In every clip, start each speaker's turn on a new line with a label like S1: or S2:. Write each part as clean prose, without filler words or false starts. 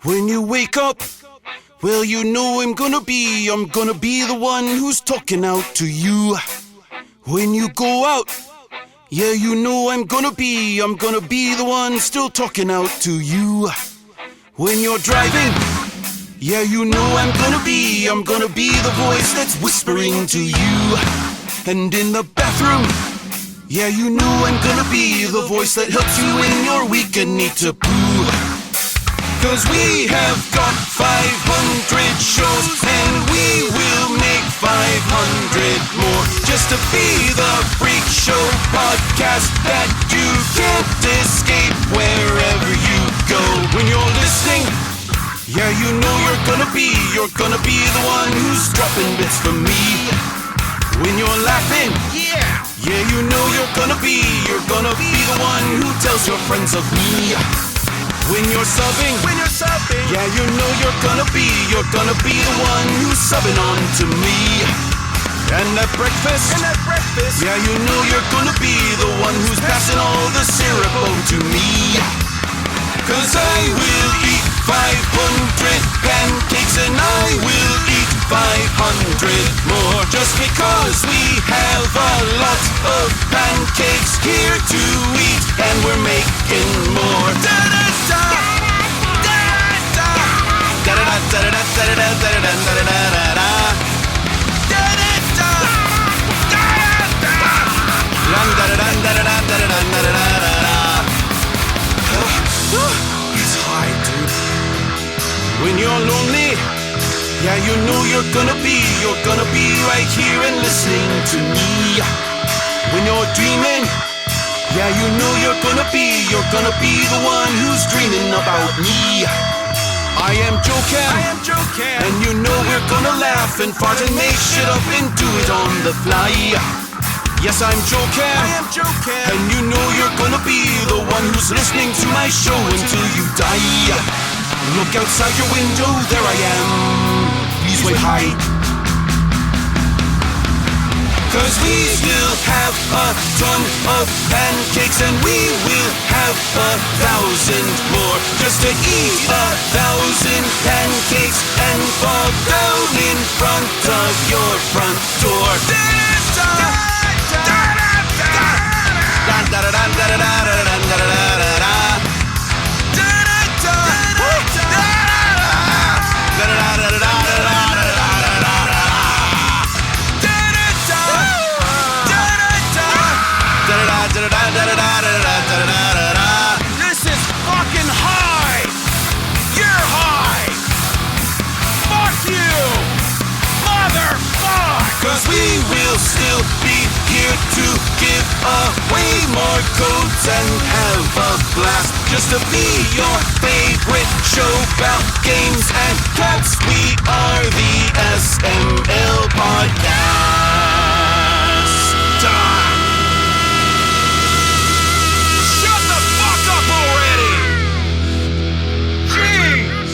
S1: When you wake up, well, you know I'm gonna be the one who's talking out to you. When you go out, yeah, you know I'm gonna be the one still talking out to you. When you're driving, yeah, you know I'm gonna be the voice that's whispering to you. And in the bathroom, yeah, you know I'm gonna be the voice that helps you when you're weak and need to poo. 'Cause we have got 500 shows and we will make 500 more just to be the freak show podcast that you can't escape wherever you go. When you're listening, yeah, you know you're gonna be the one who's dropping bits from me. When you're laughing, yeah, you know you're gonna be the one who tells your friends of me. When you're subbing, yeah, you know you're gonna be the one who's subbing on to me. And at breakfast, yeah, you know you're gonna be the one who's passing all the syrup on to me. 'Cause I will eat 500 pancakes and I will eat 500 more just because we have a lot of pancakes here to eat and we're making more. Da-da-da! Da-da-da! Da-da-da! Da-da-da! Da-da-da! It's high, dude. When you're lonely, yeah, you know you're gonna be right here and listening to me. When you're dreaming, yeah, you know you're gonna be the one who's dreaming about me. I am Joker, and you know we're gonna laugh and fart and make shit up and do it on the fly. Yes, I'm Joker, and you know you're gonna be the one who's listening to my show until you die. Look outside your window, there I am. Please wait high. 'Cause we still have a ton of pancakes and we will have 1,000 more just to eat 1,000 pancakes and fall down in front of your front door.
S2: This is fucking high! You're high! Fuck you! Motherfuck!
S1: 'Cause we will still be here to give away more codes and have a blast just to be your favorite show about games and cats. We are the SML Podcast.
S2: Shut the fuck up already! Jeez!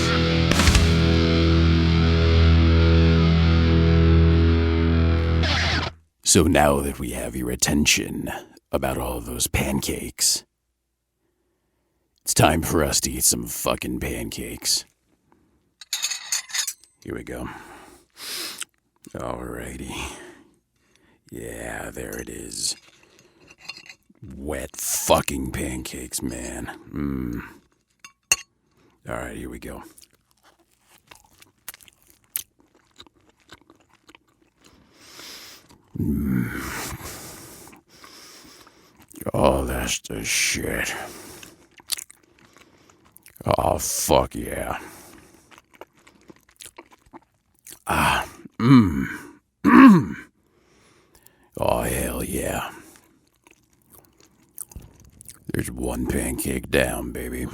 S1: So now that we have your attention about all those pancakes, it's time for us to eat some fucking pancakes. Here we go. Alrighty. Yeah, there it is. Wet fucking pancakes, man. Alright, here we go. Oh, that's the shit. Oh, fuck yeah. Oh, hell yeah. There's one pancake down, baby.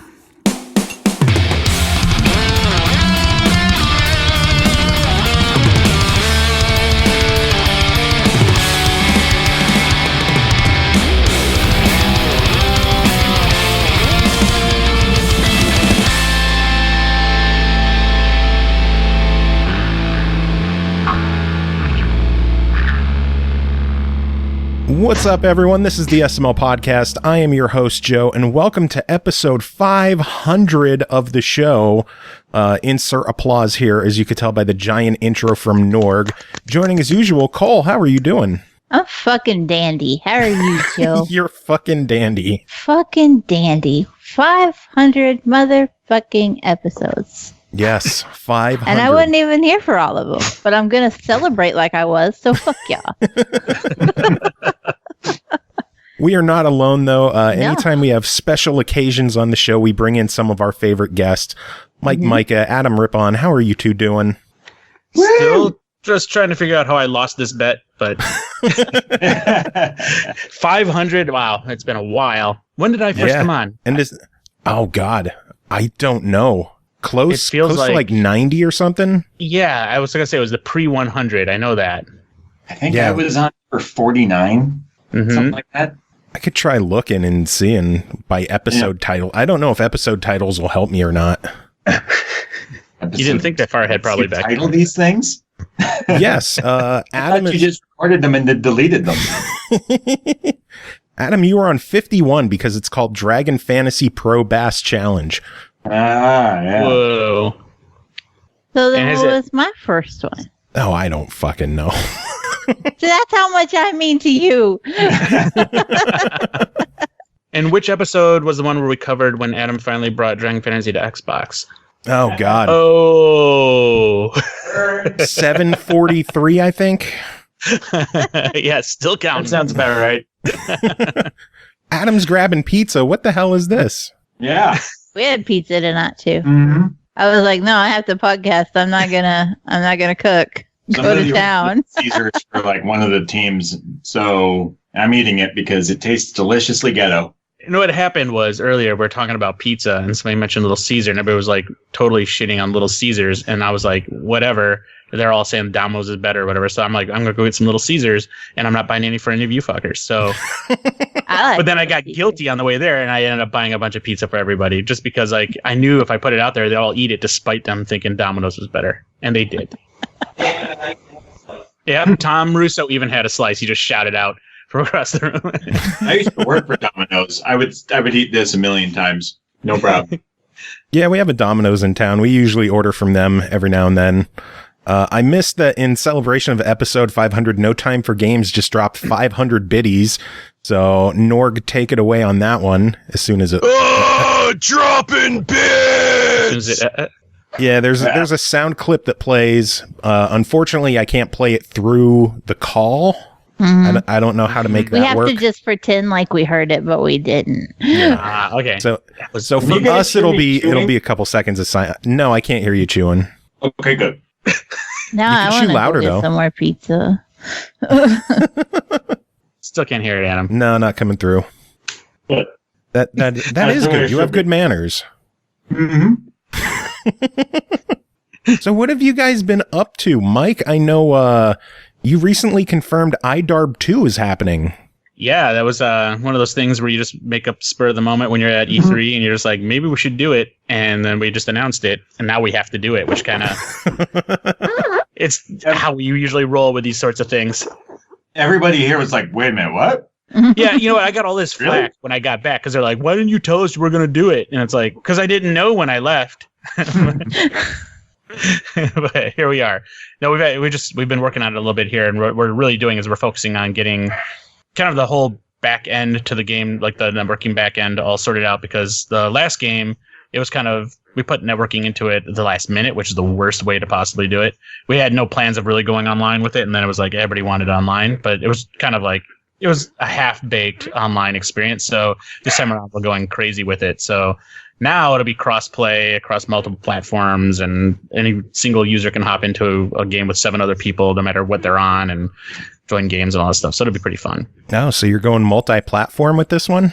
S3: What's up, everyone? This is the SML Podcast. I am your host, Joe, and welcome to episode 500 of the show. Insert applause here, as you could tell by the giant intro from Norg. Joining as usual, Cole, how are you doing?
S4: I'm fucking dandy. How are you, Joe?
S3: You're fucking dandy.
S4: Fucking dandy. 500 motherfucking episodes.
S3: Yes, 500.
S4: And I wasn't even here for all of them, but I'm going to celebrate like I was, so fuck y'all.
S3: We are not alone, though. Anytime we have special occasions on the show, we bring in some of our favorite guests. Mika, Adam Rippon, how are you two doing?
S5: Still just trying to figure out how I lost this bet, but 500, wow, it's been a while. When did I first come on?
S3: And oh, God, I don't know. Close to like 90 or something?
S5: Yeah, I was going to say it was the pre-100. I know that.
S6: I think I was on for 49, something like that.
S3: I could try looking and seeing by episode title. I don't know if episode titles will help me or not.
S5: You didn't think that far ahead, probably back.
S6: Title these things?
S3: Yes. Adam,
S6: you just recorded them and then deleted them.
S3: Adam, you were on 51 because it's called Dragon Fantasy Pro Bass Challenge.
S6: Yeah.
S5: Whoa.
S4: So then what was my first one?
S3: Oh, I don't fucking know.
S4: So that's how much I mean to you.
S5: And which episode was the one where we covered when Adam finally brought Dragon Fantasy to Xbox?
S3: Oh, God.
S5: Oh.
S3: 743, I think.
S5: Yeah, still counting.
S6: That sounds about right.
S3: Adam's grabbing pizza. What the hell is this?
S6: Yeah.
S4: We had pizza tonight too.
S6: Mm-hmm.
S4: I was like, no, I have to podcast. I'm not gonna cook. Go to town.
S6: Caesars for like one of the teams, so I'm eating it because it tastes deliciously ghetto.
S5: You know what happened was earlier we were talking about pizza and somebody mentioned Little Caesar and everybody was like totally shitting on Little Caesars and I was like, whatever. They're all saying Domino's is better or whatever. So I'm like, I'm going to go get some Little Caesars and I'm not buying any for any of you fuckers. So, but then I got guilty on the way there and I ended up buying a bunch of pizza for everybody just because like I knew if I put it out there, they'd all eat it despite them thinking Domino's was better. And they did. Yeah. Tom Russo even had a slice. He just shouted out from across the room.
S6: I used to work for Domino's. I would eat this a million times. No problem.
S3: Yeah, we have a Domino's in town. We usually order from them every now and then. I missed that in celebration of episode 500, No Time for Games just dropped 500 biddies. So Norg, take it away on that one as soon as it...
S2: dropping bits!
S3: Yeah, there's a sound clip that plays. Unfortunately, I can't play it through the call. Mm-hmm. I don't know how to make that work.
S4: We have to just pretend like we heard it, but we didn't.
S3: Yeah.
S5: Okay.
S3: So for us, it'll be a couple seconds of silence. No, I can't hear you chewing.
S6: Okay, good.
S4: Now I want to go get some more pizza.
S5: Still can't hear it, Adam.
S3: No, not coming through.
S6: What?
S3: That is good. You have good manners.
S6: Mm-hmm.
S3: So what have you guys been up to? Mike, I know you recently confirmed iDarb 2 is happening.
S5: Yeah, that was one of those things where you just make up spur of the moment when you're at E3 and you're just like, maybe we should do it. And then we just announced it. And now we have to do it, which kind of... it's how we usually roll with these sorts of things.
S6: Everybody here was like, wait a minute, what?
S5: Yeah, you know what? I got all this flack when I got back because they're like, why didn't you tell us you were going to do it? And it's like, because I didn't know when I left. But here we are. No, we've been working on it a little bit here, and what we're really doing is we're focusing on getting kind of the whole back end to the game, like the networking back end, all sorted out. Because the last game, it was kind of we put networking into it at the last minute, which is the worst way to possibly do it. We had no plans of really going online with it, and then it was like everybody wanted online, but it was kind of like it was a half-baked online experience. So this time around, we're going crazy with it. So now it'll be cross-play across multiple platforms, and any single user can hop into a game with 7 other people, no matter what they're on, and join games and all that stuff. So it'll be pretty fun.
S3: Oh, so you're going multi-platform with this one?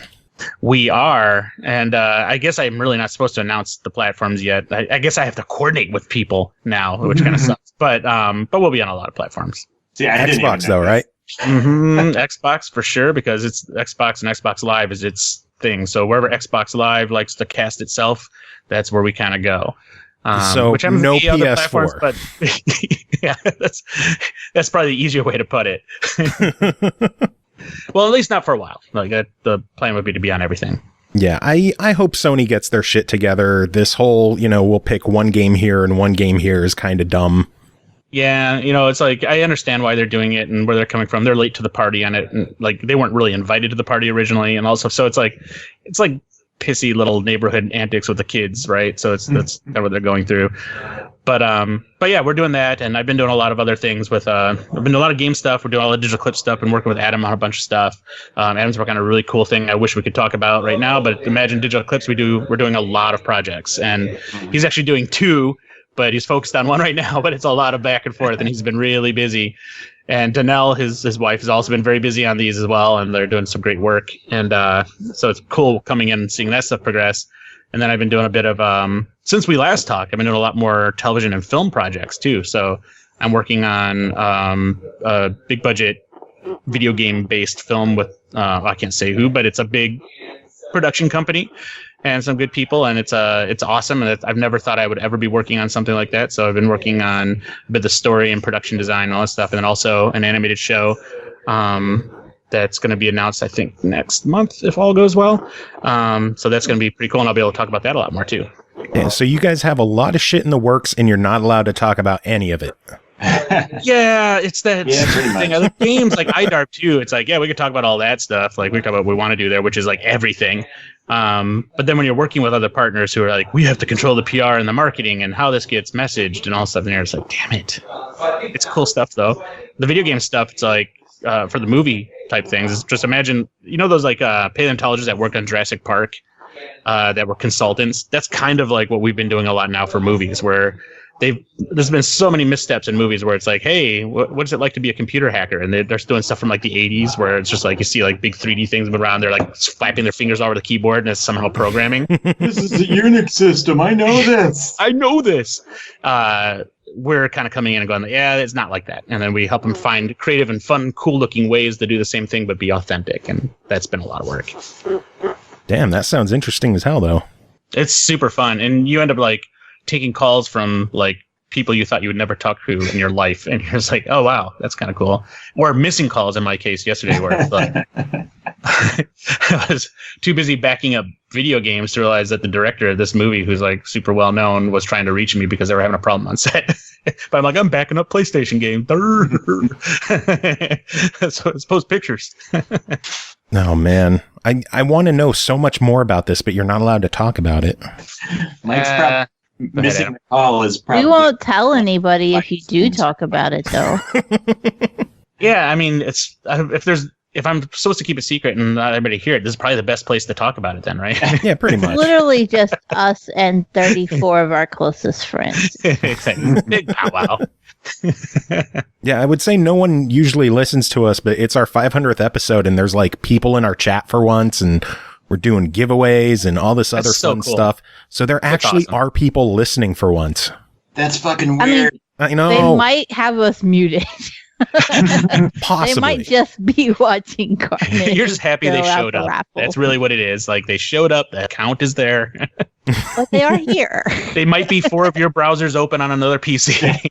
S5: We are, and I guess I'm really not supposed to announce the platforms yet. I guess I have to coordinate with people now, which kind of sucks. But we'll be on a lot of platforms.
S6: See,
S3: Xbox though, right?
S5: Mm-hmm. Xbox for sure, because it's Xbox and Xbox Live is its thing. So wherever Xbox Live likes to cast itself, that's where we kind of go.
S3: So
S5: which
S3: no
S5: the other
S3: PS4,
S5: but yeah, that's probably the easier way to put it. Well, at least not for a while. Like the plan would be to be on everything.
S3: Yeah, I hope Sony gets their shit together. This whole, we'll pick one game here and one game here is kind of dumb.
S5: Yeah, it's like I understand why they're doing it and where they're coming from. They're late to the party on it, and like they weren't really invited to the party originally, and also so it's like pissy little neighborhood antics with the kids, right? So that's kind of what they're going through. But yeah, we're doing that, and I've been doing a lot of other things with I've been doing a lot of game stuff. We're doing all the digital clip stuff and working with Adam on a bunch of stuff. Adam's working on a really cool thing I wish we could talk about right now, but imagine digital clips we're doing a lot of projects, and he's actually doing 2, but he's focused on 1 right now, but it's a lot of back and forth, and he's been really busy. And Danelle, his wife, has also been very busy on these as well, and they're doing some great work. And so it's cool coming in and seeing that stuff progress. And then I've been doing a bit of, since we last talked, I've been doing a lot more television and film projects too. So I'm working on a big budget video game based film with, I can't say who, but it's a big production company and some good people. And it's awesome. And I've never thought I would ever be working on something like that. So I've been working on a bit of the story and production design and all that stuff. And then also an animated show, that's going to be announced, I think, next month, if all goes well. So that's going to be pretty cool, and I'll be able to talk about that a lot more, too.
S3: Yeah, so you guys have a lot of shit in the works, and you're not allowed to talk about any of it.
S5: Yeah, it's that thing. Other games like iDarb, too, it's like, yeah, we could talk about all that stuff. Like, we can talk about what we want to do there, which is, like, everything. But then when you're working with other partners who are like, we have to control the PR and the marketing and how this gets messaged and all stuff in there, it's like, damn it. It's cool stuff, though. The video game stuff, it's like, for the movie type things, is just imagine, those like paleontologists that worked on Jurassic Park that were consultants. That's kind of like what we've been doing a lot now for movies, where there's been so many missteps in movies where it's like, hey, what's it like to be a computer hacker? And they're doing stuff from like the 80s where it's just like you see like big 3D things move around. They're like flapping their fingers all over the keyboard and it's somehow programming.
S6: This is a Unix system. I know this.
S5: I know this. We're kind of coming in and going, yeah, it's not like that. And then we help them find creative and fun, cool-looking ways to do the same thing but be authentic. And that's been a lot of work.
S3: Damn, that sounds interesting as hell, though.
S5: It's super fun. And you end up, like, taking calls from, like, people you thought you would never talk to in your life. And you're just like, oh, wow, that's kind of cool. Or missing calls in my case yesterday where it's like... I was too busy backing up video games to realize that the director of this movie, who's like super well known, was trying to reach me because they were having a problem on set. But I'm like, I'm backing up PlayStation games. So it's post pictures.
S3: Oh man, I want to know so much more about this, but you're not allowed to talk about it.
S6: Mike's probably missing the call is probably.
S4: We won't tell anybody if you do talk about it, though.
S5: Yeah, I mean, if I'm supposed to keep a secret and not everybody hear it, this is probably the best place to talk about it then, right?
S3: Yeah, pretty much.
S4: Literally just us and 34 of our closest friends.
S5: Big powwow.
S3: Yeah, I would say no one usually listens to us, but it's our 500th episode and there's like people in our chat for once and we're doing giveaways and all this other fun stuff. So there actually are people listening for once.
S6: That's fucking weird.
S3: I know.
S4: They might have us muted.
S3: Possibly.
S4: They might just be watching Carnage.
S5: You're just happy they showed up. That's really what it is. Like, they showed up, the account is there.
S4: But they are here.
S5: They might be 4 of your browsers open on another PC.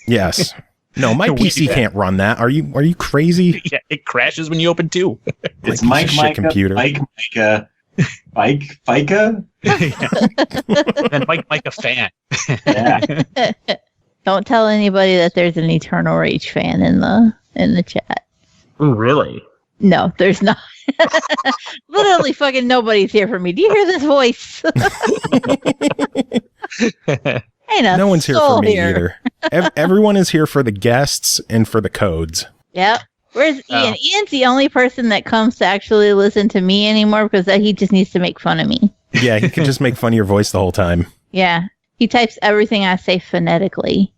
S3: Yes. No, my PC can't run that. Are you crazy?
S5: Yeah, it crashes when you open 2.
S6: It's Mike computer. Mika. Fika?
S5: And Mike a fan.
S6: Yeah.
S4: Don't tell anybody that there's an Eternal Rage fan in the chat.
S5: Oh, really?
S4: No, there's not. Literally fucking nobody's here for me. Do you hear this voice?
S3: No one's here for me either. Everyone is here for the guests and for the codes.
S4: Yep. Where's Ian? Ian's the only person that comes to actually listen to me anymore because he just needs to make fun of me.
S3: Yeah, he can just make fun of your voice the whole time.
S4: Yeah. He types everything I say phonetically.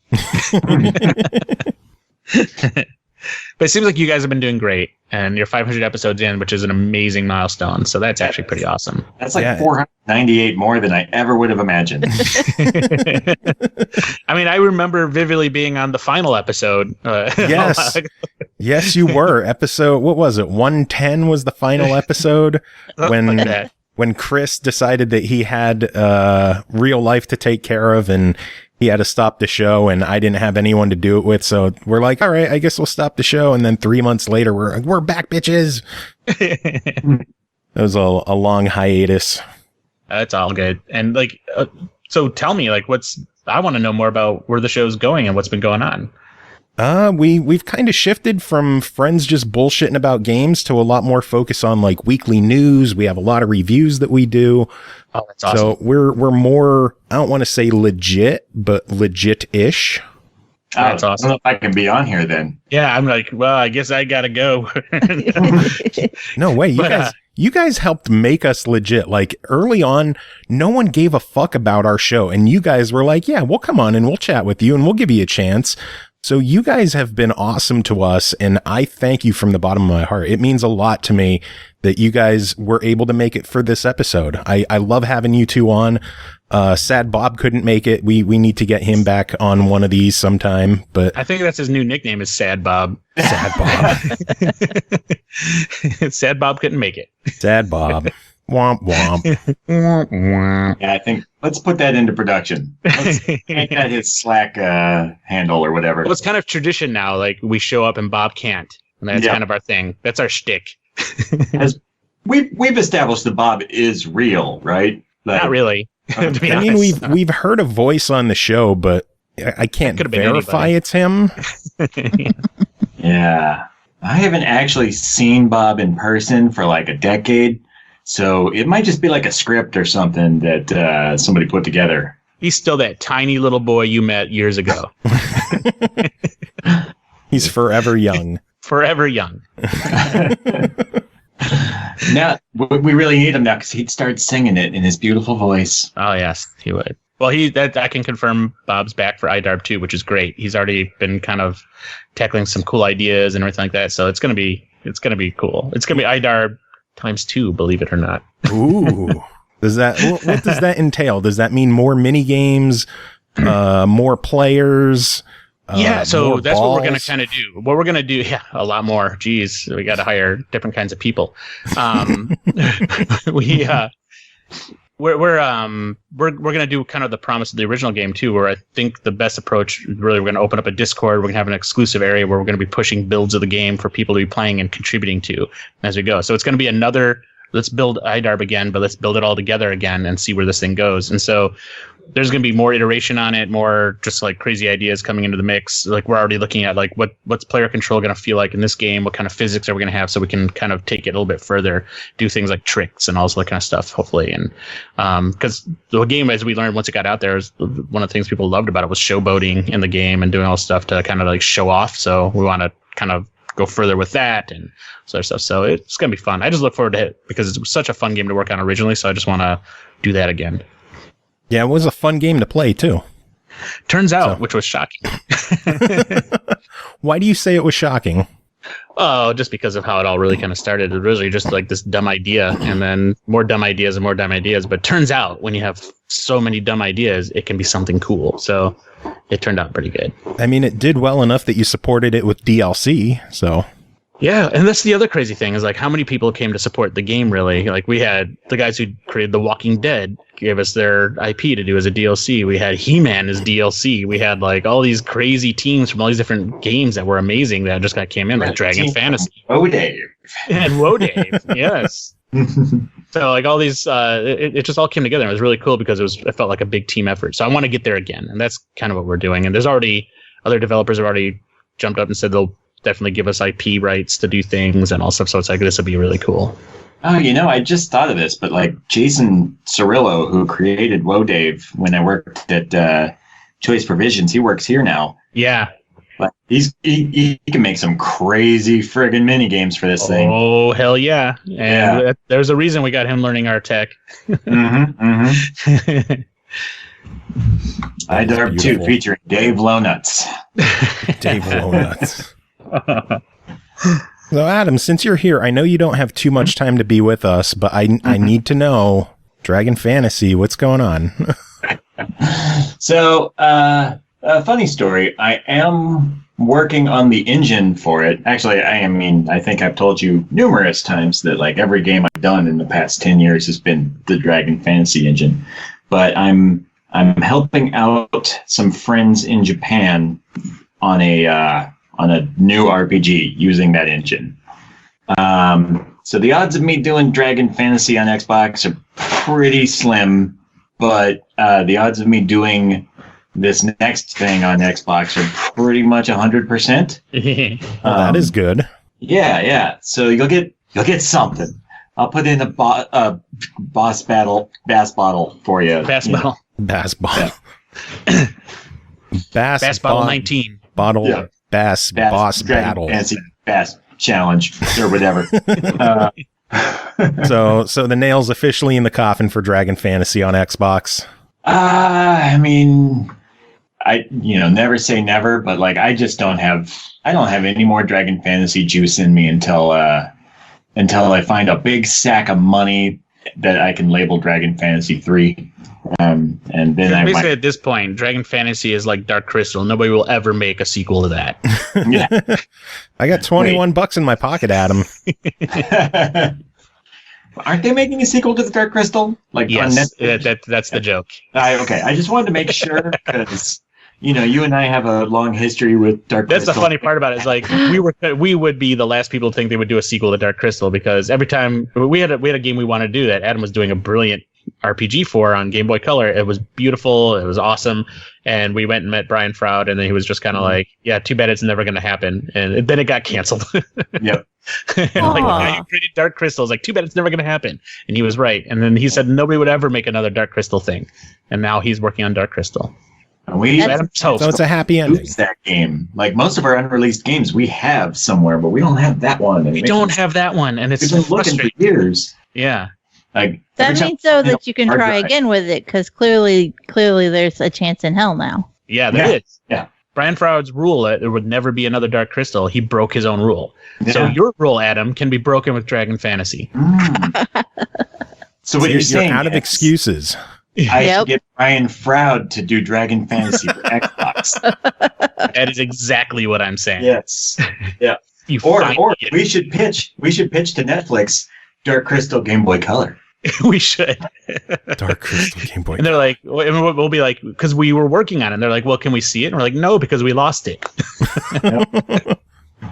S5: But it seems like you guys have been doing great, and you're 500 episodes in, which is an amazing milestone. So that's actually pretty awesome.
S6: That's like 498 more than I ever would have imagined.
S5: I mean, I remember vividly being on the final episode.
S3: Yes. Yes, you were. Episode, what was it? 110 was the final episode when Chris decided that he had real life to take care of, and he had to stop the show, and I didn't have anyone to do it with. So we're like, all right, I guess we'll stop the show. And then 3 months later, we're back, bitches. It was a long hiatus.
S5: That's all good. And like, so tell me, like, I want to know more about where the show's going and what's been going on.
S3: We've kind of shifted from friends just bullshitting about games to a lot more focus on like weekly news. We have a lot of reviews that we do.
S5: Oh, that's awesome.
S3: So we're more, I don't want to say legit, but legit-ish.
S5: That's awesome.
S6: I don't know if I can be on here then.
S5: Yeah, I'm like, well, I guess I gotta go.
S3: No way. You guys helped make us legit. Like early on, no one gave a fuck about our show. And you guys were like, yeah, we'll come on and we'll chat with you and we'll give you a chance. So you guys have been awesome to us, and I thank you from the bottom of my heart. It means a lot to me that you guys were able to make it for this episode. I love having you two on. Sad Bob couldn't make it. We need to get him back on one of these sometime. But
S5: I think that's his new nickname is Sad Bob.
S3: Sad Bob.
S5: Sad Bob couldn't make it.
S3: Sad Bob. Womp womp.
S6: Yeah, I think let's put that into production. Let's make that his Slack handle or whatever.
S5: Well, it's kind of tradition now. Like we show up and Bob can't, and that's kind of our thing. That's our shtick.
S6: As we've established that Bob is real, right? Like,
S5: Not really. To be
S3: I mean,
S5: honest.
S3: we've heard a voice on the show, but I can't
S5: Could've been
S3: verify
S5: anybody.
S3: it's him.
S6: Yeah, I haven't actually seen Bob in person for like a decade. So it might just be like a script or something that somebody put together.
S5: He's still that tiny little boy you met years ago.
S3: He's forever young.
S5: Forever young.
S6: Now, we really need him now because he'd start singing it in his beautiful voice.
S5: Oh, yes, he would. Well, I can confirm Bob's back for iDarb too, which is great. He's already been kind of tackling some cool ideas and everything like that. So it's gonna be cool. It's gonna be iDarb ×2, believe it or not.
S3: Ooh. What does that entail? Does that mean more mini games, more players?
S5: Yeah, so
S3: more
S5: that's what we're
S3: balls?
S5: going to kind of do. What we're going to do, a lot more. Geez, we got to hire different kinds of people. We're going to do kind of the promise of the original game too, where I think the best approach, really, we're going to open up a Discord. We're going to have an exclusive area where we're going to be pushing builds of the game for people to be playing and contributing to as we go. So it's going to be another, let's build iDarb again, but let's build it all together again and see where this thing goes. And so there's going to be more iteration on it, more just like crazy ideas coming into the mix. Like we're already looking at like what's player control going to feel like in this game? What kind of physics are we going to have so we can kind of take it a little bit further, do things like tricks and all that kind of stuff, hopefully. And because the game, as we learned once it got out there, is one of the things people loved about it was showboating in the game and doing all this stuff to kind of like show off. So we want to kind of go further with that and sort of stuff. So it's going to be fun. I just look forward to it because it's such a fun game to work on originally. So I just want to do that again.
S3: Yeah, it was a fun game to play, too.
S5: Turns out, which was shocking.
S3: Why do you say it was shocking?
S5: Oh, just because of how it all really kind of started. It was really just like this dumb idea and then more dumb ideas and more dumb ideas. But turns out when you have so many dumb ideas, it can be something cool. So it turned out pretty good.
S3: I mean, it did well enough that you supported it with DLC, so...
S5: Yeah, and that's the other crazy thing is like how many people came to support the game, really. Like we had the guys who created The Walking Dead gave us their IP to do as a DLC. We had He-Man as DLC. We had like all these crazy teams from all these different games that were amazing that just kind of came in, like Dragon Fantasy.
S6: Oh, Dave.
S5: And Whoa Dave, yes. So like all these, it just all came together. It was really cool because it felt like a big team effort. So I want to get there again, and that's kind of what we're doing. And there's already other developers have already jumped up and said they'll definitely give us IP rights to do things and all stuff. So it's like, this will be really cool.
S6: Oh, I just thought of this, but like Jason Cirillo, who created Whoa Dave when I worked at Choice Provisions, he works here now.
S5: Yeah.
S6: Like he can make some crazy friggin' mini games for this thing.
S5: Oh, hell yeah. And there's a reason we got him learning our tech.
S6: iDarb 2 featuring Dave Lownuts.
S3: Dave Lownuts. So, Adam, since you're here, I know you don't have too much time to be with us, but I need to know, Dragon Fantasy, what's going on?
S6: So, a funny story. I am working on the engine for it. Actually, I think I've told you numerous times that like every game I've done in the past 10 years has been the Dragon Fantasy engine. But I'm I'm helping out some friends in Japan on a new RPG using that engine. So the odds of me doing Dragon Fantasy on Xbox are pretty slim, but the odds of me doing this next thing on Xbox are pretty much 100%.
S3: Well, that is good.
S6: Yeah. So you'll get something. I'll put in a bass bottle for you.
S5: Bass bottle.
S3: Bass bottle.
S5: Bass bottle 19.
S3: Bottle.
S6: Yeah.
S3: Bass boss
S6: Dragon
S3: battle.
S6: Fantasy Bass Challenge or whatever.
S3: So the nail's officially in the coffin for Dragon Fantasy on Xbox.
S6: I mean, never say never, but like I don't have any more Dragon Fantasy juice in me until I find a big sack of money that I can label Dragon Fantasy 3. And then
S5: basically at this point, Dragon Fantasy is like Dark Crystal. Nobody will ever make a sequel to that.
S6: Yeah.
S3: I got $21 in my pocket, Adam.
S6: Aren't they making a sequel to the Dark Crystal? Like,
S5: yes, that's the joke.
S6: Okay, I just wanted to make sure because you and I have a long history with Dark Crystal.
S5: That's the funny part about it. Is like we would be the last people to think they would do a sequel to Dark Crystal, because every time we had a game we wanted to do that Adam was doing a brilliant RPG for on Game Boy Color. It was beautiful. It was awesome. And we went and met Brian Froud, and then he was just kind of like, yeah, too bad it's never going to happen. And then it got canceled.
S6: Yep.
S5: Like, you created Dark Crystal. It's like, too bad it's never going to happen. And he was right. And then he said nobody would ever make another Dark Crystal thing. And now he's working on Dark Crystal.
S3: So it's a happy ending.
S6: That game, like most of our unreleased games, we have somewhere, but we don't have that one.
S5: We don't have that one, and it's
S6: we've been looking for years.
S5: Yeah.
S6: Like
S4: that means that you can try again with it, because clearly there's a chance in hell now.
S5: Yeah, there is.
S6: Yeah.
S5: Brian Froud's rule that there would never be another Dark Crystal. He broke his own rule. Yeah. So your rule, Adam, can be broken with Dragon Fantasy.
S6: So what you're saying?
S3: Out of excuses.
S6: I should get Brian Froud to do Dragon Fantasy for Xbox.
S5: That is exactly what I'm saying.
S6: Yes. Yeah. Or we should pitch to Netflix Dark Crystal Game Boy Color.
S5: We should.
S3: Dark Crystal Game Boy.
S5: And they're like, we'll be like, because we were working on it. And they're like, well, can we see it? And we're like, no, because we lost it.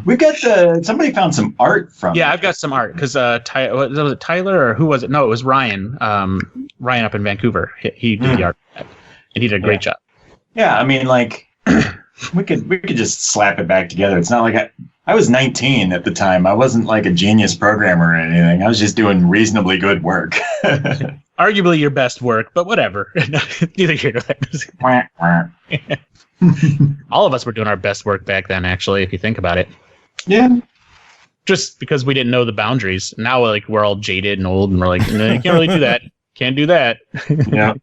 S6: We've got somebody found some art from.
S5: Yeah, I've got some art because was it Tyler or who was it? No, it was Ryan. Ryan up in Vancouver. He did the art, and he did a great job.
S6: Yeah, I mean, like we could just slap it back together. It's not like I was 19 at the time. I wasn't like a genius programmer or anything. I was just doing reasonably good work.
S5: Arguably your best work, but whatever. Neither here nor there. All of us were doing our best work back then, actually, if you think about it.
S6: Yeah.
S5: Just because we didn't know the boundaries. Now, like, we're all jaded and old, and we're like, no, you can't really do that. Can't do that.
S6: Yeah.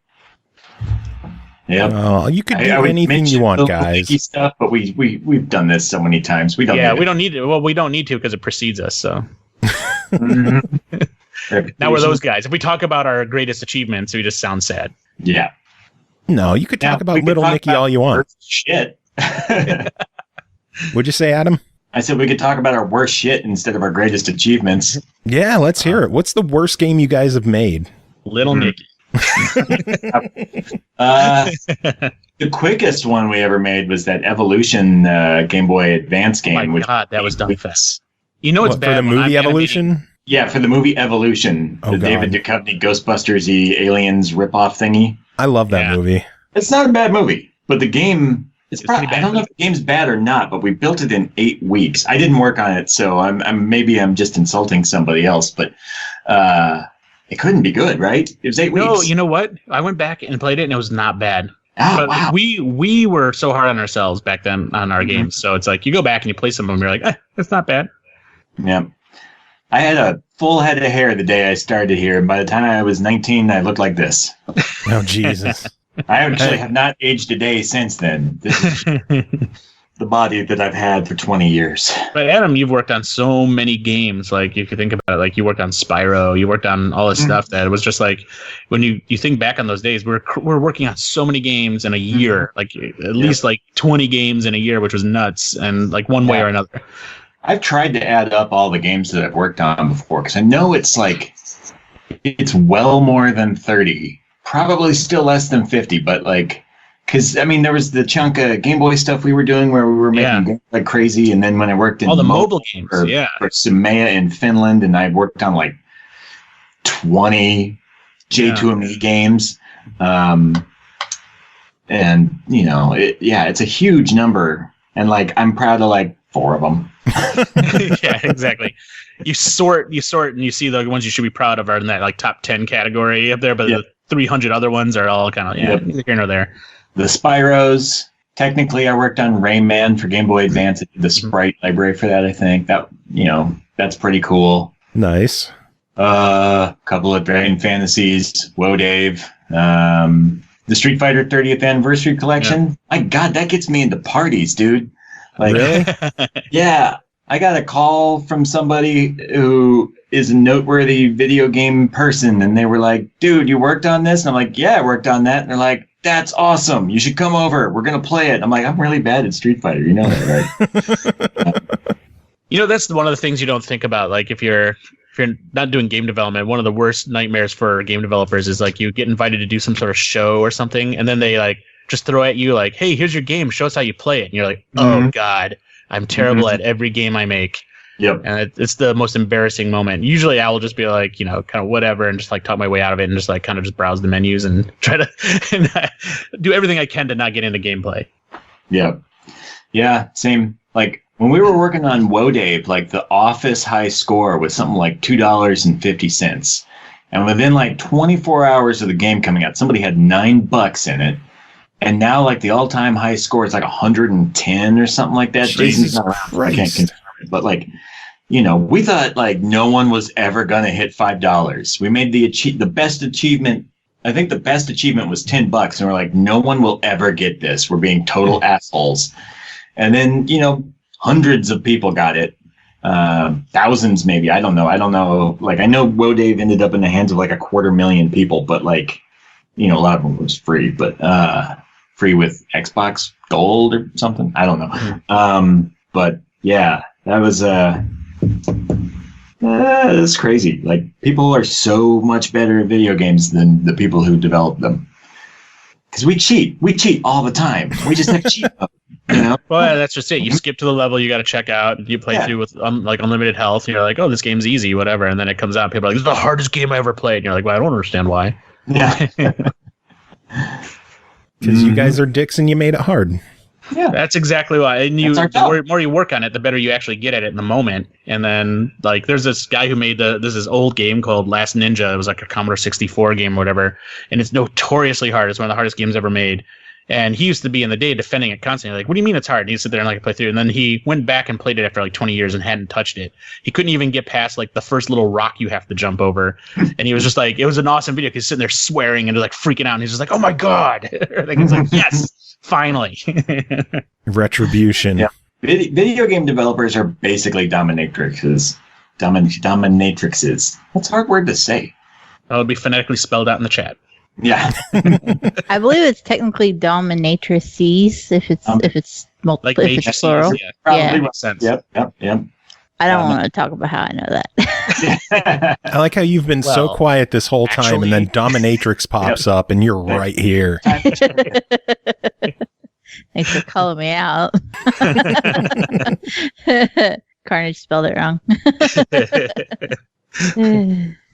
S6: Yeah.
S3: You could do anything you want, guys.
S6: Stuff, but we've done this so many times. We don't.
S5: Yeah, we don't need to. Well, we don't need to because it precedes us. So. Now we're those guys. If we talk about our greatest achievements, we just sound sad.
S6: Yeah.
S3: No, you could talk about Little Nicky all you want.
S6: Shit.
S3: What'd you say, Adam?
S6: I said we could talk about our worst shit instead of our greatest achievements.
S3: Yeah, let's hear it. What's the worst game you guys have made?
S5: Little Nicky.
S6: The quickest one we ever made was that Evolution Game Boy Advance game.
S5: My God, that was done fast. You know it's bad
S3: for the movie Evolution?
S6: Yeah, for the movie Evolution, the David Duchovny Ghostbusters-y aliens ripoff thingy.
S3: I love that movie.
S6: It's not a bad movie, but the game it's probably I don't know if the game's bad or not, but we built it in 8 weeks. I didn't work on it, so I'm just insulting somebody else, but it couldn't be good, right? It was 8 weeks.
S5: No, you know what? I went back and played it, and it was not bad.
S6: Oh,
S5: but
S6: wow.
S5: We were so hard on ourselves back then on our games, so it's like you go back and you play some of them, you're like, it's not bad.
S6: Yeah. I had a full head of hair the day I started here, and by the time I was 19, I looked like this.
S3: Oh, Jesus.
S6: I actually have not aged a day since then. This is the body that I've had for 20 years.
S5: But Adam, you've worked on so many games. Like, if you think about it, like you worked on Spyro, you worked on all this stuff that it was just like, when you think back on those days, we're working on so many games in a year, like at least like 20 games in a year, which was nuts, and like one way or another.
S6: I've tried to add up all the games that I've worked on before, because I know it's well more than 30. probably still less than 50, but like, because I mean, there was the chunk of Game Boy stuff we were doing where we were making games like crazy, and then when I worked in
S5: all the mobile games,
S6: for Sumaya in Finland, and I worked on like 20 J2ME games, and you know, it's a huge number, and like I'm proud of like 4 of them.
S5: Yeah, exactly. You sort, and you see the ones you should be proud of are in that like top 10 category up there, but the 300 other ones are all kind of neither here nor there.
S6: The Spyros. Technically, I worked on Rayman for Game Boy Advance. I did the sprite library for that. I think that that's pretty cool.
S3: Nice.
S6: A couple of Dragon Fantasies. Whoa, Dave. The Street Fighter 30th Anniversary Collection. Yeah. My God, that gets me into parties, dude. Like,
S3: really?
S6: Yeah. I got a call from somebody who is a noteworthy video game person, and they were like, dude, you worked on this? And I'm like, yeah, I worked on that. And they're like, that's awesome. You should come over. We're going to play it. I'm like, I'm really bad at Street Fighter. You know that, right?
S5: You know, that's one of the things you don't think about. Like, if you're not doing game development, one of the worst nightmares for game developers is like you get invited to do some sort of show or something, and then they like just throw at you like, hey, here's your game. Show us how you play it. And you're like, oh, God. I'm terrible at every game I make.
S6: Yep.
S5: And it's the most embarrassing moment. Usually I will just be like, you know, kind of whatever, and just like talk my way out of it and just like kind of just browse the menus and try to do everything I can to not get into gameplay.
S6: Yeah. Yeah, same. Like when we were working on Whoa Dave, like the office high score was something like $2.50. And within like 24 hours of the game coming out, somebody had $9 in it. And now, like, the all-time high score is like 110 or something like that.
S3: Jesus
S6: Jason's
S3: Christ.
S6: I can't confirm it, but, like, you know, we thought, like, no one was ever going to hit $5. We made the best achievement. I think the best achievement was $10. And we're like, no one will ever get this. We're being total assholes. And then, you know, hundreds of people got it. Thousands, maybe. I don't know. Like, I know Whoa Dave ended up in the hands of, like, 250,000 people. But, like, you know, a lot of them was free. But, free with Xbox Gold or something. I don't know. But yeah, that was it's crazy. Like people are so much better at video games than the people who develop them. Because we cheat all the time. We just have cheat mode, you know?
S5: Well, yeah, that's just it. You skip to the level you got to check out. You play through with like unlimited health. And you're like, oh, this game's easy, whatever. And then it comes out, and people are like, this is the hardest game I ever played. And you're like, well, I don't understand why.
S6: Yeah.
S3: Because you guys are dicks and you made it hard.
S5: Yeah, that's exactly why. And the more you work on it, the better you actually get at it in the moment. And then, like, there's this guy who made this old game called Last Ninja. It was like a Commodore 64 game or whatever. And it's notoriously hard. It's one of the hardest games ever made. And he used to be in the day defending it constantly. Like, what do you mean it's hard? And he'd sit there and like play through. And then he went back and played it after like 20 years and hadn't touched it. He couldn't even get past like the first little rock you have to jump over. And he was just like, it was an awesome video because he's sitting there swearing and like freaking out. And he's just like, oh my God. Like, it's like, yes, finally.
S3: Retribution.
S6: Yeah. Video game developers are basically dominatrixes. Dominatrixes. That's a hard word to say.
S5: It'll be phonetically spelled out in the chat.
S6: Yeah.
S4: I believe it's technically dominatrices if it's multiple,
S5: like
S4: if it's plural.
S5: Yeah.
S6: Probably
S5: makes sense.
S6: Yep.
S4: I don't want to talk about how I know that.
S3: I like how you've been so quiet this whole time, and then Dominatrix pops up, and you're right here.
S4: Thanks for calling me out. Carnage spelled it wrong.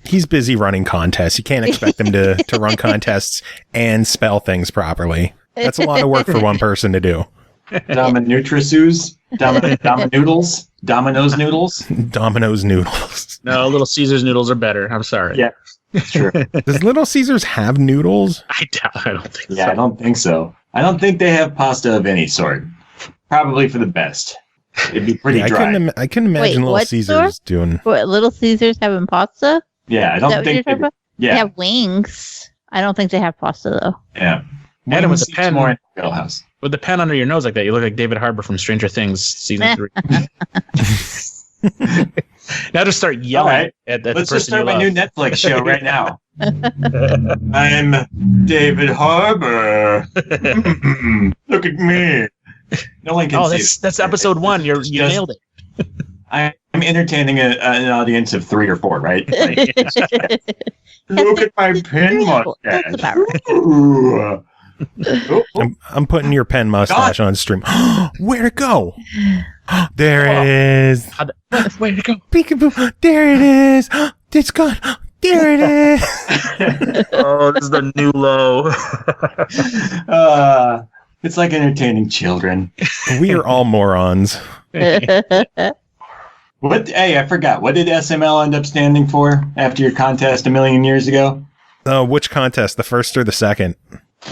S3: He's busy running contests. You can't expect him to run contests and spell things properly. That's a lot of work for one person to do.
S6: Dominatrices? Dominoodles? Domino's noodles?
S3: Domino's noodles.
S5: No, Little Caesars noodles are better. I'm sorry.
S6: Yeah, that's true.
S3: Does Little Caesars have noodles?
S5: I don't think so.
S6: Yeah, I don't think so. I don't think they have pasta of any sort. Probably for the best. It'd be pretty dry.
S3: I couldn't imagine Little Caesars doing...
S4: What, Little Caesars having pasta?
S6: Yeah, I don't think...
S4: They have wings. I don't think they have pasta, though.
S6: Yeah.
S5: And with the pen,
S6: more in the wheelhouse.
S5: With the pen under your nose like that, you look like David Harbour from Stranger Things season 3. Now just start yelling at the person you love.
S6: Let's just start my new Netflix show right now. I'm David Harbour. Look at me. No one can see it.
S5: That's episode 1. You nailed it.
S6: I'm entertaining an audience of 3 or 4, right? Like, look at my pen mustache.
S4: That's about right.
S6: Ooh.
S3: I'm putting your pen mustache on stream. Where'd it go? There it is.
S5: Where'd it go?
S3: Peekaboo. There it is. It's gone. There it is.
S2: Oh, this is the new low.
S6: It's like entertaining children.
S3: We are all morons.
S6: What? Hey, I forgot. What did SML end up standing for after your contest a million years ago?
S3: Which contest? The first or the second?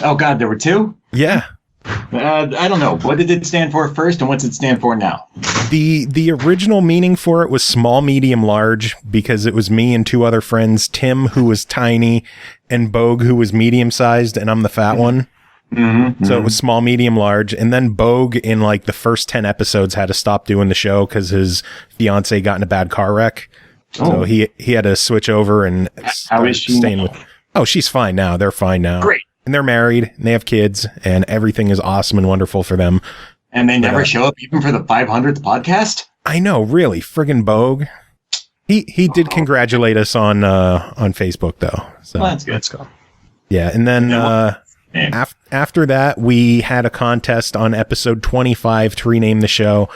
S6: Oh, God, there were 2?
S3: Yeah.
S6: I don't know. What did it stand for first, and what's it stand for now?
S3: The original meaning for it was small, medium, large, because it was me and 2 other friends, Tim, who was tiny, and Bogue, who was medium-sized, and I'm the fat one. So it was small, medium, large, and then Bogue, in like the first 10 episodes, had to stop doing the show because his fiance got in a bad car wreck. So he had to switch over and
S6: How is she
S3: staying
S6: now?
S3: with. Oh, she's fine now. They're fine now.
S6: Great.
S3: And they're married, and they have kids, and everything is awesome and wonderful for them.
S6: And they never show up even for the 500th podcast?
S3: I know, really, friggin' Bogue. He did congratulate us on Facebook though. So
S6: Well, that's good.
S5: Let's go.
S3: yeah, and then
S6: Yeah.
S3: after that, we had a contest on episode 25 to rename the show,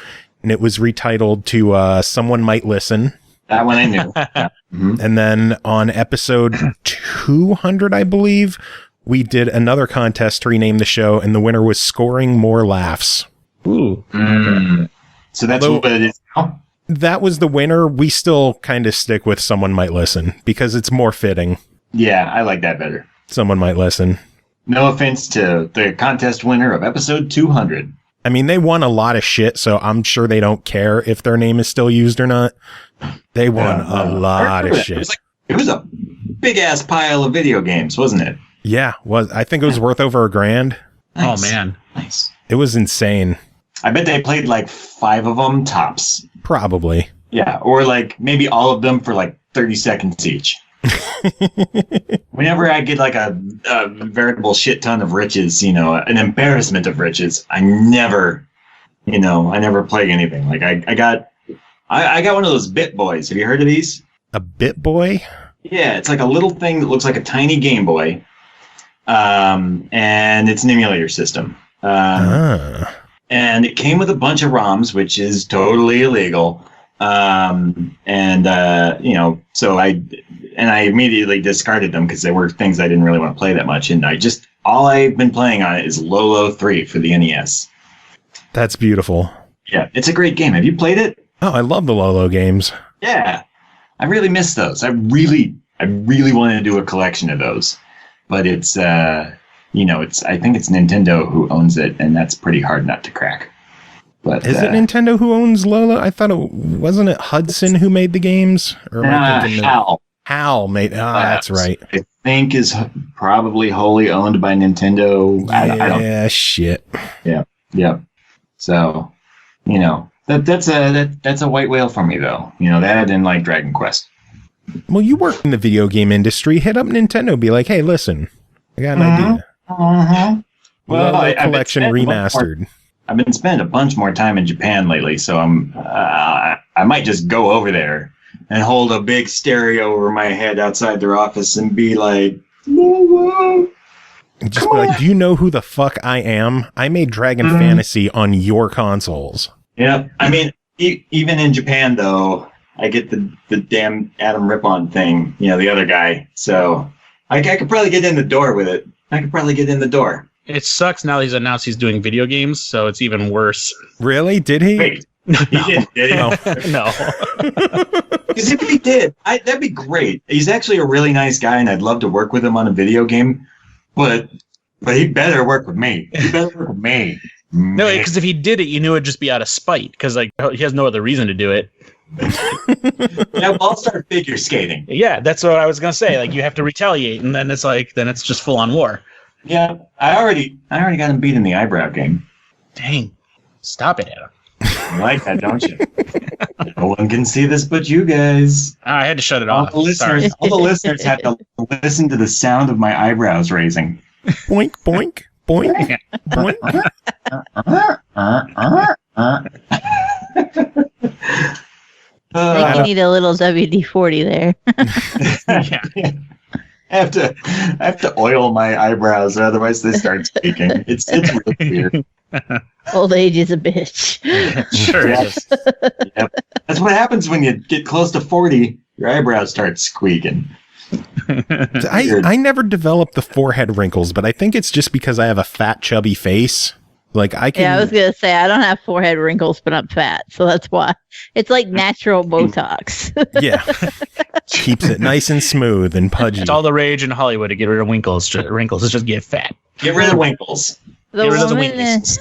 S3: and it was retitled to "Someone Might Listen."
S6: That one I knew. Yeah.
S3: And then on episode 200, I believe, we did another contest to rename the show, and the winner was Scoring More Laughs.
S5: Ooh.
S6: So that's
S3: Although-
S6: what it is now?
S3: That was the winner. We still kind of stick with Someone Might Listen because it's more fitting.
S6: Yeah, I like that better.
S3: Someone Might Listen.
S6: No offense to the contest winner of episode 200.
S3: I mean, they won a lot of shit, so I'm sure they don't care if their name is still used or not. They won a lot of shit.
S6: It was a big ass pile of video games, wasn't it?
S3: Yeah, I think it was worth over $1,000.
S6: Nice.
S5: Oh, man.
S6: Nice.
S3: It was insane.
S6: I bet they played like 5 of them tops.
S3: Probably.
S6: Yeah, or like maybe all of them for like 30 seconds each. Whenever I get like a veritable shit ton of riches, an embarrassment of riches, I never play anything. Like I got one of those Bit Boys. Have you heard of these?
S3: A Bit Boy?
S6: Yeah, it's like a little thing that looks like a tiny Game Boy, and it's an emulator system. And it came with a bunch of ROMs, which is totally illegal. So I immediately discarded them because they were things I didn't really want to play that much. And all I've been playing on it is Lolo 3 for the NES.
S3: That's beautiful.
S6: Yeah, it's a great game. Have you played it?
S3: Oh, I love the Lolo games.
S6: Yeah, I really miss those. I really wanted to do a collection of those, but it's I think it's Nintendo who owns it, and that's pretty hard not to crack. But
S3: Is it Nintendo who owns Lolo? I thought wasn't it Hudson who made the games? Or am I thinking HAL made. That's right.
S6: I think is probably wholly owned by Nintendo. I don't.
S3: Yeah, shit.
S6: Yeah. So, that's a white whale for me though. That and like Dragon Quest.
S3: Well, you work in the video game industry. Hit up Nintendo. Be like, hey, listen, I got an idea.
S6: Well,
S3: Lolo Collection remastered.
S6: I've been spending a bunch more time in Japan lately, so I might just go over there and hold a big stereo over my head outside their office and be like, Lolo.
S3: Just be like, do you know who the fuck I am? I made Dragon Fantasy on your consoles.
S6: Yeah, I mean, even in Japan, though, I get the damn Adam Rippon thing, the other guy. So I could probably get in the door with it.
S5: It sucks now he's announced he's doing video games, so it's even worse.
S3: Really? Did he?
S6: Wait, he didn't, did he?
S3: No.
S5: No.
S6: Because if he did, that'd be great. He's actually a really nice guy, and I'd love to work with him on a video game. But he better work with me.
S5: No, because if he did it, you knew it'd just be out of spite, because like he has no other reason to do it.
S6: Yeah, well, I'll start figure skating.
S5: Yeah, that's what I was gonna say. Like you have to retaliate, and then it's just full on war.
S6: Yeah, I already got him beat in the eyebrow game.
S5: Dang, stop it, Adam.
S6: You like that, don't you? No one can see this but you guys.
S5: I had to shut it
S6: All
S5: off.
S6: the listeners have to listen to the sound of my eyebrows raising.
S3: Boink, boink, boink, boink.
S4: think you need a little WD-40 there.
S5: Yeah.
S6: I have to oil my eyebrows, otherwise they start speaking. It's really weird.
S4: Old age is a bitch.
S5: Sure is.
S6: Yep. That's what happens when you get close to 40. Your eyebrows start squeaking.
S3: I never developed the forehead wrinkles, but I think it's just because I have a fat, chubby face. Like I can.
S4: Yeah, I was gonna say I don't have forehead wrinkles, but I'm fat, so that's why. It's like natural Botox.
S3: Yeah, keeps it nice and smooth and pudgy.
S5: It's all the rage in Hollywood to get rid of wrinkles. Wrinkles is just get fat.
S6: Get rid of winkles.
S5: Get rid of the winkles.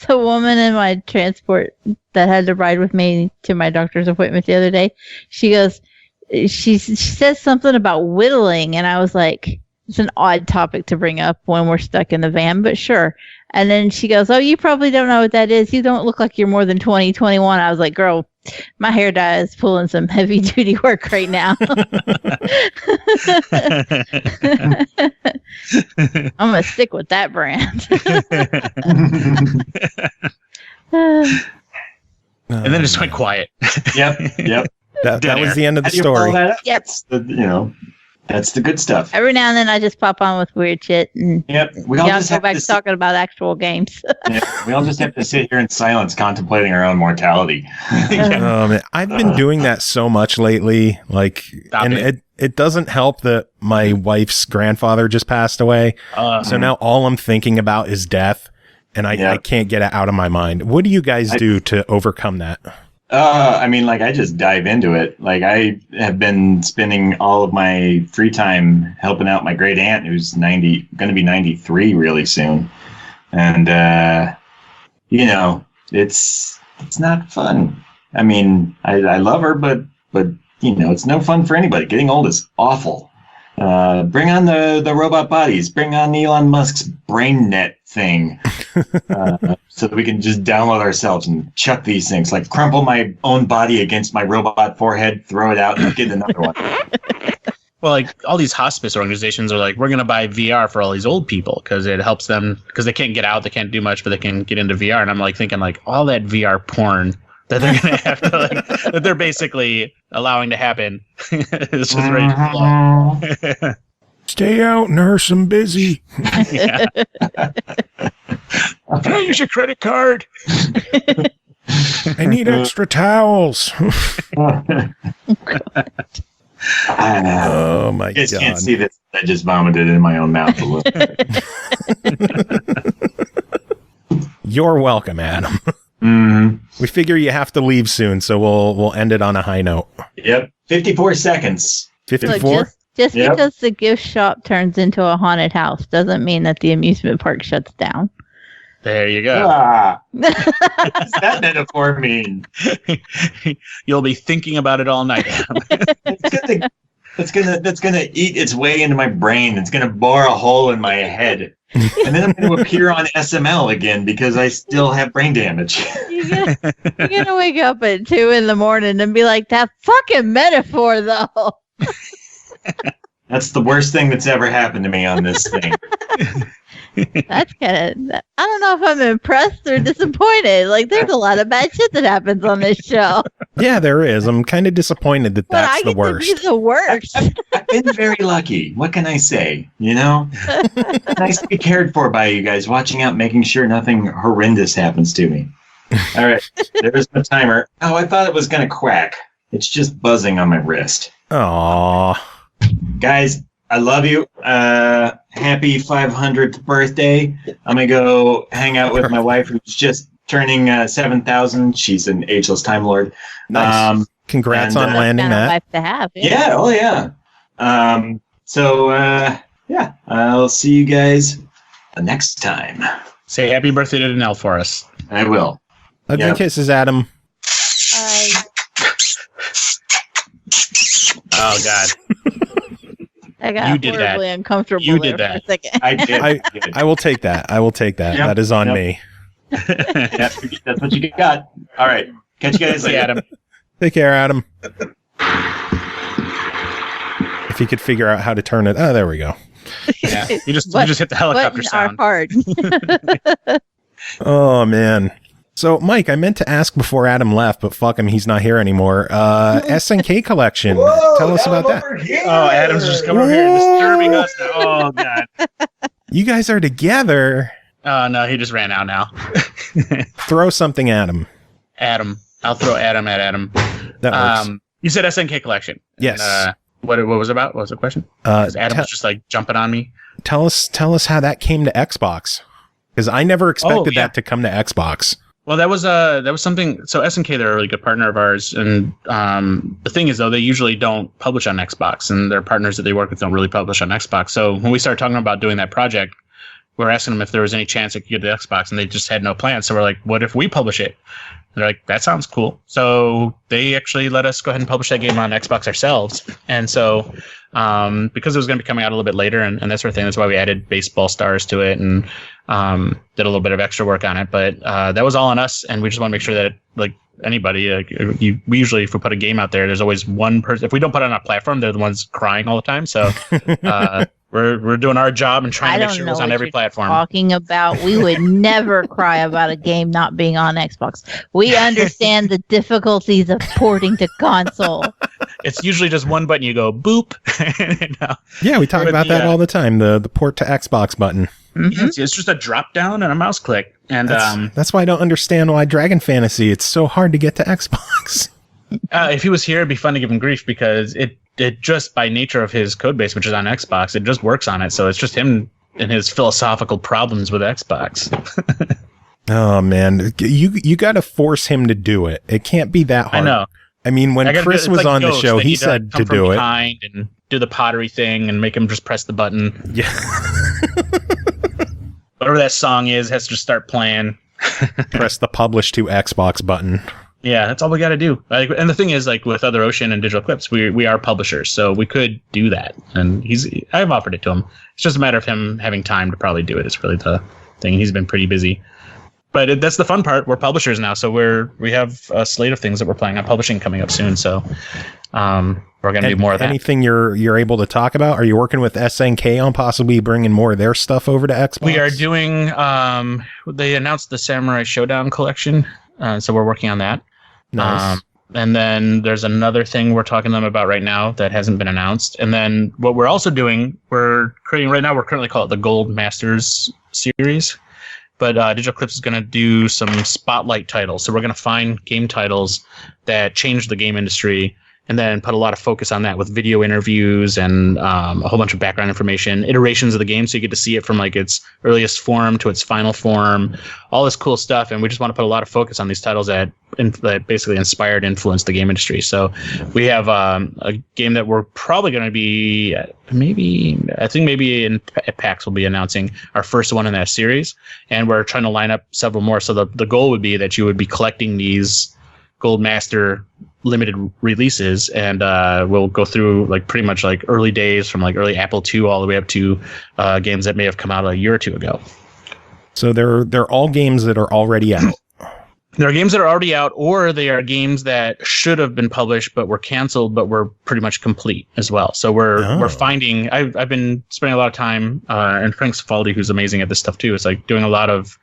S4: The woman in my transport that had to ride with me to my doctor's appointment the other day, she goes, she says something about whittling, and I was like, it's an odd topic to bring up when we're stuck in the van, but sure. And then she goes, oh, you probably don't know what that is. You don't look like you're more than 20, 21. I was like, girl, my hair dye is pulling some heavy duty work right now. I'm going to stick with that brand.
S5: And then it just went quiet.
S6: Yep.
S3: That was the end of the
S6: How do you
S3: story.
S6: follow that up?
S4: Yep.
S6: That's the good stuff.
S4: Every now and then I just pop on with weird shit and
S6: Yep. We all just
S4: go
S6: have
S4: back
S6: to
S4: to talking about actual games.
S6: we all just have to sit here in silence contemplating our own mortality.
S3: I've been doing that so much lately. Like,
S5: Stop
S3: and
S5: it.
S3: it doesn't help that my wife's grandfather just passed away. So now all I'm thinking about is death, and I can't get it out of my mind. What do you guys do to overcome that?
S6: I just dive into it. Like, I have been spending all of my free time helping out my great aunt, who's going to be 93 really soon. And, it's not fun. I mean, I love her, but, it's no fun for anybody. Getting old is awful. Bring on the robot bodies. Bring on Elon Musk's BrainNet thing, so that we can just download ourselves and chuck these things. Like, crumple my own body against my robot forehead, throw it out, and get another one.
S5: Well, like all these hospice organizations are like, we're going to buy VR for all these old people because it helps them because they can't get out, they can't do much, but they can get into VR. And I'm like thinking like all that VR porn that they're going to have to that they're basically allowing to happen is just ready to flow.
S3: Stay out, nurse. I'm busy.
S5: Yeah. Can I use your credit card?
S3: I need extra towels. Oh my
S6: You guys
S3: god!
S6: can't see this. I just vomited in my own mouth a little bit.
S3: You're welcome, Adam.
S6: Mm-hmm.
S3: We figure you have to leave soon, so we'll end it on a high note.
S6: Yep. 54 seconds.
S3: 54.
S4: Just
S6: Yep.
S4: because the gift shop turns into a haunted house doesn't mean that the amusement park shuts down.
S5: There you go.
S6: What does that metaphor mean?
S5: You'll be thinking about it all night.
S6: That's gonna eat its way into my brain. It's gonna bore a hole in my head, and then I'm gonna appear on SML again because I still have brain damage.
S4: You're gonna wake up at 2 a.m. and be like, that fucking metaphor though.
S6: That's the worst thing that's ever happened to me on this thing.
S4: That's kind of, I don't know if I'm impressed or disappointed. Like, there's a lot of bad shit that happens on this show.
S3: Yeah, there is. I'm kind of disappointed that
S4: But
S3: that's
S4: I
S3: the
S4: get
S3: worst.
S4: to be the worst.
S6: I've been very lucky. What can I say? Nice to be cared for by you guys, watching out, making sure nothing horrendous happens to me. All right, there's my timer. Oh, I thought it was going to crack. It's just buzzing on my wrist.
S3: Aww.
S6: Guys, I love you. Happy 500th birthday. I'm going to go hang out with my wife, who's just turning 7,000. She's an ageless Time Lord.
S3: Nice. Congrats on landing
S4: Kind of
S3: that.
S4: life to have.
S6: Yeah, oh yeah. I'll see you guys next time.
S5: Say happy birthday to Danelle for us.
S6: I will.
S3: Ugly
S6: Yep.
S3: kisses, Adam.
S5: Oh God.
S4: I got
S5: You did that.
S4: horribly uncomfortable
S5: You
S4: there
S5: did
S4: for
S5: that.
S4: a second.
S6: I did.
S3: I will take that. Yep. That is on me.
S6: That's what you got. All right. Catch you guys
S5: See
S6: later.
S5: Adam.
S3: Take care, Adam. If you could figure out how to turn it. Oh, there we go.
S5: Yeah. You just hit the helicopter
S4: Buttons
S5: sound.
S4: are hard.
S3: Oh, man. So, Mike, I meant to ask before Adam left, but fuck him, he's not here anymore. SNK Collection.
S2: Whoa,
S3: Tell us
S2: Adam
S3: about
S2: over
S3: that.
S2: here.
S5: Oh, Adam's just coming over here and disturbing us. Oh, God.
S3: You guys are together.
S5: Oh, no, he just ran out now.
S3: Throw something at him.
S5: Adam. I'll throw Adam at Adam.
S3: That works.
S5: You said SNK Collection.
S3: Yes.
S5: And, what was it about? What was the question? 'Cause Adam was just like jumping on me.
S3: Tell us how that came to Xbox. Because I never expected that to come to Xbox.
S5: Well, that was something. So SNK, they're a really good partner of ours, and the thing is, though, they usually don't publish on Xbox, and their partners that they work with don't really publish on Xbox. So when we started talking about doing that project, we were asking them if there was any chance it could get to Xbox, and they just had no plans. So we're like, what if we publish it? They're like, that sounds cool. So they actually let us go ahead and publish that game on Xbox ourselves. And so because it was going to be coming out a little bit later and that sort of thing, that's why we added baseball stars to it and did a little bit of extra work on it. But that was all on us. And we just want to make sure that, like anybody, we usually, if we put a game out there, there's always one person. If we don't put it on a platform, they're the ones crying all the time. So we're doing our job and trying to make sure it's on every platform.
S4: Talking about, we would never cry about a game not being on Xbox. We understand the difficulties of porting to console.
S5: It's usually just one button. You go boop.
S3: Yeah, we talk about that all the time. The port to Xbox button.
S5: Mm-hmm. It's just a drop down and a mouse click. And
S3: that's why I don't understand why Dragon Fantasy, it's so hard to get to Xbox.
S5: If he was here, it'd be fun to give him grief because it just by nature of his code base, which is on Xbox, it just works on it. So it's just him and his philosophical problems with Xbox.
S3: Oh man, you got to force him to do it. It can't be that hard.
S5: I know.
S3: I mean, when Chris was on the show, he said to do it.
S5: And do the pottery thing and make him just press the button.
S3: Yeah.
S5: Whatever that song is, has to just start playing.
S3: Press the publish to Xbox button.
S5: Yeah, that's all we got to do. And the thing is, like with Other Ocean and Digital Eclipse, we are publishers, so we could do that. And I've offered it to him. It's just a matter of him having time to probably do it. It's really the thing. He's been pretty busy. But that's the fun part. We're publishers now, so we have a slate of things that we're planning on publishing coming up soon. So we're going to do more of that.
S3: Anything you're able to talk about? Are you working with SNK on possibly bringing more of their stuff over to Xbox?
S5: We are doing. They announced the Samurai Showdown collection, so we're working on that.
S3: Nice.
S5: And then there's another thing we're talking to them about right now that hasn't been announced. And then what we're also doing, we're currently call it the Gold Masters series. But Digital Eclipse is going to do some spotlight titles. So we're going to find game titles that change the game industry and then put a lot of focus on that with video interviews and a whole bunch of background information, iterations of the game. So you get to see it from like its earliest form to its final form, all this cool stuff. And we just want to put a lot of focus on these titles that basically inspired, influenced the game industry. So we have a game that we're probably going to be maybe at PAX we'll be announcing our first one in that series. And we're trying to line up several more. So the goal would be that you would be collecting these Gold Master limited releases, and we'll go through like pretty much like early days from like early Apple II all the way up to games that may have come out a year or two ago.
S3: So they're all games that are already out.
S5: There are games that are already out, or they are games that should have been published but were canceled, but were pretty much complete as well. So we're finding. I've been spending a lot of time, and Frank Cifaldi, who's amazing at this stuff too, is like doing a lot of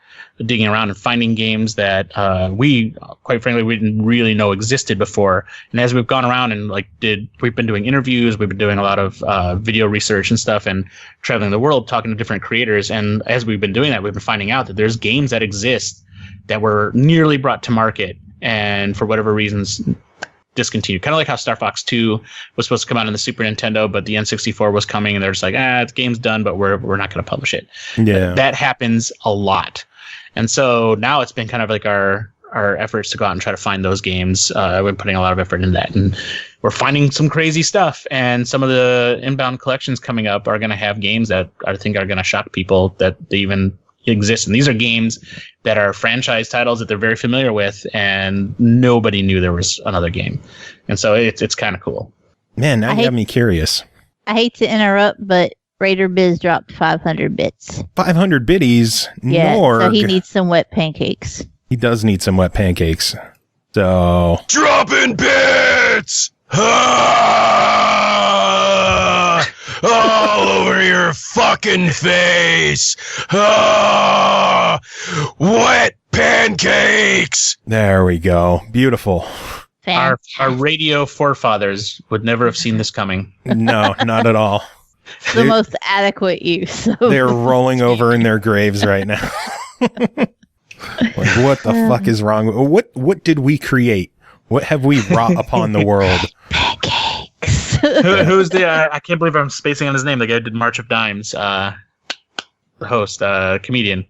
S5: digging around and finding games that we, quite frankly, we didn't really know existed before. And as we've gone around and we've been doing interviews, we've been doing a lot of video research and stuff, and traveling the world talking to different creators. And as we've been doing that, we've been finding out that there's games that exist that were nearly brought to market and for whatever reasons discontinued. Kind of like how Star Fox 2 was supposed to come out on the Super Nintendo, but the N64 was coming and they're just like, the game's done, but we're not going to publish it.
S3: Yeah,
S5: that happens a lot. And so now it's been kind of like our efforts to go out and try to find those games. I've been putting a lot of effort into that, and we're finding some crazy stuff. And some of the inbound collections coming up are going to have games that I think are going to shock people that they even exist. And these are games that are franchise titles that they're very familiar with, and nobody knew there was another game. And so it's kind of cool.
S3: Man, now you have me curious.
S4: I hate to interrupt, but Raider Biz dropped 500 bits.
S3: 500 biddies?
S4: Yeah,
S3: Norg.
S4: so he needs some wet pancakes.
S3: He does need some wet pancakes. So...
S1: Dropping bits! All over your fucking face! Wet pancakes.
S3: There we go. Beautiful.
S5: Our radio forefathers would never have seen this coming.
S3: No, not at all.
S4: The most adequate use.
S3: They're rolling over in their graves right now. Like, what the fuck is wrong? What did we create? What have we wrought upon the world?
S4: Pancakes.
S5: Who's the? I can't believe I'm spacing on his name. The guy who did March of Dimes. The host, comedian.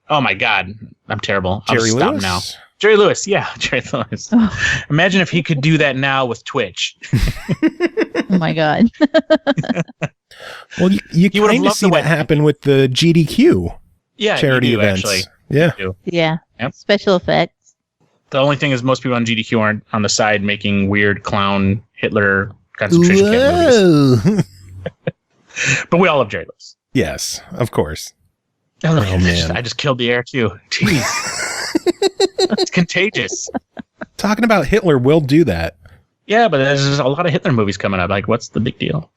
S5: Oh my God, I'm terrible.
S3: Jerry
S5: I'll stop
S3: Lewis?
S5: now. Jerry Lewis, yeah, Jerry Lewis.
S4: Oh.
S5: Imagine if he could do that now with Twitch.
S4: Oh my God.
S3: Well, you
S5: He would've
S3: kind of
S5: loved
S3: see
S5: the
S3: that
S5: way-
S3: happen with the GDQ
S5: Yeah,
S3: charity
S5: you do,
S3: events.
S5: actually.
S3: Yeah.
S5: You do.
S4: Yeah.
S5: Yep.
S4: Special effects.
S5: The only thing is most people on GDQ aren't on the side making weird clown Hitler concentration camp movies.
S3: Whoa.
S5: But we all love Jerry Lewis.
S3: Yes, of course.
S5: Oh, look,
S3: man.
S5: I just killed the air too. Jeez. It's contagious.
S3: Talking about Hitler will do that.
S5: Yeah, but there's a lot of Hitler movies coming up. Like, what's the big deal?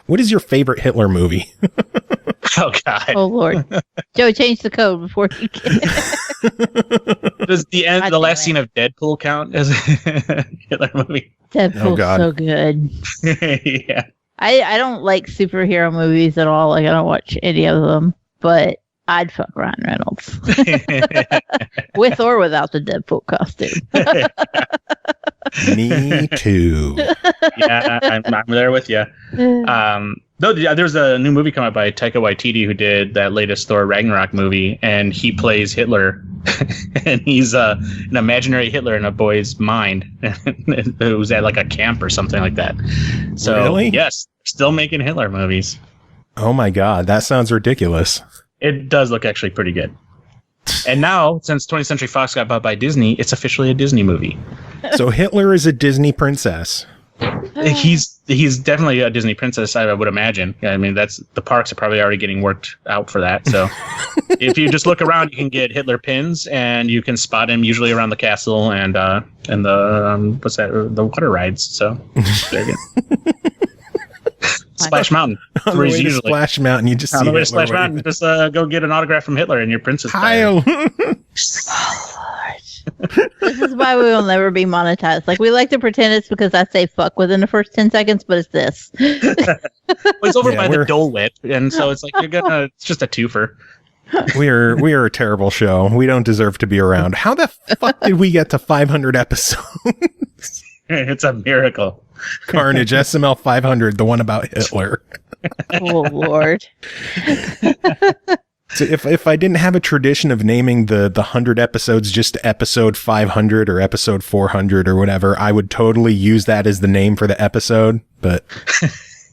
S3: What is your favorite Hitler movie?
S5: Oh, God.
S4: Oh Lord. Joe, change the code before you get
S5: Does the
S4: God
S5: the last
S4: damn
S5: scene of Deadpool count as a Hitler movie?
S4: Deadpool's
S3: God.
S4: so good.
S5: Yeah.
S4: I don't like superhero movies at all. Like I don't watch any of them, but I'd fuck Ryan Reynolds with or without the Deadpool costume.
S3: Me too.
S5: Yeah, I'm there with you. No, there's a new movie coming out by Taika Waititi who did that latest Thor Ragnarok movie, and he plays Hitler, and he's an imaginary Hitler in a boy's mind who's at like a camp or something like that. So
S3: Really?
S5: yes, still making Hitler movies.
S3: Oh my God, that sounds ridiculous.
S5: It does look actually pretty good. And now, since 20th Century Fox got bought by Disney, it's officially a Disney movie.
S3: So Hitler is a Disney princess.
S5: He's definitely a Disney princess, I would imagine. I mean, the parks are probably already getting worked out for that. So if you just look around, you can get Hitler pins, and you can spot him usually around the castle and the the water rides. So there you go. Splash Mountain.
S3: On the
S5: Where he's
S3: way to
S5: usually
S3: Splash Mountain, you just
S5: on
S3: see
S5: the way to
S3: Hitler
S5: Splash Mountain. Just go get an autograph from Hitler and your princess.
S3: Heil.
S4: This is why we will never be monetized. Like we like to pretend it's because I say fuck within the first 10 seconds, but it's this.
S5: Well, it's over
S3: Yeah,
S5: by
S3: we're-
S5: the Dole Whip, and so it's like it's just a twofer.
S3: We are a terrible show. We don't deserve to be around. How the fuck did we get to 500 episodes?
S5: It's a miracle.
S3: Carnage, SML 500, the one about Hitler.
S4: Oh Lord.
S3: So if I didn't have a tradition of naming the 100 episodes just episode 500 or episode 400 or whatever, I would totally use that as the name for the episode. But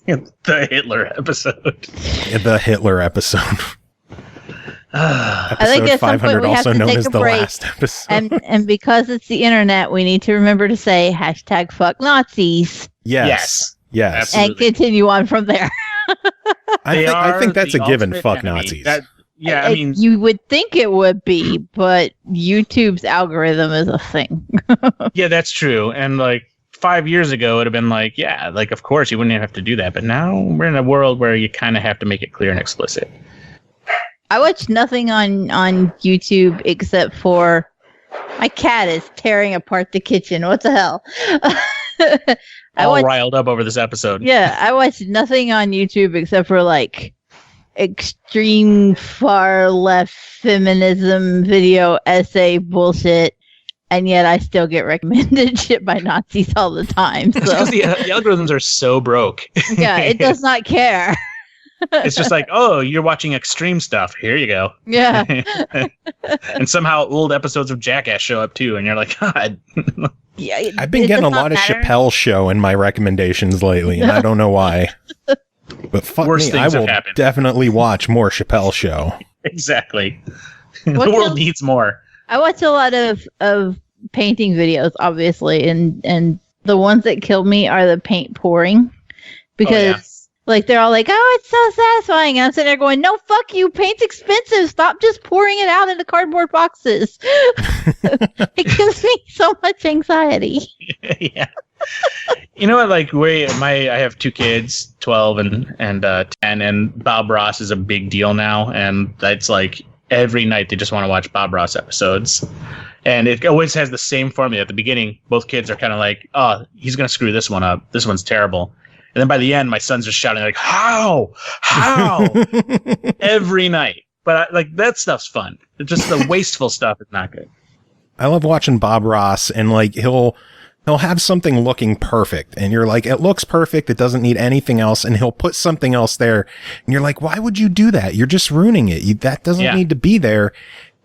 S5: The Hitler episode.
S3: the Hitler episode.
S4: I think
S3: Episode
S4: at some point
S3: 500,
S4: we have
S3: also
S4: to
S3: known
S4: take
S3: as
S4: a
S3: the
S4: break.
S3: last episode.
S4: And because it's the internet, we need to remember to say hashtag fuck Nazis
S3: Yes.
S5: Absolutely.
S4: and continue on from there.
S3: I think that's a
S5: the
S3: given.
S5: ultimate
S3: Fuck
S5: enemy.
S3: Nazis.
S5: I mean,
S4: You would think it would be, but YouTube's algorithm is a thing.
S5: yeah, that's true. And like 5 years ago, it'd have been like, yeah, like of course you wouldn't have to do that. But now we're in a world where you kind of have to make it clear and explicit.
S4: I watch nothing on YouTube except for my cat is tearing apart the kitchen. What the hell?
S5: All riled up over this episode.
S4: Yeah, I watch nothing on YouTube except for like extreme far left feminism video essay bullshit, and yet I still get recommended shit by Nazis all the time. So
S5: Because the algorithms are so broke.
S4: yeah, it does not care.
S5: It's just like, oh, you're watching extreme stuff. Here you go.
S4: Yeah.
S5: And somehow old episodes of Jackass show up too, and you're like, God.
S4: Yeah,
S3: I've been getting a lot of Chappelle Show in my recommendations lately, and I don't know why. But fuck
S5: Worse
S3: me, I
S5: things have
S3: will
S5: happened.
S3: definitely watch more Chappelle Show.
S5: Exactly.
S4: What
S5: The world
S4: else?
S5: needs more.
S4: I watch a lot of painting videos, obviously, and the ones that kill me are the paint pouring because like they're all like, oh, it's so satisfying. And I'm sitting there going, no, fuck you. Paint's expensive. Stop just pouring it out into cardboard boxes. It gives me so much anxiety.
S5: Yeah. You know what? Like, I have two kids, 12 and 10, and Bob Ross is a big deal now, and that's like every night they just want to watch Bob Ross episodes. And it always has the same formula. At the beginning, both kids are kind of like, oh, he's going to screw this one up. This one's terrible. And then by the end, my son's just shouting like, how? Every night. But that stuff's fun. It's just the wasteful stuff is not good.
S3: I love watching Bob Ross, and like he'll have something looking perfect, and you're like, it looks perfect. It doesn't need anything else. And he'll put something else there. And you're like, why would you do that? You're just ruining it. That doesn't need to be there.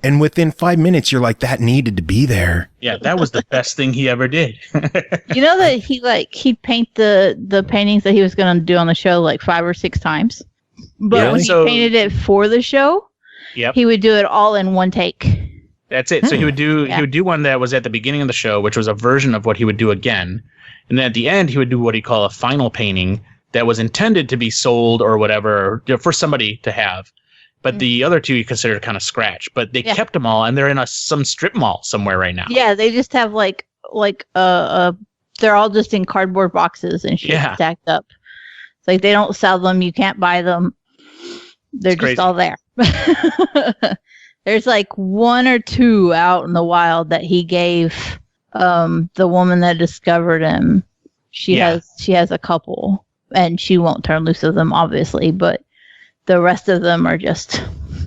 S3: And within 5 minutes, you're like, that needed to be there.
S5: Yeah, that was the best thing he ever did.
S4: You know that he'd paint the paintings that he was going to do on the show like 5 or 6 times. But when he painted it for the show, he would do it all in one take.
S5: That's it. So he would do one that was at the beginning of the show, which was a version of what he would do again. And then at the end, he would do what he called a final painting that was intended to be sold or whatever for somebody to have. But the other two he considered kind of scratch. But they kept them all, and they're in some strip mall somewhere right now.
S4: Yeah, they just have they're all just in cardboard boxes and shit stacked up. It's like they don't sell them. You can't buy them. They're just all there. There's like 1 or 2 out in the wild that he gave the woman that discovered him. She has a couple, and she won't turn loose of them, obviously, but the rest of them are just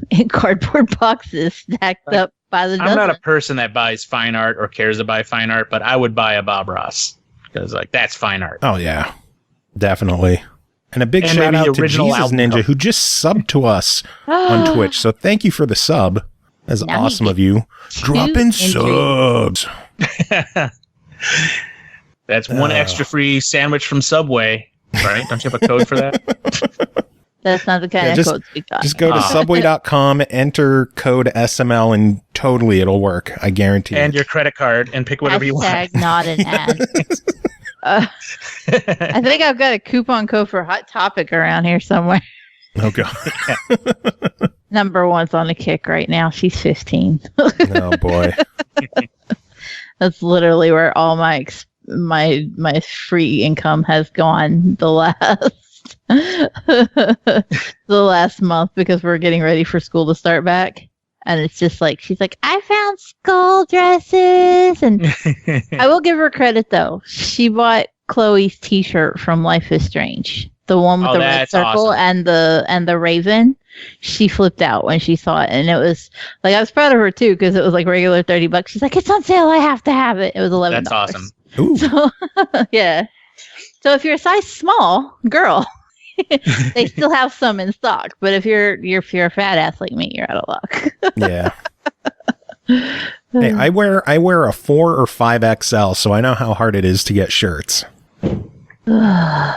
S4: in cardboard boxes stacked up by the dozen.
S5: I'm not a person that buys fine art or cares to buy fine art, but I would buy a Bob Ross because that's fine art.
S3: Oh yeah, definitely. And a big shout out to Jesus Ninja, who just subbed to us on Twitch. So thank you for the sub. That's awesome of you. Dropping subs.
S5: That's one extra free sandwich from Subway, right? Don't you have a code for that?
S4: That's not the kind of code we got.
S3: Just go to subway.com, enter code SML, and totally it'll work. I guarantee.
S5: And your credit card, and pick whatever you want.
S4: Not an ad. I think I've got a coupon code for Hot Topic around here somewhere.
S3: Oh, God.
S4: Number 1's on a kick right now. She's 15.
S3: Oh, boy.
S4: That's literally where all my free income has gone the last month, because we're getting ready for school to start back. And it's just like, she's like, I found school dresses. And I will give her credit, though. She bought Chloe's t-shirt from Life is Strange. The one with the red circle and the raven. She flipped out when she saw it. And it was like, I was proud of her, too, because it was like regular $30. She's like, it's on sale. I have to have it. It was $11.
S5: That's awesome.
S3: Ooh.
S4: So, yeah. So if you're a size small girl, they still have some in stock, but if you're a fat ass like me, you're out of luck. Yeah.
S3: Hey, I wear a 4 or 5XL, so I know how hard it is to get shirts.
S4: The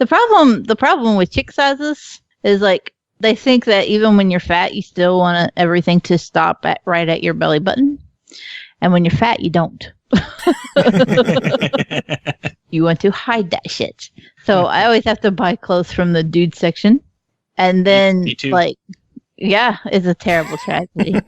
S4: problem with chick sizes is like they think that even when you're fat, you still want everything to stop right at your belly button, and when you're fat, you don't. You want to hide that shit. So I always have to buy clothes from the dude section. And then, like, yeah, it's a terrible tragedy.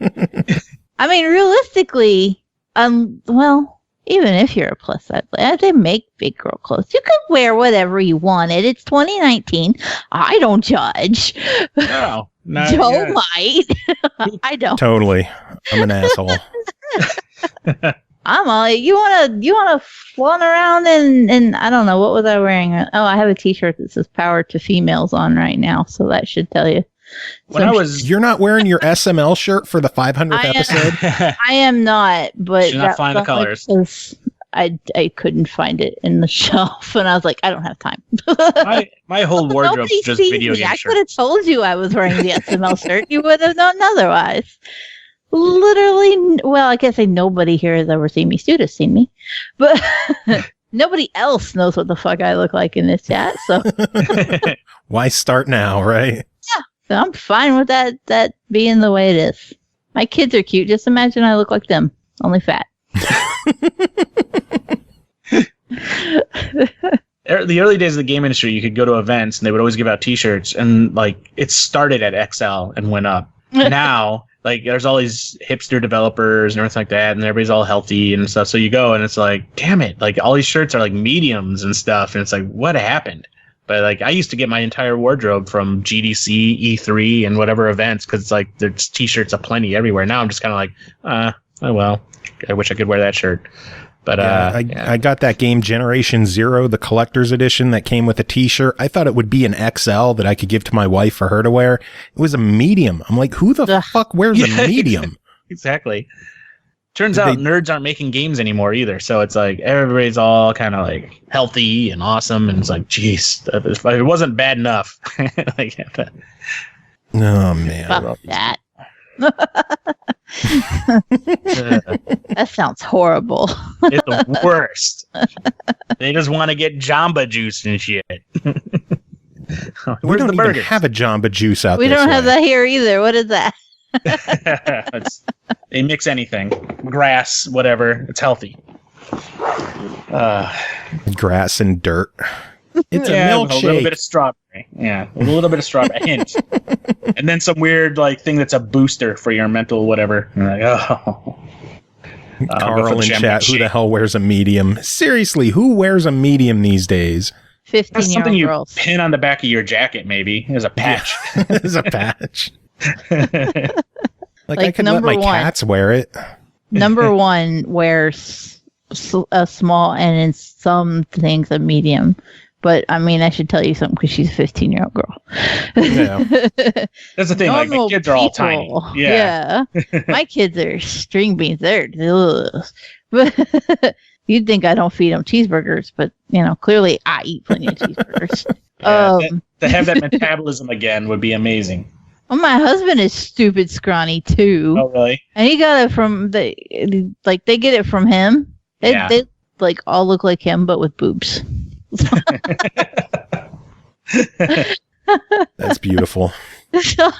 S4: I mean, realistically, well, even if you're a plus size, they make big girl clothes. You can wear whatever you wanted. It's 2019. I don't judge.
S5: No,
S4: Joe might. I don't.
S3: Totally. I'm an asshole.
S4: I'm all, you wanna flaunt around and I don't know, what was I wearing? Oh, I have a t-shirt that says Power to Females on right now, so that should tell you.
S3: You're not wearing your SML shirt for the 500th episode?
S4: I am not, but
S5: should not find the colors.
S4: I couldn't find it in the shelf, and I was like, I don't have time.
S5: my whole wardrobe's just video game
S4: I
S5: shirts.
S4: could have told you I was wearing the SML shirt. You would have known otherwise. Literally, well, I can't say nobody here has ever seen me. Stu has seen me, but nobody else knows what the fuck I look like in this chat. So
S3: why start now, right?
S4: Yeah, so I'm fine with that being the way it is. My kids are cute. Just imagine I look like them, only fat.
S5: The early days of the game industry, you could go to events and they would always give out T-shirts, and like it started at XL and went up. Now. Like, there's all these hipster developers and everything like that, and everybody's all healthy and stuff. So you go, and it's like, damn it. Like, all these shirts are, like, mediums and stuff. And it's like, what happened? But like I used to get my entire wardrobe from GDC, E3, and whatever events because like there's t-shirts aplenty everywhere. Now I'm just kind of like, oh well, I wish I could wear that shirt. But
S3: I got that game Generation Zero, the collector's edition that came with a t-shirt. I thought it would be an XL that I could give to my wife for her to wear. It was a medium. I'm like, who the fuck wears a medium?
S5: Exactly. Turns out nerds aren't making games anymore either. So it's like everybody's all kind of like healthy and awesome. And it's like, geez, if it wasn't bad enough. Like,
S3: oh, man.
S4: Fuck that. That sounds horrible.
S5: It's the worst. They just want to get Jamba Juice and shit.
S3: We don't even have a Jamba Juice out there.
S4: We don't have that here either. What is that?
S5: They mix anything, grass, whatever. It's healthy.
S3: Grass and dirt. It's a milkshake.
S5: A little bit of strawberry. Yeah, a little bit of strawberry. A hint, and then some weird like thing that's a booster for your mental whatever. And like,
S3: Carl in chat. Who the hell wears a medium? Seriously, who wears a medium these days?
S4: 15-year-old
S5: something you
S4: girls.
S5: pin on the back of your jacket, maybe as a patch.
S3: As a patch. Like I could let my cats wear it.
S4: Number one wears a small and in some things a medium. But I mean, I should tell you something because she's a 15-year-old girl.
S5: Yeah. That's the thing. Like my kids are all tiny.
S4: Yeah. My kids are string beans. They're but you'd think I don't feed them cheeseburgers, but clearly I eat plenty of cheeseburgers.
S5: To have that metabolism again would be amazing.
S4: Well, my husband is stupid scrawny too.
S5: Oh, really?
S4: And he got it from they get it from him. They like all look like him, but with boobs.
S3: That's beautiful.
S4: So,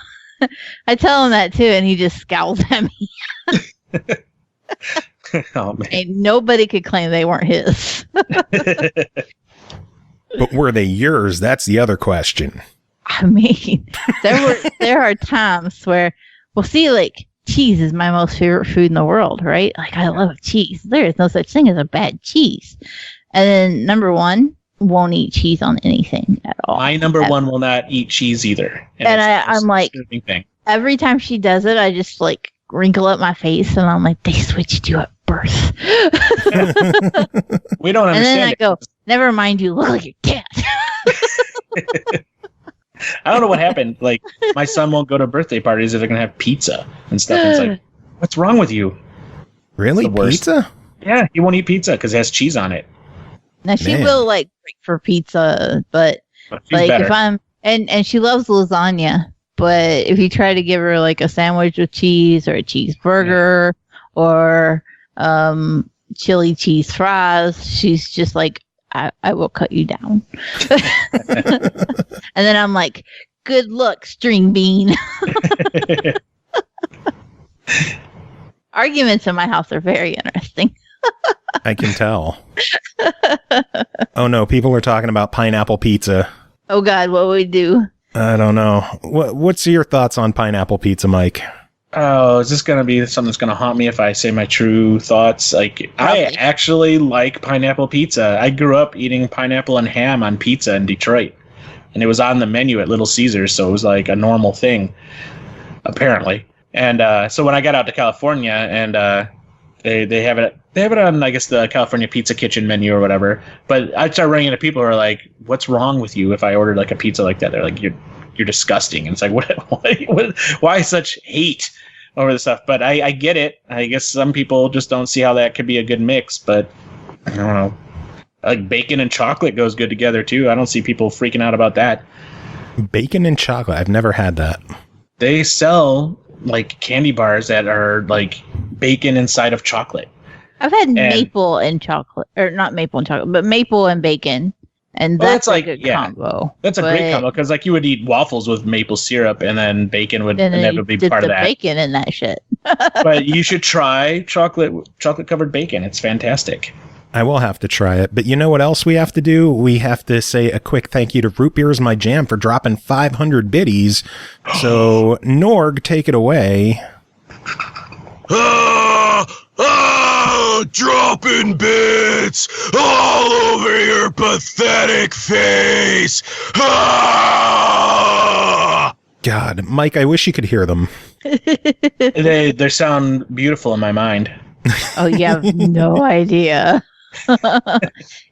S4: I tell him that too, and he just scowls at me.
S5: Oh man!
S4: And nobody could claim they weren't his.
S3: But were they yours? That's the other question.
S4: I mean, there are times where, well, see, like cheese is my most favorite food in the world, right? Like I love cheese. There is no such thing as a bad cheese. And then number one won't eat cheese on anything at all.
S5: My number one will not eat cheese either.
S4: And I'm like, every time she does it, I just like wrinkle up my face and I'm like, they switched you at birth.
S5: We don't understand.
S4: And then I go, never mind, you look like your cat.
S5: I don't know what happened. Like, my son won't go to birthday parties if they're going to have pizza and stuff. And it's like, what's wrong with you?
S3: Really? Pizza?
S5: Yeah, he won't eat pizza because it has cheese on it.
S4: Now, she will, like, break for pizza, but like, better. If I'm, and she loves lasagna, but if you try to give her, like, a sandwich with cheese or a cheeseburger or chili cheese fries, she's just like, I will cut you down. And then I'm like, good luck, string bean. Arguments in my house are very interesting.
S3: I can tell. Oh no, people are talking about pineapple pizza.
S4: Oh God, what would we do?
S3: I don't know. What's your thoughts on pineapple pizza, Mike?
S5: Oh, is this going to be something that's going to haunt me if I say my true thoughts? Like, I actually like pineapple pizza. I grew up eating pineapple and ham on pizza in Detroit. And it was on the menu at Little Caesars, so it was like a normal thing, apparently. And so when I got out to California, and they have it on, I guess, the California Pizza Kitchen menu or whatever. But I started running into people who are like, "What's wrong with you?" If I ordered like a pizza like that, they're like, "You're disgusting." And it's like, what why such hate over the stuff? But I get it. I guess some people just don't see how that could be a good mix. But I don't know. Like bacon and chocolate goes good together too. I don't see people freaking out about that.
S3: Bacon and chocolate. I've never had that.
S5: They sell like candy bars that are like bacon inside of chocolate.
S4: I've had maple and chocolate, or not maple and chocolate, but maple and bacon. And that's like a good combo.
S5: That's a great combo because like you would eat waffles with maple syrup and then bacon would inevitably be part of that.
S4: Bacon in that shit.
S5: But you should try chocolate covered bacon. It's fantastic.
S3: I will have to try it. But you know what else we have to do? We have to say a quick thank you to Root Beer is My Jam for dropping 500 biddies. So Norg, take it away.
S1: Dropping bits all over your pathetic face.
S3: God, Mike, I wish you could hear them.
S2: They sound beautiful in my mind.
S4: Oh, you have no idea.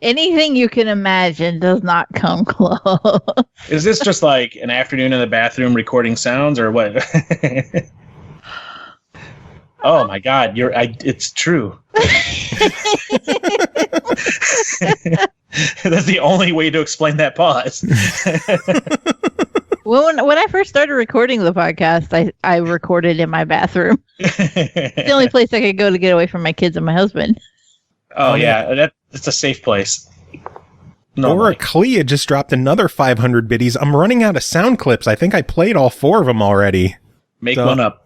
S4: Anything you can imagine does not come close.
S2: Is this just like an afternoon in the bathroom recording sounds, or what? Oh my God, it's true. That's the only way to explain that pause.
S4: When I first started recording the podcast, I recorded in my bathroom. It's the only place I could go to get away from my kids and my husband.
S2: Oh yeah, that's a safe place.
S3: Laura Clea just dropped another 500 biddies. I'm running out of sound clips. I think I played all 4 of them already.
S2: Make one up.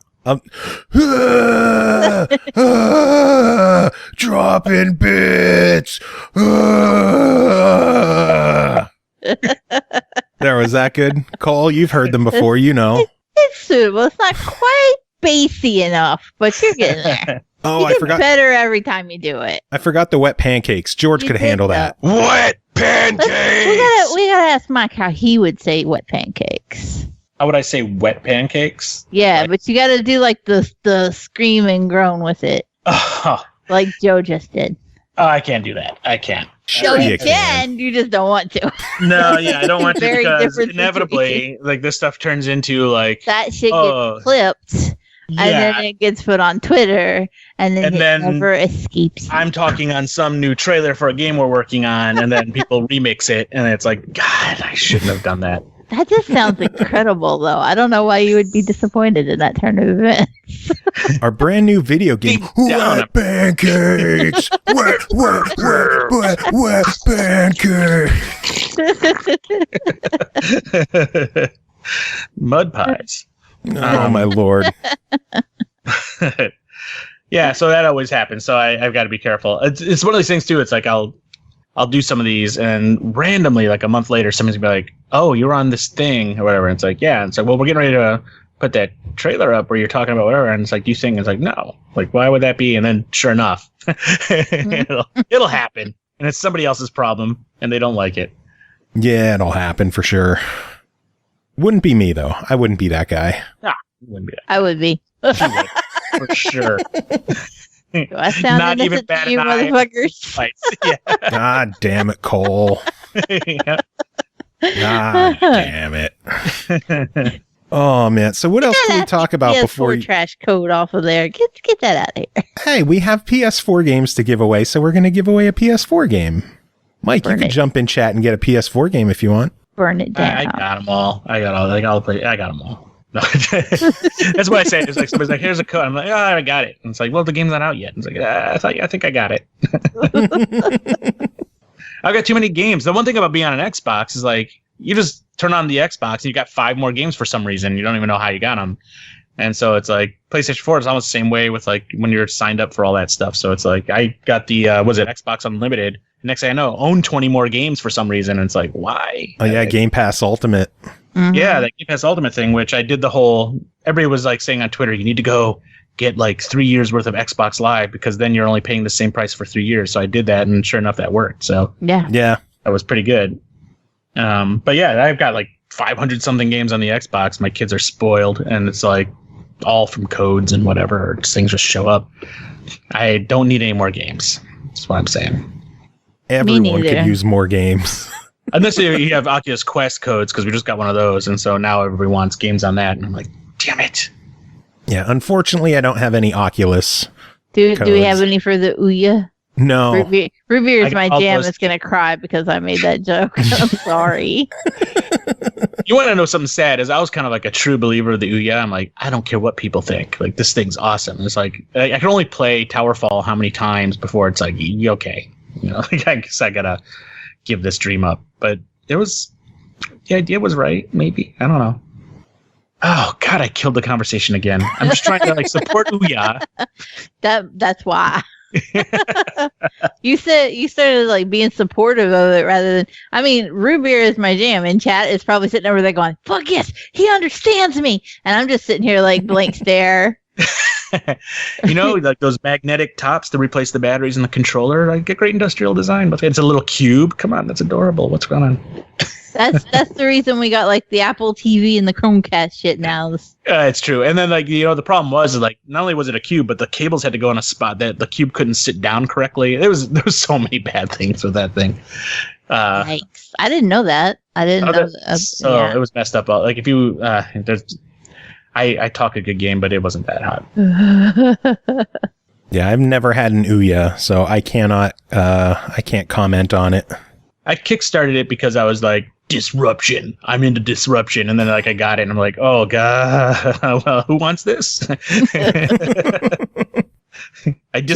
S3: Dropping bits. There, was that good? Cole, you've heard them before, you know.
S4: It's suitable. It's not quite bassy enough, but you're getting there.
S3: Oh,
S4: you
S3: I
S4: get
S3: forgot.
S4: better every time you do it.
S3: I forgot the wet pancakes. George
S4: You
S3: could
S4: did
S3: handle
S4: that.
S3: that.
S1: Wet pancakes.
S4: We gotta ask Mike how he would say wet pancakes.
S2: How would I say wet pancakes?
S4: Yeah, but you gotta do like the scream and groan with it,
S2: Oh,
S4: like Joe just did.
S2: I can't do that. I can't.
S3: Sure
S4: you
S3: you
S4: can. You just don't want to.
S2: No, yeah, I don't want to
S4: Very
S2: because
S4: different
S2: inevitably, like this stuff turns into like
S4: That shit
S2: Oh,
S4: gets clipped, and then it gets put on Twitter, and then
S2: And
S4: it
S2: then
S4: never escapes.
S2: I'm talking on some new trailer for a game we're working on, and then people remix it, and it's like, God, I shouldn't have done that.
S4: That just sounds incredible, though. I don't know why you would be disappointed in that turn of events.
S3: Our brand new video game.
S2: down.
S3: Wet pancakes. Wet pancakes.
S2: Mud pies.
S3: Oh, my Lord.
S2: Yeah, so that always happens. So I've got to be careful. It's one of these things too. It's like I'll do some of these, and randomly, like a month later, somebody's gonna be like, "Oh, you're on this thing or whatever." And it's like, yeah. And it's like, well, we're getting ready to put that trailer up where you're talking about whatever. And it's like, do you sing? And it's like, no. Like, why would that be? And then, sure enough, it'll happen, and it's somebody else's problem, and they don't like it.
S3: Yeah, it'll happen for sure. Wouldn't be me, though. I wouldn't be that guy.
S2: It wouldn't be
S4: I would be.
S2: that. She would, for sure.
S4: Do I sound
S2: Not even
S4: innocent
S2: bad
S4: to you,
S2: an eye.
S4: motherfuckers?
S2: Fights. Yeah.
S3: God damn it, Cole.
S2: Yeah.
S3: God damn it. Oh, man. So what else can we talk about
S4: PS4
S3: before you...
S4: trash code off of there? Get that out of here.
S3: Hey, we have PS4 games to give away, so we're going to give away a PS4 game. Mike,
S4: Burn
S3: you can
S4: it.
S3: jump in chat and get a PS4 game if you want.
S4: Burn it down.
S2: I got them all. I got them all. No. That's what I say. It's like somebody's like, "Here's a code." I'm like, "Oh, I got it." And it's like, "Well, the game's not out yet." And it's like, I think I got it." I've got too many games. The one thing about being on an Xbox is like, you just turn on the Xbox and you got 5 more games for some reason. You don't even know how you got them. And so it's like PlayStation 4 is almost the same way with like when you're signed up for all that stuff. So it's like I got the Xbox Unlimited. Next thing I know, own 20 more games for some reason. And it's like, why?
S3: Oh, yeah, Game Pass Ultimate.
S4: Mhm.
S2: Yeah, that Game Pass Ultimate thing, which I did the whole. Everybody was like saying on Twitter, you need to go get like 3 years worth of Xbox Live because then you're only paying the same price for 3 years. So I did that, and sure enough, that worked. So
S4: Yeah.
S3: Yeah.
S2: that was pretty good. But yeah, I've got like 500 something games on the Xbox. My kids are spoiled, and it's like all from codes and whatever. Or things just show up. I don't need any more games. That's what I'm saying.
S3: Everyone
S4: neither.
S3: could use more games.
S2: Unless you have Oculus Quest codes, because we just got one of those, and so now everybody wants games on that, and I'm like, damn it.
S3: Yeah, unfortunately, I don't have any Oculus.
S4: Do we
S3: Codes.
S4: have any for the Ouya?
S3: No.
S4: Root beer
S2: I
S4: is my
S2: got all
S4: jam.
S2: those-
S4: It's gonna cry because I made that joke. I'm sorry.
S2: You want to know something sad? Is I was kind of like a true believer of the Ouya. I'm like, I don't care what people think. Like, this thing's awesome. It's like, I can only play Towerfall how many times before it's like, okay. You know, like, I guess I gotta give this dream up. But the idea was right, maybe. I don't know. Oh, God, I killed the conversation again. I'm just trying to like support Ouya.
S4: That's why. You started like being supportive of it rather than. I mean, root beer is my jam, and chat is probably sitting over there going, "Fuck yes, he understands me," and I'm just sitting here like blank stare.
S5: Like those magnetic tops to replace the batteries in the controller. Like, a great industrial design, but it's a little cube. Come on, that's adorable. What's going on?
S4: That's the reason we got like the Apple TV and the Chromecast shit now.
S5: It's true. And then the problem was like not only was it a cube, but the cables had to go in a spot that the cube couldn't sit down correctly. There was so many bad things with that thing.
S4: Yikes. I didn't know that. I didn't know that.
S5: So it was messed up. Like if you I talk a good game, but it wasn't that hot.
S3: Yeah, I've never had an Ouya, so I can't comment on it.
S5: I kickstarted it because I was like, disruption. I'm into disruption. And then like I got it and I'm like, oh god, well, who wants this?
S3: So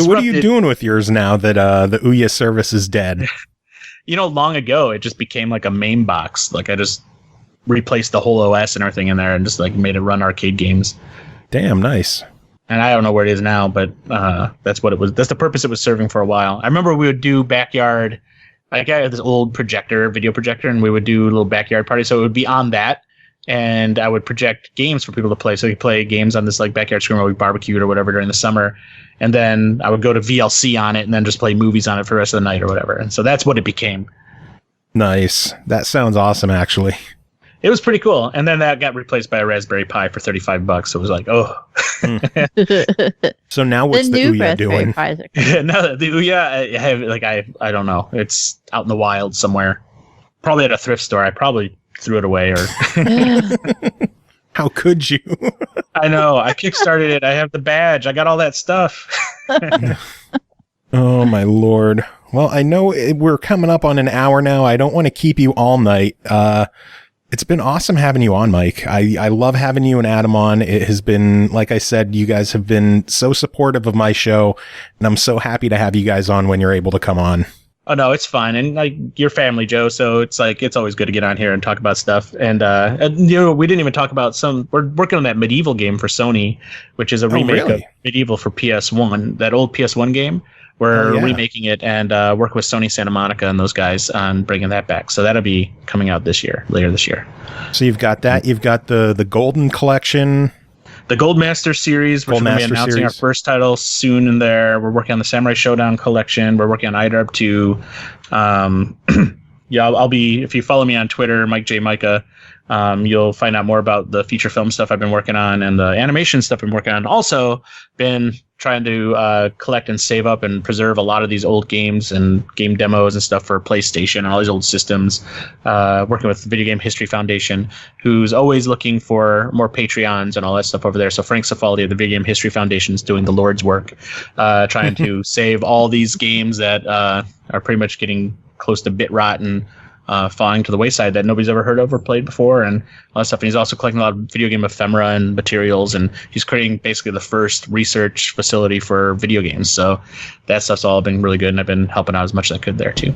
S3: what are you doing with yours now that the Ouya service is dead?
S5: Long ago it just became like a main box. Like I just replaced the whole OS and everything in there and just like made it run arcade games.
S3: Damn, nice.
S5: And I don't know where it is now, but that's what it was. That's the purpose it was serving for a while. I remember we would do backyard. Like I had this old video projector, and we would do little backyard parties. So it would be on that, and I would project games for people to play. So we play games on this like backyard screen where we barbecued or whatever during the summer. And then I would go to VLC on it and then just play movies on it for the rest of the night or whatever. And so that's what it became. Now
S3: That sounds awesome, actually.
S5: It was pretty cool. And then that got replaced by a Raspberry Pi for $35. So it was like, oh.
S3: So now what's the Ouya doing?
S5: No, the Ouya, I don't know. It's out in the wild somewhere. Probably at a thrift store. I probably threw it away or.
S3: How could you?
S5: I know. I kickstarted it. I have the badge. I got all that stuff.
S3: Oh, my Lord. Well, I know we're coming up on an hour now. I don't want to keep you all night. It's been awesome having you on, Mike. I love having you and Adam on. It has been, like I said, you guys have been so supportive of my show, and I'm so happy to have you guys on when you're able to come on.
S5: Oh, no, it's fine. And like your family, Joe, so it's like it's always good to get on here and talk about stuff. And we didn't even talk about we're working on that Medieval game for Sony, which is a remake of Medieval for PS1, that old PS1 game. We're remaking it and work with Sony Santa Monica and those guys on bringing that back. So that'll be coming out later this year.
S3: So you've got that. You've got the Golden Collection.
S5: The Goldmaster series, which we're going to be announcing our first title soon in there. We're working on the Samurai Showdown Collection. We're working on IDARB 2. I'll be, if you follow me on Twitter, Mike J. Mika, you'll find out more about the feature film stuff I've been working on and the animation stuff I've been working on. Also been trying to collect and save up and preserve a lot of these old games and game demos and stuff for PlayStation and all these old systems. Working with Video Game History Foundation, who's always looking for more Patreons and all that stuff over there. So Frank Cifaldi of the Video Game History Foundation is doing the Lord's work, trying to save all these games that are pretty much getting close to bit rot and falling to the wayside that nobody's ever heard of or played before and all that stuff. And he's also collecting a lot of video game ephemera and materials, and he's creating basically the first research facility for video games. So that stuff's all been really good, and I've been helping out as much as I could there too.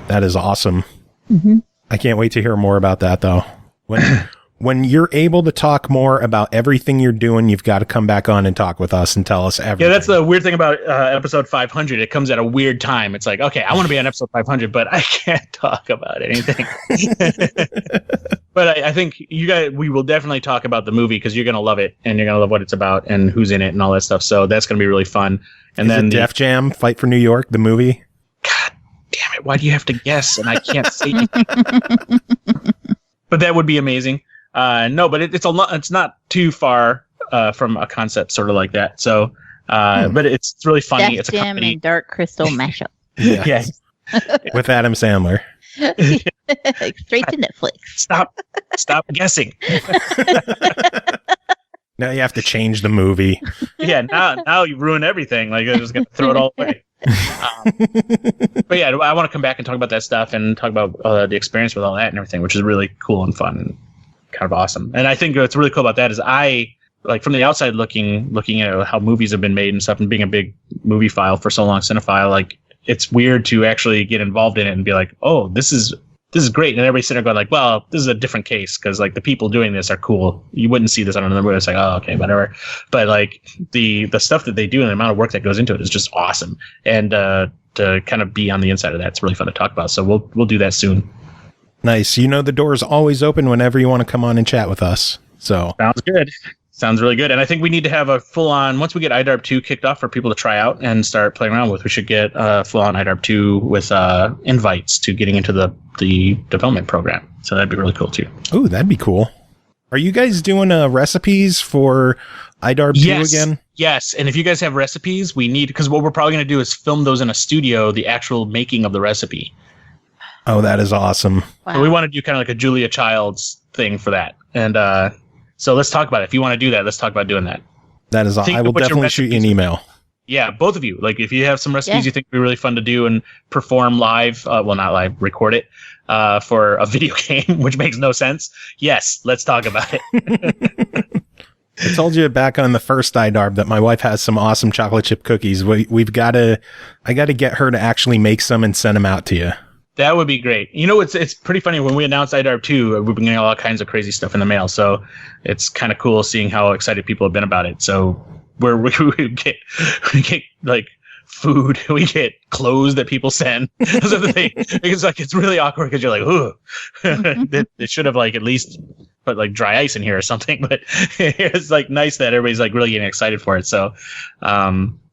S3: That is awesome.
S4: Mm-hmm.
S3: I can't wait to hear more about that though. When you're able to talk more about everything you're doing, you've got to come back on and talk with us and tell us everything.
S5: Yeah, that's the weird thing about episode 500. It comes at a weird time. It's like, okay, I want to be on episode 500, but I can't talk about anything. But I think we will definitely talk about the movie because you're going to love it and you're going to love what it's about and who's in it and all that stuff. So that's going to be really fun. And then
S3: Def Jam, Fight for New York, the movie.
S5: God damn it. Why do you have to guess? And I can't say anything. But that would be amazing. No, but it's not too far from a concept sort of like that. So, but it's really funny.
S4: Def
S5: it's a
S4: Jam
S5: company.
S4: and Dark Crystal mashup.
S5: Yeah.
S3: With Adam Sandler.
S4: Straight to Netflix.
S5: Stop guessing.
S3: Now you have to change the movie.
S5: Yeah, now you ruin everything. Like, I'm just going to throw it all away. But yeah, I want to come back and talk about that stuff and talk about the experience with all that and everything, which is really cool and fun and kind of awesome. And I think what's really cool about that is like from the outside looking at how movies have been made and stuff, and being a big movie file for so long, cinephile, like it's weird to actually get involved in it and be like, oh, this is great. And everybody's sitting there going like, well, this is a different case because like the people doing this are cool. You wouldn't see this on another movie. It's like, oh, okay, whatever. But like the stuff that they do and the amount of work that goes into it is just awesome. And to kind of be on the inside of that, it's really fun to talk about. So we'll do that soon.
S3: Nice. You know, the door is always open whenever you want to come on and chat with us. So
S5: sounds good. Sounds really good. And I think we need to have a full-on, once we get IDARB 2 kicked off for people to try out and start playing around with, we should get a full-on IDARB 2 with invites to getting into the development program. So that'd be really cool too.
S3: Oh, that'd be cool. Are you guys doing recipes for IDARB 2 again?
S5: Yes. And if you guys have recipes, we need, because what we're probably going to do is film those in a studio, the actual making of the recipe.
S3: Oh, that is awesome.
S4: Wow.
S5: So we want to do kind of like a Julia Childs thing for that. And so let's talk about it. If you want to do that, let's talk about doing that.
S3: That is awesome. I will definitely shoot you an email.
S5: Yeah, both of you. Like if you have some recipes you think would be really fun to do and perform live, well, not live, record it for a video game, which makes no sense. Yes, let's talk about it.
S3: I told you back on the first IDARB that my wife has some awesome chocolate chip cookies. I got to get her to actually make some and send them out to you.
S5: That would be great. You know, it's pretty funny when we announced IDARB 2, we've been getting all kinds of crazy stuff in the mail. So it's kind of cool seeing how excited people have been about it. So we get like food, we get clothes that people send. Those are the things. It's really awkward because you're like, ooh, they should have like at least put like dry ice in here or something. But it's like nice that everybody's like really getting excited for it. So,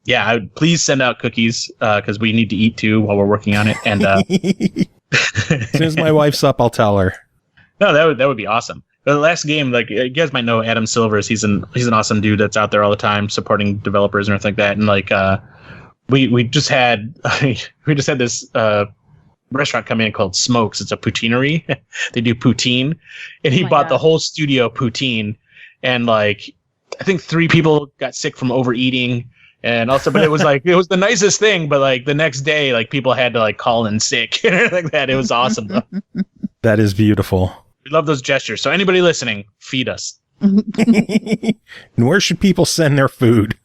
S5: yeah, please send out cookies because we need to eat too while we're working on it. And
S3: as soon as my wife's up, I'll tell her.
S5: No, that would be awesome. The last game, like you guys might know Adam Silvers. He's an awesome dude that's out there all the time supporting developers and everything like that. And like we just had this restaurant come in called Smokes. It's a poutineery. They do poutine, and he bought the whole studio poutine. And like I think 3 people got sick from overeating. And also, but it was the nicest thing. But like the next day, like people had to like call in sick and everything like that. It was awesome though.
S3: That is beautiful.
S5: We love those gestures. So anybody listening, feed us.
S3: And where should people send their food?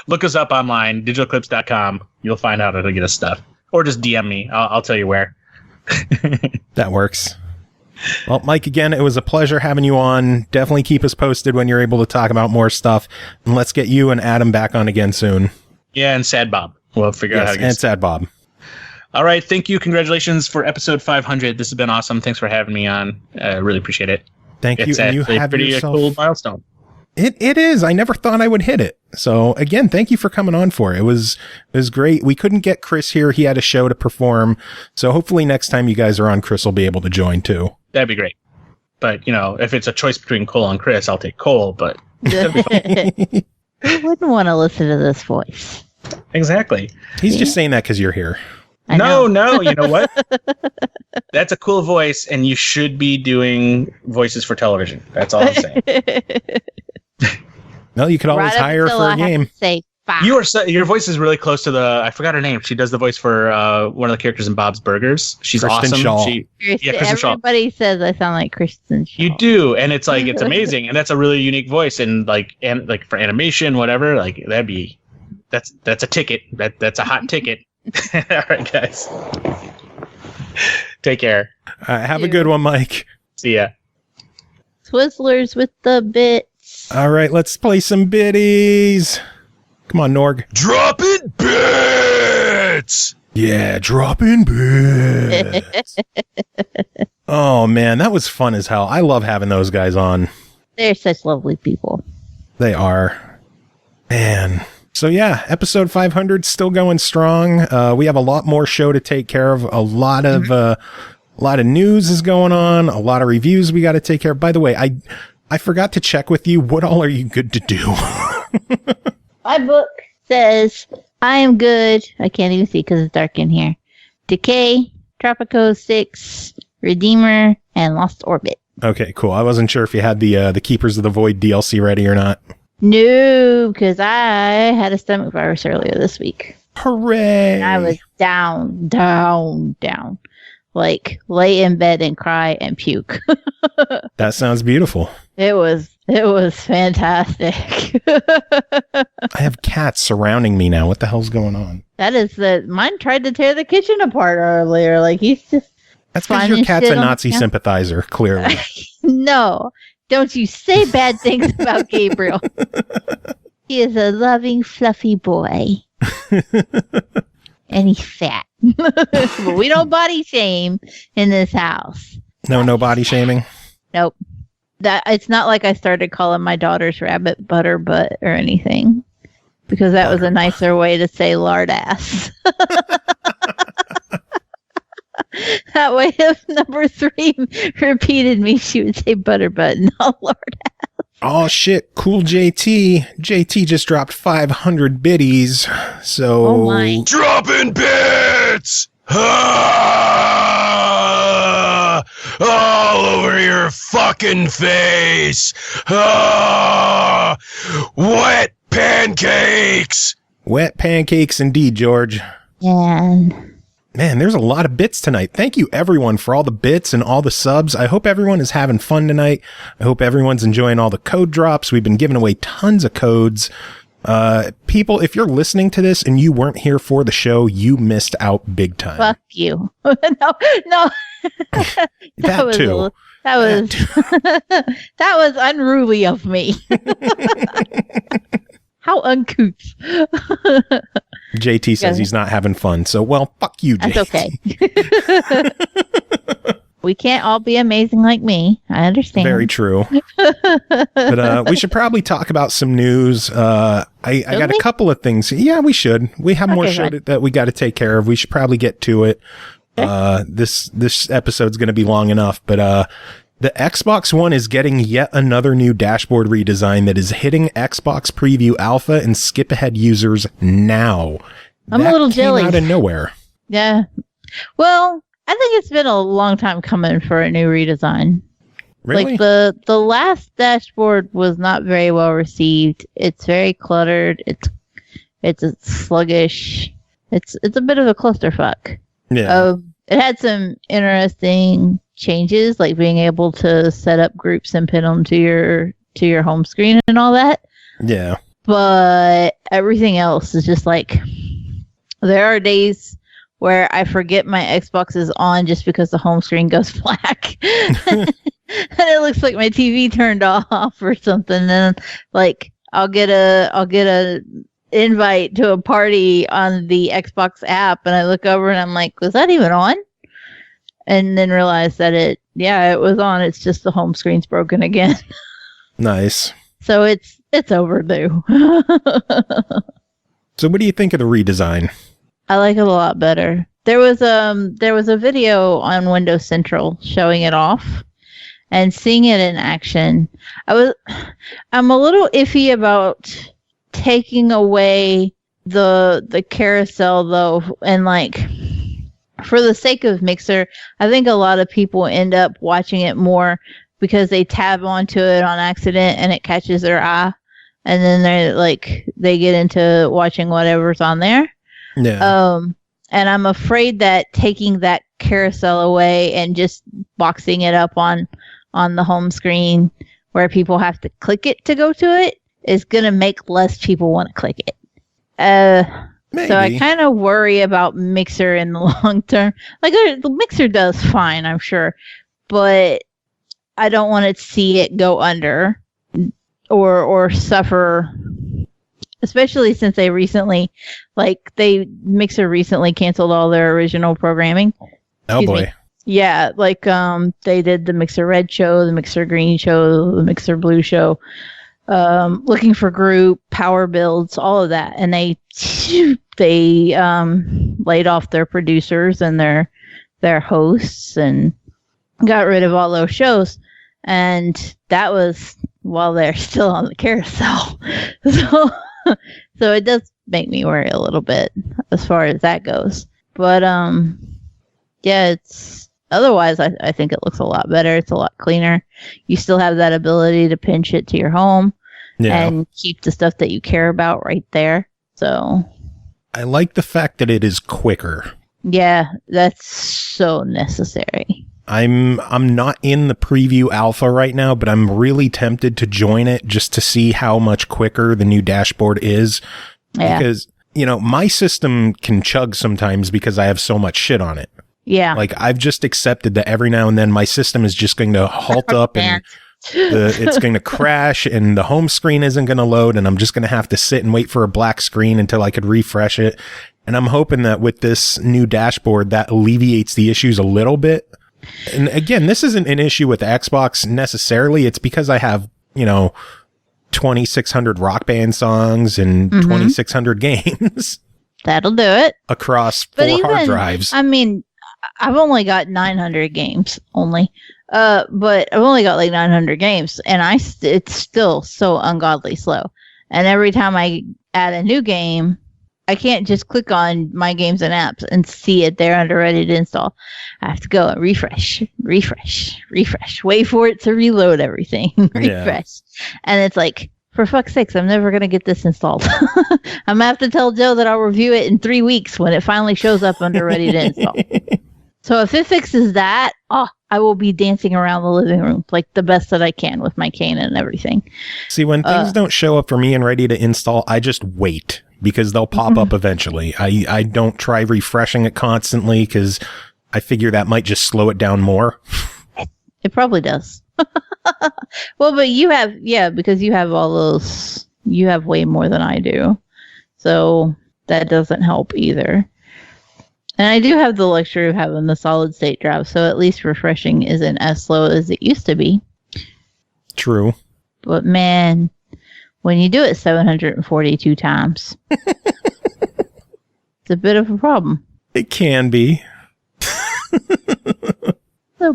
S5: Look us up online, digitalclips.com. You'll find out how to get us stuff. Or just DM me. I'll tell you where.
S3: That works. Well, Mike, again, it was a pleasure having you on. Definitely keep us posted when you're able to talk about more stuff. And let's get you and Adam back on again soon.
S5: Yeah, and Sad Bob. We'll figure out how to get
S3: and Sad Bob.
S5: All right. Thank you. Congratulations for episode 500. This has been awesome. Thanks for having me on. I really appreciate it.
S3: Thank you.
S5: And you have pretty cool milestone.
S3: It is. I never thought I would hit it. So again, thank you for coming on for it. It was great. We couldn't get Chris here. He had a show to perform. So hopefully next time you guys are on, Chris will be able to join too.
S5: That'd be great. But you know, if it's a choice between Cole and Chris, I'll take Cole, but
S4: Who wouldn't want to listen to this voice?
S5: Exactly.
S3: He's just saying that because you're here.
S5: No, you know what? That's a cool voice, and you should be doing voices for television. That's all I'm saying.
S3: Well, you could always hire for a game.
S5: Your voice is really close to I forgot her name. She does the voice for one of the characters in Bob's Burgers. She's
S3: Kristen
S5: awesome.
S3: Shaw.
S5: Kristen Shaw.
S4: Everybody says I sound like Kristen Shaw.
S5: You do, and it's like it's amazing, and that's a really unique voice, and like for animation, whatever, like that's a ticket. That's a hot ticket. All right, guys. Take care.
S3: Have a good one, Mike.
S5: See ya.
S4: Twizzlers with the bits.
S3: All right, let's play some biddies. Come on, Norg.
S1: Dropping bits!
S3: Yeah, dropping bits. Oh, man, that was fun as hell. I love having those guys on.
S4: They're such lovely people.
S3: They are. Man. So yeah, episode 500 still going strong. We have a lot more show to take care of. A lot of news is going on. A lot of reviews we got to take care of. By the way, I forgot to check with you. What all are you good to do?
S4: My book says I am good. I can't even see because it's dark in here. Decay, Tropico 6, Redeemer, and Lost Orbit.
S3: Okay, cool. I wasn't sure if you had the Keepers of the Void DLC ready or not.
S4: No, because I had a stomach virus earlier this week.
S3: Hooray!
S4: And I was down. Like, lay in bed and cry and puke.
S3: That sounds beautiful.
S4: It was fantastic.
S3: I have cats surrounding me now. What the hell's going on?
S4: That is mine tried to tear the kitchen apart earlier. Like, he's just...
S3: That's because your cat's a Nazi sympathizer, clearly.
S4: No. Don't you say bad things about Gabriel. He is a loving, fluffy boy. And he's fat. But we don't body shame in this house.
S3: No body shaming?
S4: Nope. that it's not like I started calling my daughter's rabbit butter butt or anything, because that was a nicer way to say lard ass. That way, if number 3 repeated me, she would say butter butt, not lard ass.
S3: Oh shit, cool JT. JT just dropped 500 biddies. So
S4: Oh my.
S1: Dropping bits! Ah! All over your fucking face! Ah! Wet pancakes!
S3: Wet pancakes indeed, George.
S4: And
S3: Man, there's a lot of bits tonight. Thank you everyone for all the bits and all the subs. I hope everyone is having fun tonight. I hope everyone's enjoying all the code drops. We've been giving away tons of codes. People, if you're listening to this and you weren't here for the show, you missed out big time.
S4: fuck you. No.
S3: That
S4: was
S3: too.
S4: that was unruly of me. How uncouth.
S3: JT says he's not having fun. So, well, fuck you, JT.
S4: That's okay. We can't all be amazing like me. I understand.
S3: Very true. But we should probably talk about some news. I got a couple of things. Yeah, we should. We have more show that we got to take care of. We should probably get to it. This episode's going to be long enough, but the Xbox One is getting yet another new dashboard redesign that is hitting Xbox Preview Alpha and skip ahead users now.
S4: I'm a little
S3: came
S4: jelly.
S3: Out of nowhere.
S4: Yeah. Well, I think it's been a long time coming for a new redesign.
S3: Really?
S4: Like the last dashboard was not very well received. It's very cluttered. It's sluggish. It's a bit of a clusterfuck.
S3: Yeah.
S4: It had some interesting changes, like being able to set up groups and pin them to your home screen and all that.
S3: Yeah.
S4: But everything else is just like, there are days where I forget my Xbox is on just because the home screen goes black. And it looks like my TV turned off or something. And like I'll get a invite to a party on the Xbox app, and I look over and I'm like, was that even on? And then realize that it was on. It's just the home screen's broken again. Nice. So it's overdue.
S3: So what do you think of the redesign?
S4: I like it a lot better. There was a video on Windows Central showing it off, and seeing it in action. I'm a little iffy about taking away the carousel though, and like for the sake of Mixer, I think a lot of people end up watching it more because they tab onto it on accident and it catches their eye, and then they get into watching whatever's on there.
S3: Yeah.
S4: And I'm afraid that taking that carousel away and just boxing it up on the home screen where people have to click it to go to it is going to make less people want to click it.
S3: Maybe.
S4: So I kind of worry about Mixer in the long term. Like the Mixer does fine, I'm sure, but I don't want to see it go under or suffer, especially since they recently, Mixer recently canceled all their original programming.
S3: Oh boy.
S4: Yeah, they did the Mixer Red show, the Mixer Green show, the Mixer Blue show, looking for group, power builds, all of that. And they laid off their producers and their hosts and got rid of all those shows. And that was while they're still on the carousel. So it does make me worry a little bit as far as that goes. But yeah, otherwise I think it looks a lot better. It's a lot cleaner. You still have that ability to pinch it to your home and keep the stuff that you care about right there. So
S3: I like the fact that it is quicker.
S4: Yeah, that's so necessary.
S3: I'm not in the preview alpha right now, but I'm really tempted to join it just to see how much quicker the new dashboard is. Yeah. Because, my system can chug sometimes because I have so much shit on it.
S4: Yeah.
S3: Like I've just accepted that every now and then my system is just going to halt up and it's going to crash and the home screen isn't going to load, and I'm just going to have to sit and wait for a black screen until I could refresh it. And I'm hoping that with this new dashboard that alleviates the issues a little bit. And again, this isn't an issue with Xbox necessarily. It's because I have, 2,600 Rock Band songs and 2,600 games.
S4: That'll do it.
S3: Across 4 hard drives.
S4: I mean, I've only got 900 games only. But I've only got like 900 games, and it's still so ungodly slow. And every time I add a new game, I can't just click on my games and apps and see it there under ready to install. I have to go and refresh, wait for it to reload everything, refresh. And it's like, for fuck's sakes, I'm never going to get this installed. I'm going to have to tell Joe that I'll review it in 3 weeks when it finally shows up under ready to install. So if it fixes that, I will be dancing around the living room like the best that I can with my cane and everything.
S3: See, when things don't show up for me and ready to install, I just wait because they'll pop up eventually. I don't try refreshing it constantly because I figure that might just slow it down more.
S4: It probably does. Well, but you have, because you have all those, you have way more than I do. So that doesn't help either. And I do have the luxury of having the solid state drive, so at least refreshing isn't as slow as it used to be.
S3: True.
S4: But man, when you do it 742 times, it's a bit of a problem.
S3: It can be.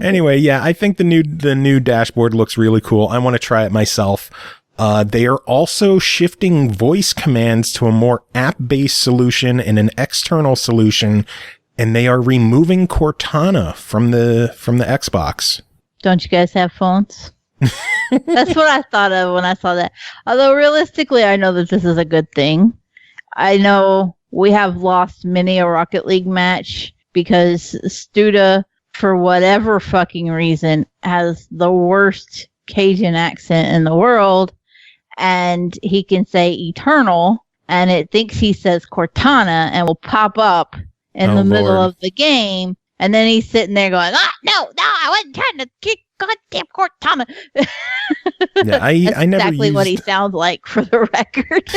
S3: Anyway, yeah, I think the new dashboard looks really cool. I want to try it myself. They are also shifting voice commands to a more app-based solution and an external solution, and they are removing Cortana from the Xbox.
S4: Don't you guys have phones? That's what I thought of when I saw that. Although realistically, I know that this is a good thing. I know we have lost many a Rocket League match because Studa, for whatever fucking reason, has the worst Cajun accent in the world. And he can say eternal, and it thinks he says Cortana, and will pop up in the middle of the game. And then he's sitting there going, no, I wasn't trying to kick goddamn Cortana.
S3: Yeah, I never
S4: exactly what he sounds like, for the record.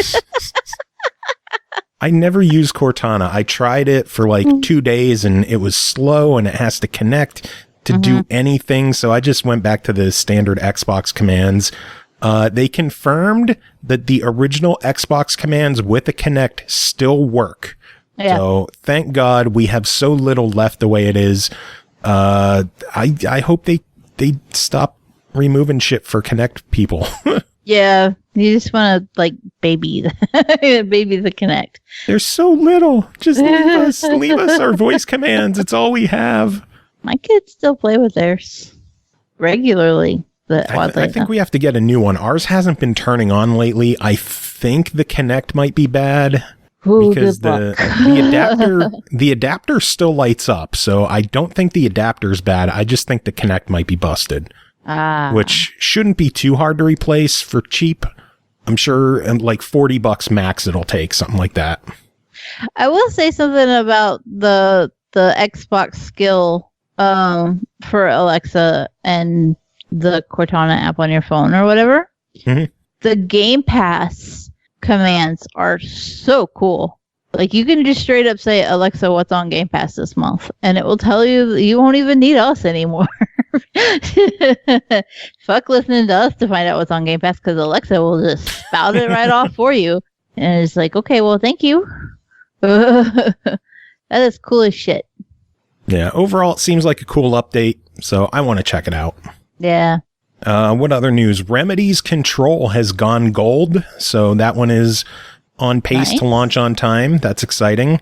S3: I never used Cortana. I tried it for like 2 days, and it was slow, and it has to connect to do anything. So I just went back to the standard Xbox commands. They confirmed that the original Xbox commands with the Kinect still work. Yeah. So thank God we have so little left the way it is. I hope they stop removing shit for Kinect people.
S4: Yeah, you just want to baby the Kinect.
S3: There's so little. Just leave us our voice commands. It's all we have.
S4: My kids still play with theirs regularly.
S3: I think we have to get a new one. Ours hasn't been turning on lately. I think the Kinect might be bad because the adapter still lights up. So I don't think the adapter's bad. I just think the Kinect might be busted, which shouldn't be too hard to replace for cheap. I'm sure like $40 max it'll take, something like that.
S4: I will say something about the Xbox skill for Alexa and the Cortana app on your phone or whatever. The Game Pass commands are so cool. Like, you can just straight up say, Alexa, what's on Game Pass this month? And it will tell you. You won't even need us anymore. Fuck listening to us to find out what's on Game Pass, because Alexa will just spout it right off for you. And it's like, okay, well, thank you. That is cool as shit.
S3: Yeah, overall, it seems like a cool update, so I want to check it out.
S4: Yeah.
S3: What other news? Remedy's Control has gone gold, so that one is on pace to launch on time. That's exciting.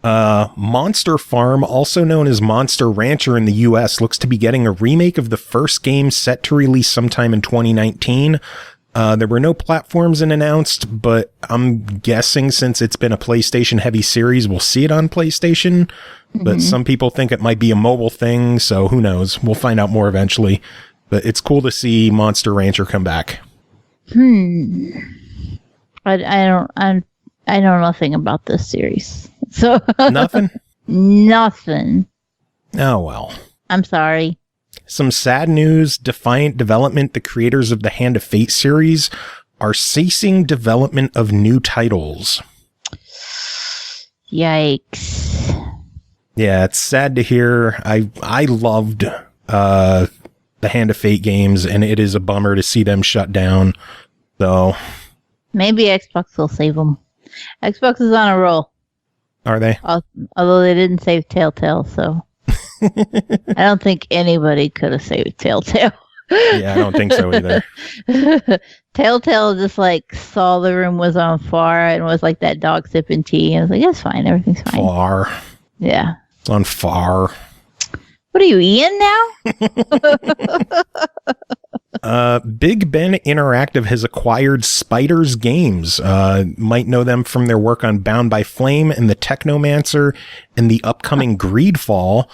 S3: Monster Farm, also known as Monster Rancher in the US, looks to be getting a remake of the first game, set to release sometime in 2019. There were no platforms announced, but I'm guessing since it's been a PlayStation-heavy series, we'll see it on PlayStation. But some people think it might be a mobile thing, so who knows? We'll find out more eventually. But it's cool to see Monster Rancher come back.
S4: I know nothing about this series. So
S3: Nothing?
S4: Nothing.
S3: Oh, well.
S4: I'm sorry.
S3: Some sad news. Defiant Development, the creators of the Hand of Fate series, are ceasing development of new titles.
S4: Yikes.
S3: Yeah, it's sad to hear. I loved the Hand of Fate games, and it is a bummer to see them shut down. So
S4: maybe Xbox will save them. Xbox is on a roll.
S3: Are they?
S4: Although they didn't save Telltale, so I don't think anybody could have saved Telltale.
S3: Yeah, I don't think so either.
S4: Telltale just like saw the room was on fire and was like that dog sipping tea and was like, "It's fine, everything's fine."
S3: Far.
S4: Yeah.
S3: It's on far.
S4: What are you, Ian now?
S3: Bigben Interactive has acquired Spiders Games. Might know them from their work on Bound by Flame and the Technomancer and the upcoming Greedfall.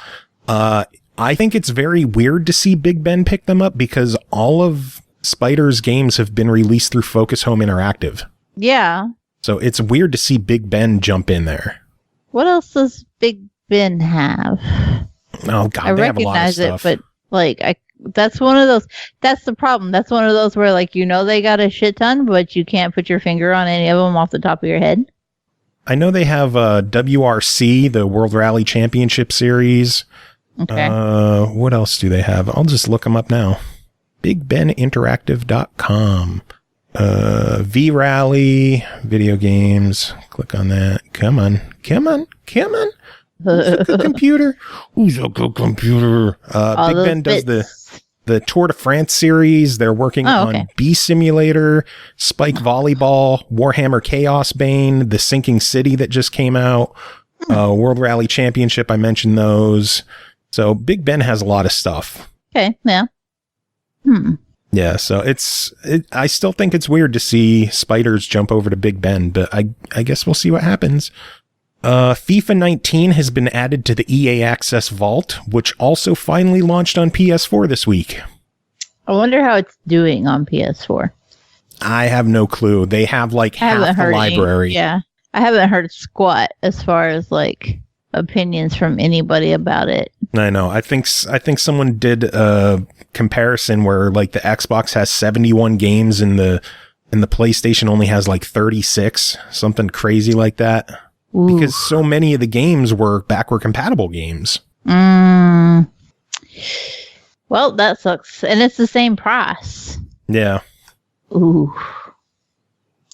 S3: I think it's very weird to see Bigben pick them up because all of Spiders games have been released through Focus Home Interactive.
S4: Yeah.
S3: So it's weird to see Bigben jump in there.
S4: What else does Bigben have?
S3: Oh God, they have a lot of stuff.
S4: But like that's one of those. That's the problem. That's one of those where like they got a shit ton, but you can't put your finger on any of them off the top of your head.
S3: I know they have WRC, the World Rally Championship Series.
S4: Okay.
S3: What else do they have? I'll just look them up now. BigbenInteractive.com. V-Rally, video games. Click on that. Come on. Who's a good computer? Bigben does the Tour de France series. They're working on Bee Simulator, Spike Volleyball, Warhammer Chaos Bane, The Sinking City that just came out, World Rally Championship. I mentioned those. So Bigben has a lot of stuff.
S4: Okay, yeah.
S3: Yeah, so I still think it's weird to see Spiders jump over to Bigben, but I guess we'll see what happens. FIFA 19 has been added to the EA Access Vault, which also finally launched on PS4 this week.
S4: I wonder how it's doing on PS4.
S3: I have no clue. They have like half the library.
S4: Yeah, I haven't heard squat as far as like opinions from anybody about it.
S3: I know. I think someone did a comparison where like the Xbox has 71 games and the PlayStation only has like 36, something crazy like that. Ooh. Because so many of the games were backward compatible games.
S4: Well, that sucks. And it's the same price.
S3: Yeah.
S4: Ooh.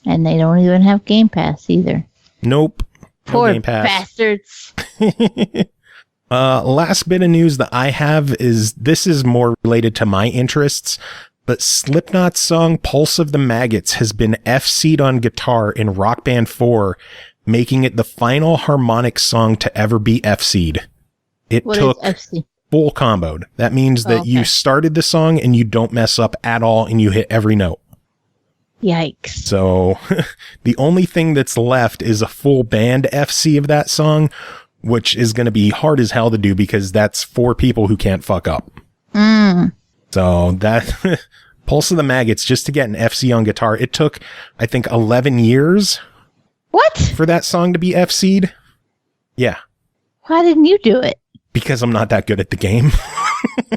S4: And they don't even have Game Pass either.
S3: Nope.
S4: Poor bastards.
S3: Last bit of news that I have is this is more related to my interests, but Slipknot's song Pulse of the Maggots has been FC'd on guitar in Rock Band 4, making it the final harmonic song to ever be FC'd. It took full comboed. That means that you started the song and you don't mess up at all and you hit every note.
S4: Yikes.
S3: So the only thing that's left is a full band FC of that song, which is going to be hard as hell to do because that's 4 people who can't fuck up. So that Pulse of the Maggots, just to get an FC on guitar, it took, I think, 11 years.
S4: What?
S3: For that song to be FC'd. Yeah.
S4: Why didn't you do it?
S3: Because I'm not that good at the game.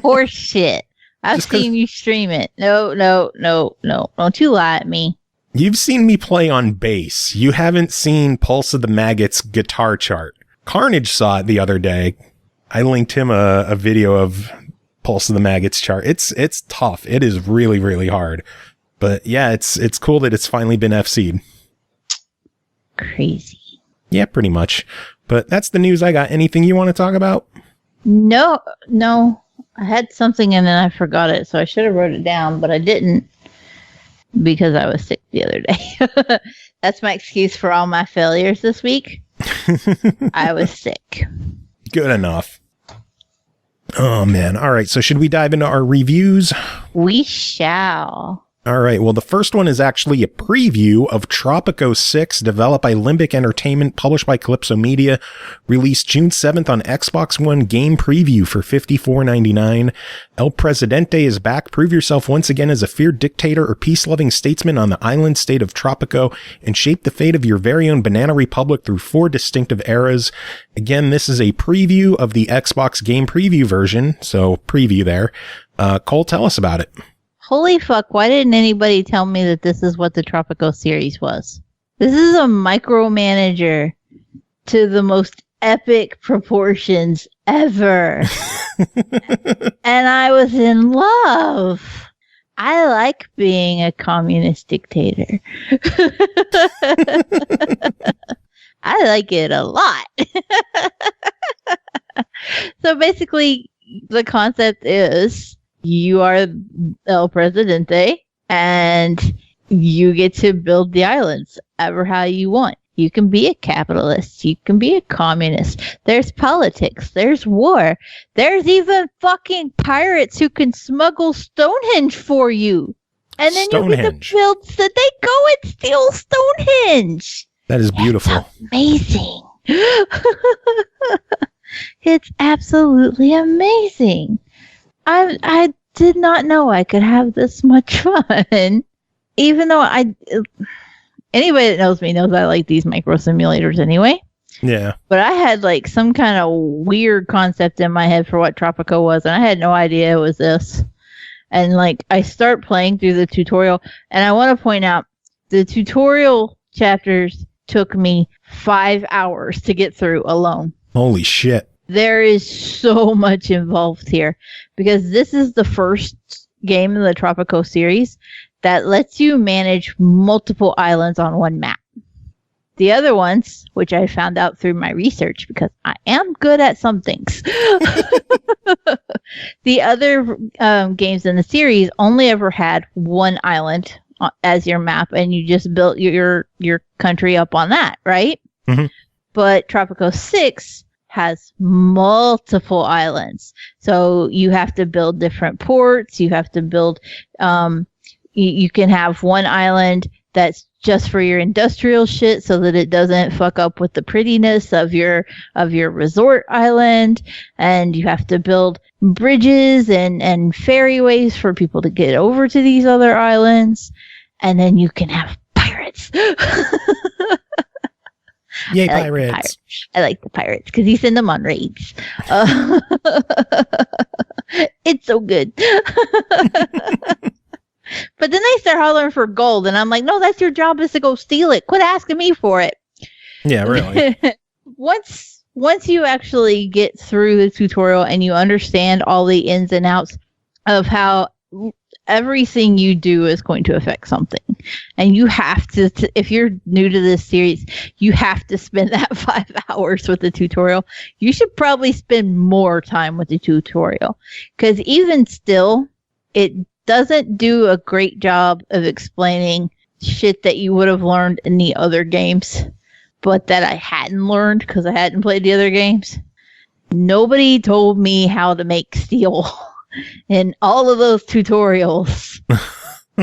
S4: Horse shit. I've seen you stream it. No. Don't you lie at me.
S3: You've seen me play on bass. You haven't seen Pulse of the Maggots guitar chart. Carnage saw it the other day. I linked him a video of Pulse of the Maggots chart. It's tough. It is really, really hard. But yeah, it's cool that it's finally been FC'd.
S4: Crazy.
S3: Yeah, pretty much. But that's the news I got. Anything you want to talk about?
S4: No. I had something and then I forgot it, so I should have wrote it down, but I didn't because I was sick the other day. That's my excuse for all my failures this week. I was sick.
S3: Good enough. Oh, man. All right. So should we dive into our reviews?
S4: We shall.
S3: All right. Well, the first one is actually a preview of Tropico 6, developed by Limbic Entertainment, published by Calypso Media, released June 7th on Xbox One. Game preview for $54.99. El Presidente is back. Prove yourself once again as a feared dictator or peace-loving statesman on the island state of Tropico and shape the fate of your very own Banana Republic through 4 distinctive eras. Again, this is a preview of the Xbox game preview version, so preview there. Cole, tell us about it.
S4: Holy fuck, why didn't anybody tell me that this is what the Tropico series was? This is a micromanager to the most epic proportions ever. And I was in love. I like being a communist dictator. I like it a lot. So basically, the concept is you are El Presidente and you get to build the islands ever how you want. You can be a capitalist. You can be a communist. There's politics. There's war. There's even fucking pirates who can smuggle Stonehenge for you. And then you get to build so they go and steal Stonehenge.
S3: That is beautiful.
S4: It's amazing. It's absolutely amazing. I did not know I could have this much fun. Even though anybody that knows me knows I like these micro simulators anyway.
S3: Yeah.
S4: But I had like some kind of weird concept in my head for what Tropico was, and I had no idea it was this. And like I start playing through the tutorial, and I want to point out the tutorial chapters took me 5 hours to get through alone.
S3: Holy shit.
S4: There is so much involved here because this is the first game in the Tropico series that lets you manage multiple islands on one map. The other ones, which I found out through my research because I am good at some things. The other games in the series only ever had one island as your map, and you just built your country up on that, right?
S3: Mm-hmm. But
S4: Tropico 6 has multiple islands. So you have to build different ports. You have to build... You can have one island that's just for your industrial shit so that it doesn't fuck up with the prettiness of your resort island. And you have to build bridges and ferryways for people to get over to these other islands. And then you can have pirates.
S3: Yay, pirates.
S4: I like the pirates because you send them on raids. It's so good. But then they start hollering for gold, and I'm like, no, that's your job is to go steal it. Quit asking me for it.
S3: Yeah, really.
S4: Once you actually get through the tutorial and you understand all the ins and outs of how everything you do is going to affect something, and you have to if you're new to this series, you have to spend that 5 hours with the tutorial. You should probably spend more time with the tutorial because even still, it doesn't do a great job of explaining shit that you would have learned in the other games, but that I hadn't learned because I hadn't played the other games. Nobody told me how to make steel in all of those tutorials.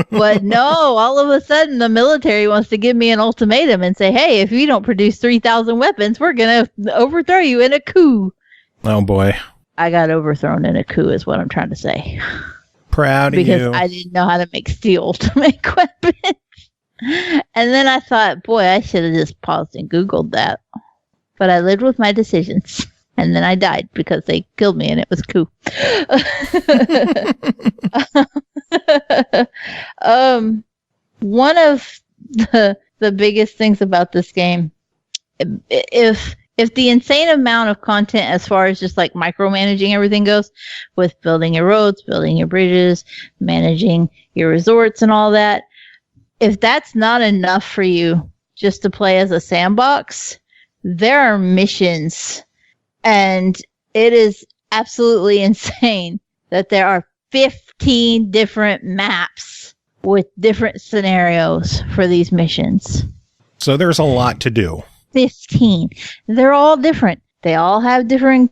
S4: But no, all of a sudden the military wants to give me an ultimatum and say, hey, if you don't produce 3,000 weapons, we're going to overthrow you in a coup.
S3: Oh, boy.
S4: I got overthrown in a coup is what I'm trying to say.
S3: Proud of you.
S4: Because I didn't know how to make steel to make weapons. And then I thought, boy, I should have just paused and Googled that. But I lived with my decisions. And then I died because they killed me and it was cool. One of the biggest things about this game, if the insane amount of content as far as just like micromanaging everything goes, with building your roads, building your bridges, managing your resorts and all that, if that's not enough for you just to play as a sandbox, there are missions, and it is absolutely insane that there are 15 different maps with different scenarios for these missions.
S3: So there's a lot to do.
S4: 15. They're all different. They all have different,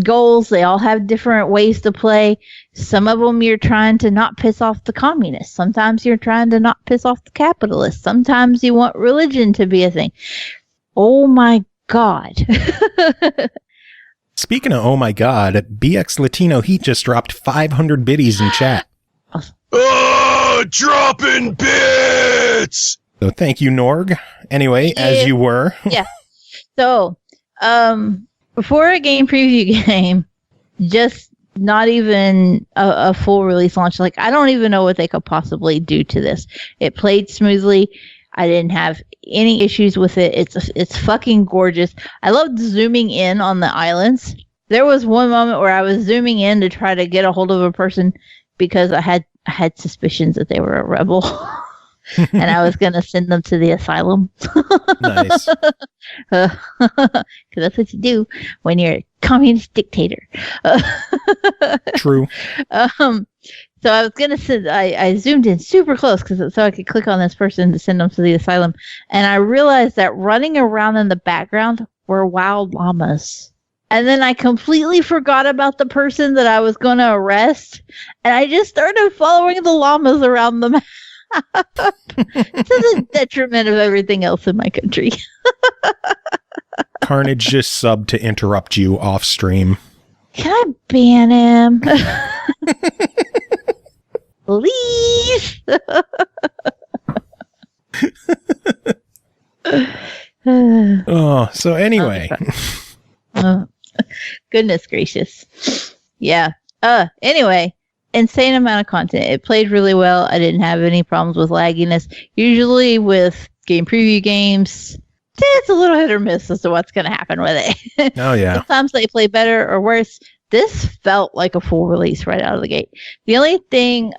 S4: goals. They all have different ways to play. Some of them you're trying to not piss off the communists. Sometimes you're trying to not piss off the capitalists. Sometimes you want religion to be a thing. Oh my God.
S3: Speaking of oh my God, BX Latino Heat just dropped 500 biddies in chat.
S1: Dropping bits!
S3: So thank you, Norg. Anyway, as you were.
S4: Yeah. So, before a game preview game, just not even a full release launch, like I don't even know what they could possibly do to this. It played smoothly. I didn't have any issues with it. It's fucking gorgeous. I loved zooming in on the islands. There was one moment where I was zooming in to try to get a hold of a person because I had suspicions that they were a rebel. And I was going to send them to the asylum.
S3: Nice.
S4: Because that's what you do when you're a communist dictator.
S3: True.
S4: So I was going to send, I zoomed in super close so I could click on this person to send them to the asylum. And I realized that running around in the background were wild llamas. And then I completely forgot about the person that I was going to arrest. And I just started following the llamas around the map. To the detriment of everything else in my country.
S3: Carnage just subbed to interrupt you off stream.
S4: Can I ban him? Please.
S3: Oh, so anyway.
S4: Oh, goodness gracious. Yeah. Anyway, insane amount of content. It played really well. I didn't have any problems with lagginess. Usually with game preview games, it's a little hit or miss as to what's going to happen with it.
S3: Oh, yeah.
S4: Sometimes they play better or worse. This felt like a full release right out of the gate. The only thing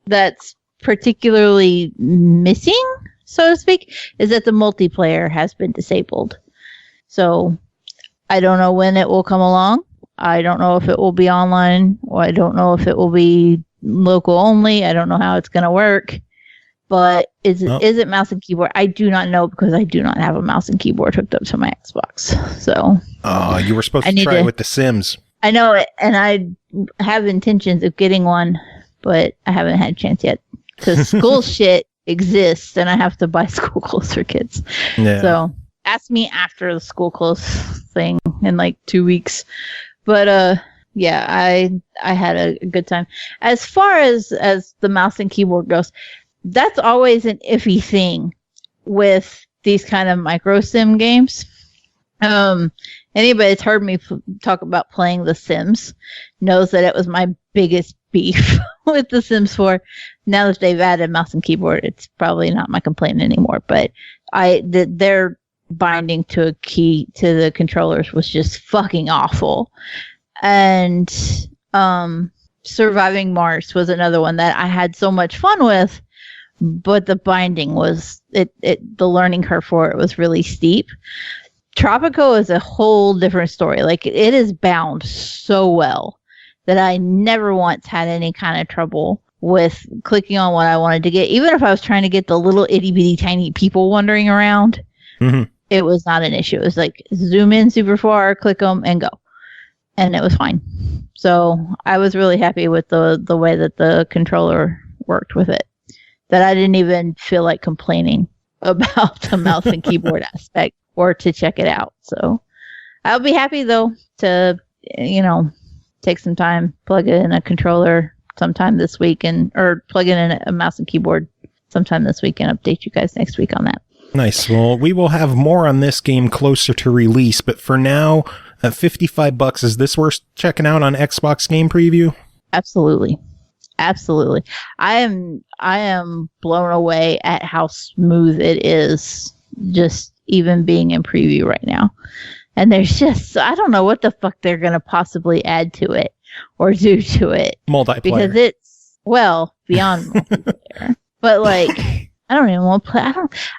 S4: that's particularly missing, so to speak, is that the multiplayer has been disabled. So I don't know when it will come along. I don't know if it will be online, or I don't know if it will be local only. I don't know how it's going to work. But is it mouse and keyboard? I do not know because I do not have a mouse and keyboard hooked up to my Xbox. So
S3: you were supposed to try it with The Sims.
S4: I know it, and I have intentions of getting one, but I haven't had a chance yet because school shit exists, and I have to buy school clothes for kids. Yeah. So ask me after the school clothes thing in like 2 weeks. But yeah, I had a good time. As far as the mouse and keyboard goes, that's always an iffy thing with these kind of micro sim games. Anybody that's heard me talk about playing The Sims knows that it was my biggest beef with The Sims 4. Now that they've added mouse and keyboard, it's probably not my complaint anymore. But their binding to a key to the controllers was just fucking awful. And Surviving Mars was another one that I had so much fun with, but the binding was the learning curve for it was really steep. Tropico is a whole different story. Like, it is bound so well that I never once had any kind of trouble with clicking on what I wanted to get. Even if I was trying to get the little itty bitty tiny people wandering around, it was not an issue. It was like zoom in super far, click them, and go. And it was fine. So I was really happy with the way that the controller worked with it, that I didn't even feel like complaining about the mouse and keyboard aspect or to check it out. So I'll be happy though to, take some time, plug it in a controller sometime this week or plug it in a mouse and keyboard sometime this week and update you guys next week on that.
S3: Nice. Well, we will have more on this game closer to release, but for now, at $55, is this worth checking out on Xbox Game Preview?
S4: Absolutely. Absolutely. I am blown away at how smooth it is, just even being in preview right now. And there's just, I don't know what the fuck they're going to possibly add to it or do to it.
S3: Multiplayer.
S4: Because it's, beyond multiplayer. But like, I don't even want to play. I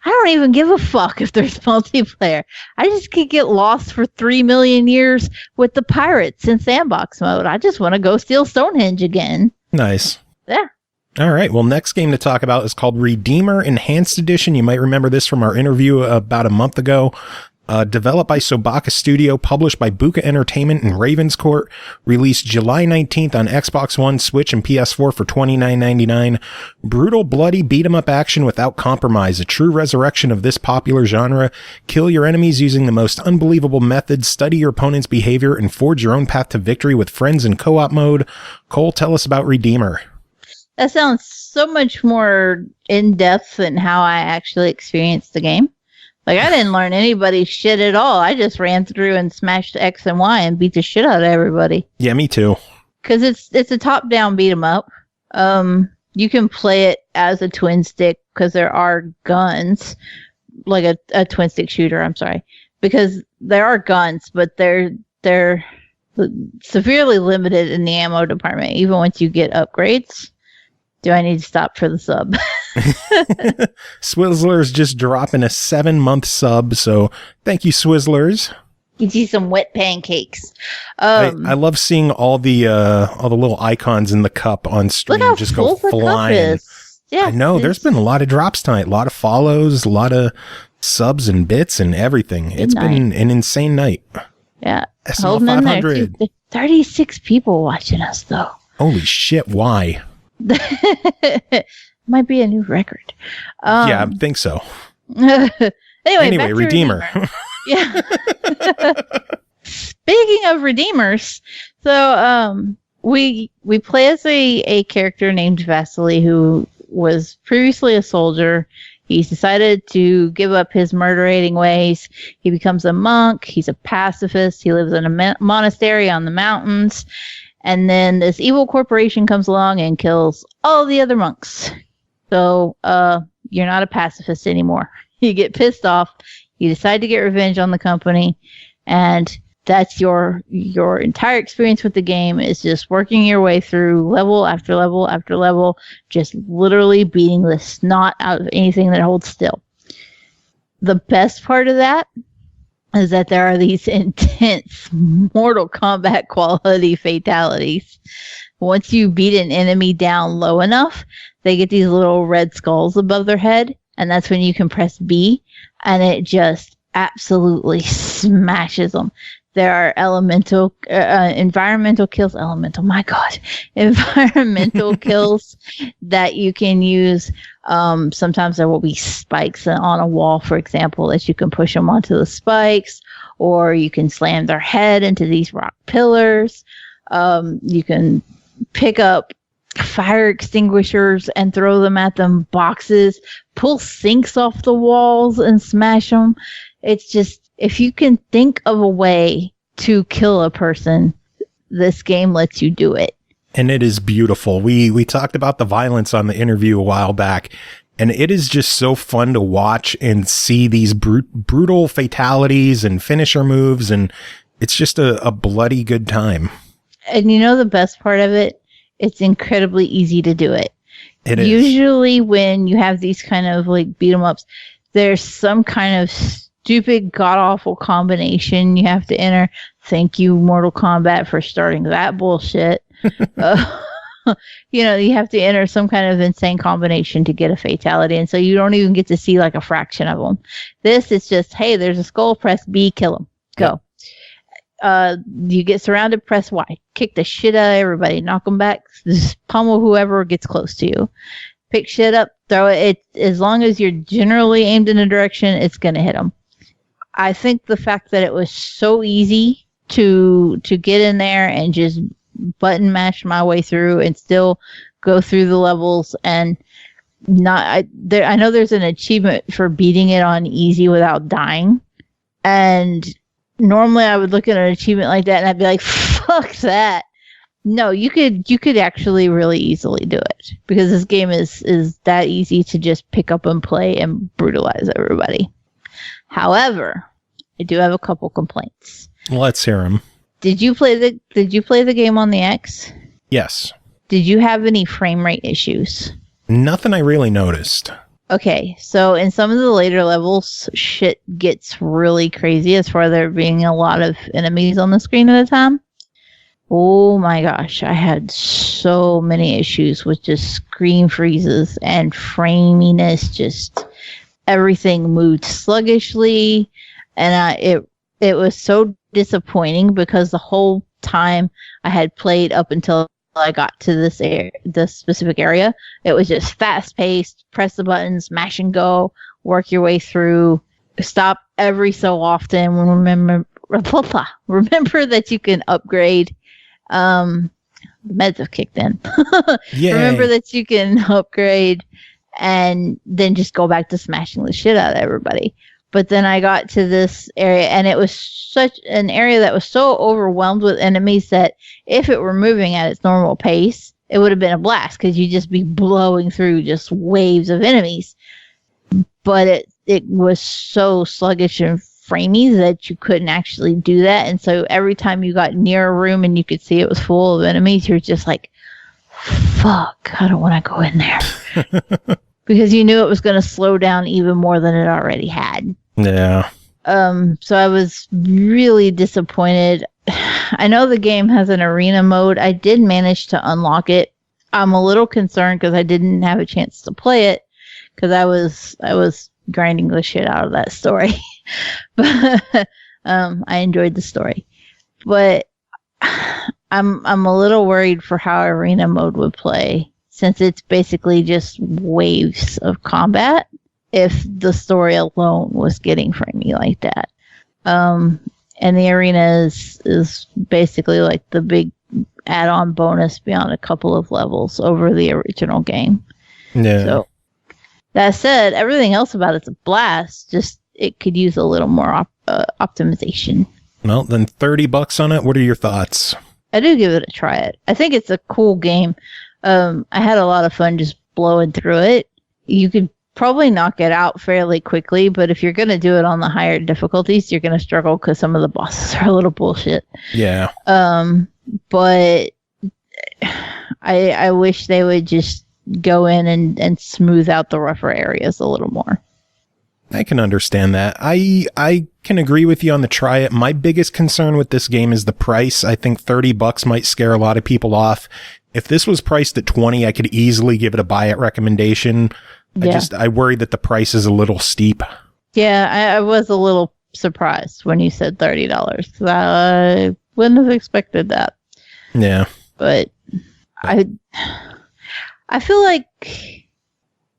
S4: don't even give a fuck if there's multiplayer. I just could get lost for 3 million years with the pirates in sandbox mode. I just want to go steal Stonehenge again. Nice. Yeah.
S3: All right. Well, next game to talk about is called Redeemer Enhanced Edition. You might remember this from our interview about a month ago. Developed by Sobaka Studio, published by Buka Entertainment and Ravenscourt, released July 19th on Xbox One, Switch, and PS4 for $29.99. Brutal, bloody beat-em-up action without compromise, a true resurrection of this popular genre. Kill your enemies using the most unbelievable methods, study your opponent's behavior, and forge your own path to victory with friends in co-op mode. Cole, tell us about Redeemer.
S4: That sounds so much more in-depth than how I actually experienced the game. Like, I didn't learn anybody's shit at all. I just ran through and smashed X and Y and beat the shit out of everybody.
S3: Yeah, me too.
S4: Because it's a top-down beat-em-up. You can play it as a twin stick because there are guns, like a twin stick shooter. I'm sorry, because there are guns, but they're severely limited in the ammo department. Even once you get upgrades. Do I need to stop for the sub?
S3: Swizzler's just dropping a 7-month sub, so thank you, Swizzlers.
S4: Get you some wet pancakes.
S3: I love seeing all the little icons in the cup on stream just go flying. Yeah, I know. There's been a lot of drops tonight, a lot of follows, a lot of subs and bits and everything. It's been an insane night.
S4: Yeah,
S3: SML 500.
S4: 36 people watching us though.
S3: Holy shit! Why?
S4: Might be a new record.
S3: Yeah, I think so.
S4: Anyway,
S3: Redeemer.
S4: Yeah. Speaking of Redeemers, so we play as a character named Vasily who was previously a soldier. He's decided to give up his murderating ways. He becomes a monk. He's a pacifist. He lives in a monastery on the mountains. And then this evil corporation comes along and kills all the other monks. So you're not a pacifist anymore. You get pissed off. You decide to get revenge on the company. And that's your entire experience with the game is just working your way through level after level after level, just literally beating the snot out of anything that holds still. The best part of that is that there are these intense Mortal Kombat quality fatalities. Once you beat an enemy down low enough, they get these little red skulls above their head, and that's when you can press B, and it just absolutely smashes them. There are environmental kills, environmental kills that you can use. Sometimes there will be spikes on a wall, for example, that you can push them onto the spikes, or you can slam their head into these rock pillars. You can pick up fire extinguishers and throw them at them, boxes, pull sinks off the walls and smash them. It's just, if you can think of a way to kill a person, this game lets you do it.
S3: And it is beautiful. We talked about the violence on the interview a while back, and it is just so fun to watch and see these brutal fatalities and finisher moves, and it's just a bloody good time.
S4: And you know the best part of it? It's incredibly easy to do it.
S3: It is.
S4: Usually when you have these kind of like beat 'em ups, there's some kind of stupid, god-awful combination you have to enter. Thank you, Mortal Kombat, for starting that bullshit. You have to enter some kind of insane combination to get a fatality, and so you don't even get to see like a fraction of them. This is just, hey, there's a skull, press B, kill him, go. You get surrounded, press Y, kick the shit out of everybody, knock them back, just pummel whoever gets close to you. Pick shit up, throw it. As long as you're generally aimed in a direction, it's gonna hit them. I think the fact that it was so easy to get in there and just button mash my way through and still go through the levels and I know there's an achievement for beating it on easy without dying, and normally I would look at an achievement like that and I'd be like, fuck that. No, you could actually really easily do it, because this game is that easy to just pick up and play and brutalize everybody. However, I do have a couple complaints.
S3: Let's hear them.
S4: Did you play the game on the X?
S3: Yes.
S4: Did you have any frame rate issues?
S3: Nothing I really noticed.
S4: Okay, so in some of the later levels, shit gets really crazy as far as there being a lot of enemies on the screen at a time. Oh my gosh, I had so many issues with just screen freezes and framiness. Just everything moved sluggishly, and it was so disappointing because the whole time I had played up until I got to this specific area, it was just fast paced, press the buttons, mash and go, work your way through, stop every so often. Remember that you can upgrade. The meds have kicked in. Remember that you can upgrade and then just go back to smashing the shit out of everybody. But then I got to this area, and it was such an area that was so overwhelmed with enemies that if it were moving at its normal pace, it would have been a blast, because you'd just be blowing through just waves of enemies. But it was so sluggish and framey that you couldn't actually do that. And so every time you got near a room and you could see it was full of enemies, you're just like, fuck, I don't want to go in there. Because you knew it was going to slow down even more than it already had.
S3: Yeah.
S4: So I was really disappointed. I know the game has an arena mode. I did manage to unlock it. I'm a little concerned because I didn't have a chance to play it because I was grinding the shit out of that story. But I enjoyed the story. But I'm a little worried for how arena mode would play, since it's basically just waves of combat if the story alone was getting framey like that. And the arena is basically like the big add-on bonus beyond a couple of levels over the original game.
S3: Yeah.
S4: So that said, everything else about it's a blast. Just it could use a little more optimization.
S3: Well, then $30 on it. What are your thoughts?
S4: I do give it a try. I think it's a cool game. I had a lot of fun just blowing through it. You could probably knock it out fairly quickly, but if you're going to do it on the higher difficulties, you're going to struggle because some of the bosses are a little bullshit.
S3: Yeah.
S4: But I wish they would just go in and smooth out the rougher areas a little more.
S3: I can understand that. I can agree with you on the try it. My biggest concern with this game is the price. I think $30 might scare a lot of people off. If this was priced at $20, I could easily give it a buy it recommendation.
S4: Yeah.
S3: I worry that the price is a little steep.
S4: Yeah, I was a little surprised when you said $30. I wouldn't have expected that.
S3: Yeah.
S4: But I feel like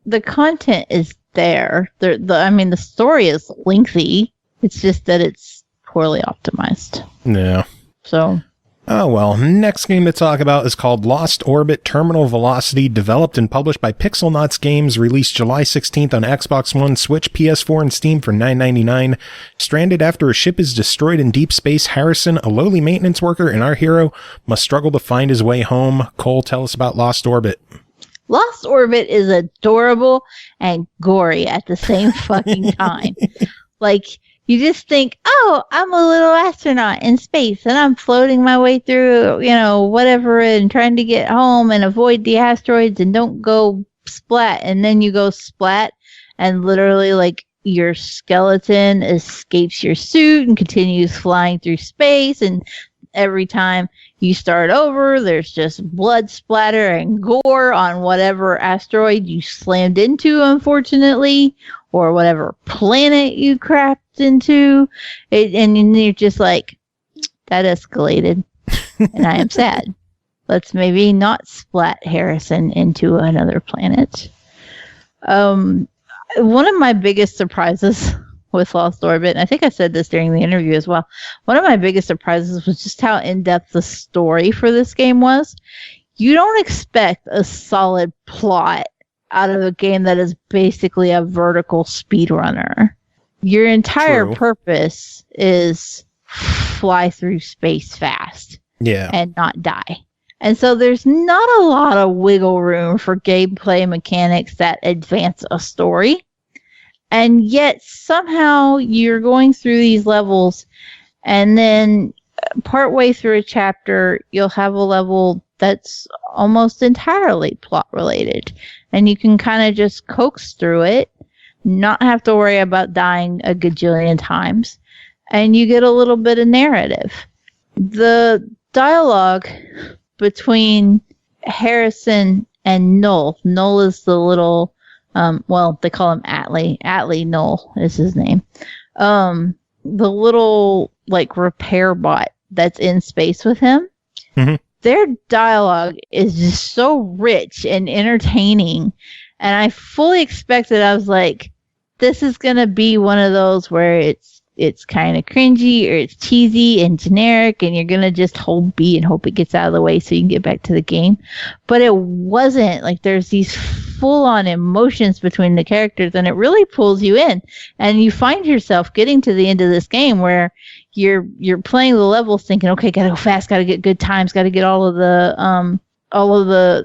S4: the content is there. The story is lengthy. It's just that it's poorly optimized.
S3: Yeah.
S4: So.
S3: Oh, well, next game to talk about is called Lost Orbit Terminal Velocity, developed and published by Pixelnuts Games, released July 16th on Xbox One, Switch, PS4, and Steam for $9.99. Stranded after a ship is destroyed in deep space, Harrison, a lowly maintenance worker, and our hero must struggle to find his way home. Cole, tell us about Lost Orbit.
S4: Lost Orbit is adorable and gory at the same fucking time. Like, you just think, oh, I'm a little astronaut in space and I'm floating my way through, whatever, and trying to get home and avoid the asteroids and don't go splat. And then you go splat and literally like your skeleton escapes your suit and continues flying through space. And every time you start over, there's just blood splatter and gore on whatever asteroid you slammed into, unfortunately, or whatever planet you crapped into. And you're just like, that escalated, and I am sad. Let's maybe not splat Harrison into another planet. One of my biggest surprises with Lost Orbit, and I think I said this during the interview as well, one of my biggest surprises was just how in-depth the story for this game was. You don't expect a solid plot out of a game that is basically a vertical speedrunner. Your entire purpose is fly through space fast.
S3: Yeah.
S4: And not die. And so there's not a lot of wiggle room for gameplay mechanics that advance a story. And yet somehow you're going through these levels, and then partway through a chapter, you'll have a level that's almost entirely plot related. And you can kind of just coax through it, not have to worry about dying a gajillion times, and you get a little bit of narrative. The dialogue between Harrison and Null is the little, they call him Atlee Null is his name. The little, like, repair bot that's in space with him. Mm-hmm. Their dialogue is just so rich and entertaining. And I fully expected, I was like, this is going to be one of those where it's kind of cringy or it's cheesy and generic, and you're going to just hold B and hope it gets out of the way so you can get back to the game. But it wasn't. Like, there's these full-on emotions between the characters, and it really pulls you in. And you find yourself getting to the end of this game where you're playing the levels thinking, okay, gotta go fast, gotta get good times, gotta get all of the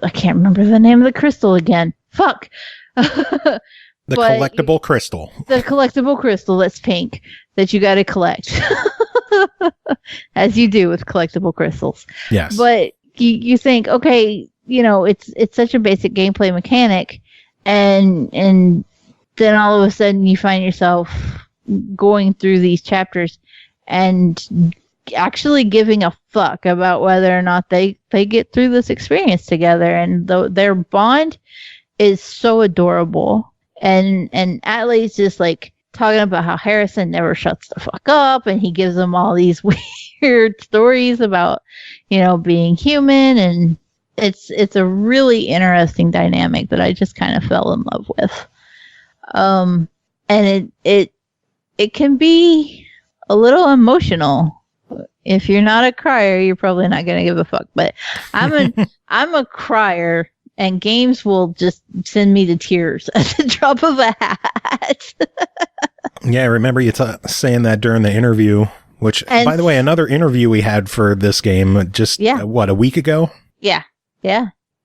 S4: I can't remember the name of the crystal again. Fuck.
S3: The collectible crystal.
S4: The collectible crystal that's pink that you got to collect. As you do with collectible crystals.
S3: Yes.
S4: But you think, okay, it's such a basic gameplay mechanic, and then all of a sudden you find yourself going through these chapters and actually giving a fuck about whether or not they get through this experience together, and their bond is so adorable. And Atlay's just like talking about how Harrison never shuts the fuck up, and he gives them all these weird stories about, being human, and it's a really interesting dynamic that I just kind of fell in love with. And it can be a little emotional. If you're not a crier, you're probably not going to give a fuck. But I'm a crier, and games will just send me to tears at the drop of a hat.
S3: Yeah, I remember you saying that during the interview, which, by the way, another interview we had for this game just, a week ago?
S4: Yeah.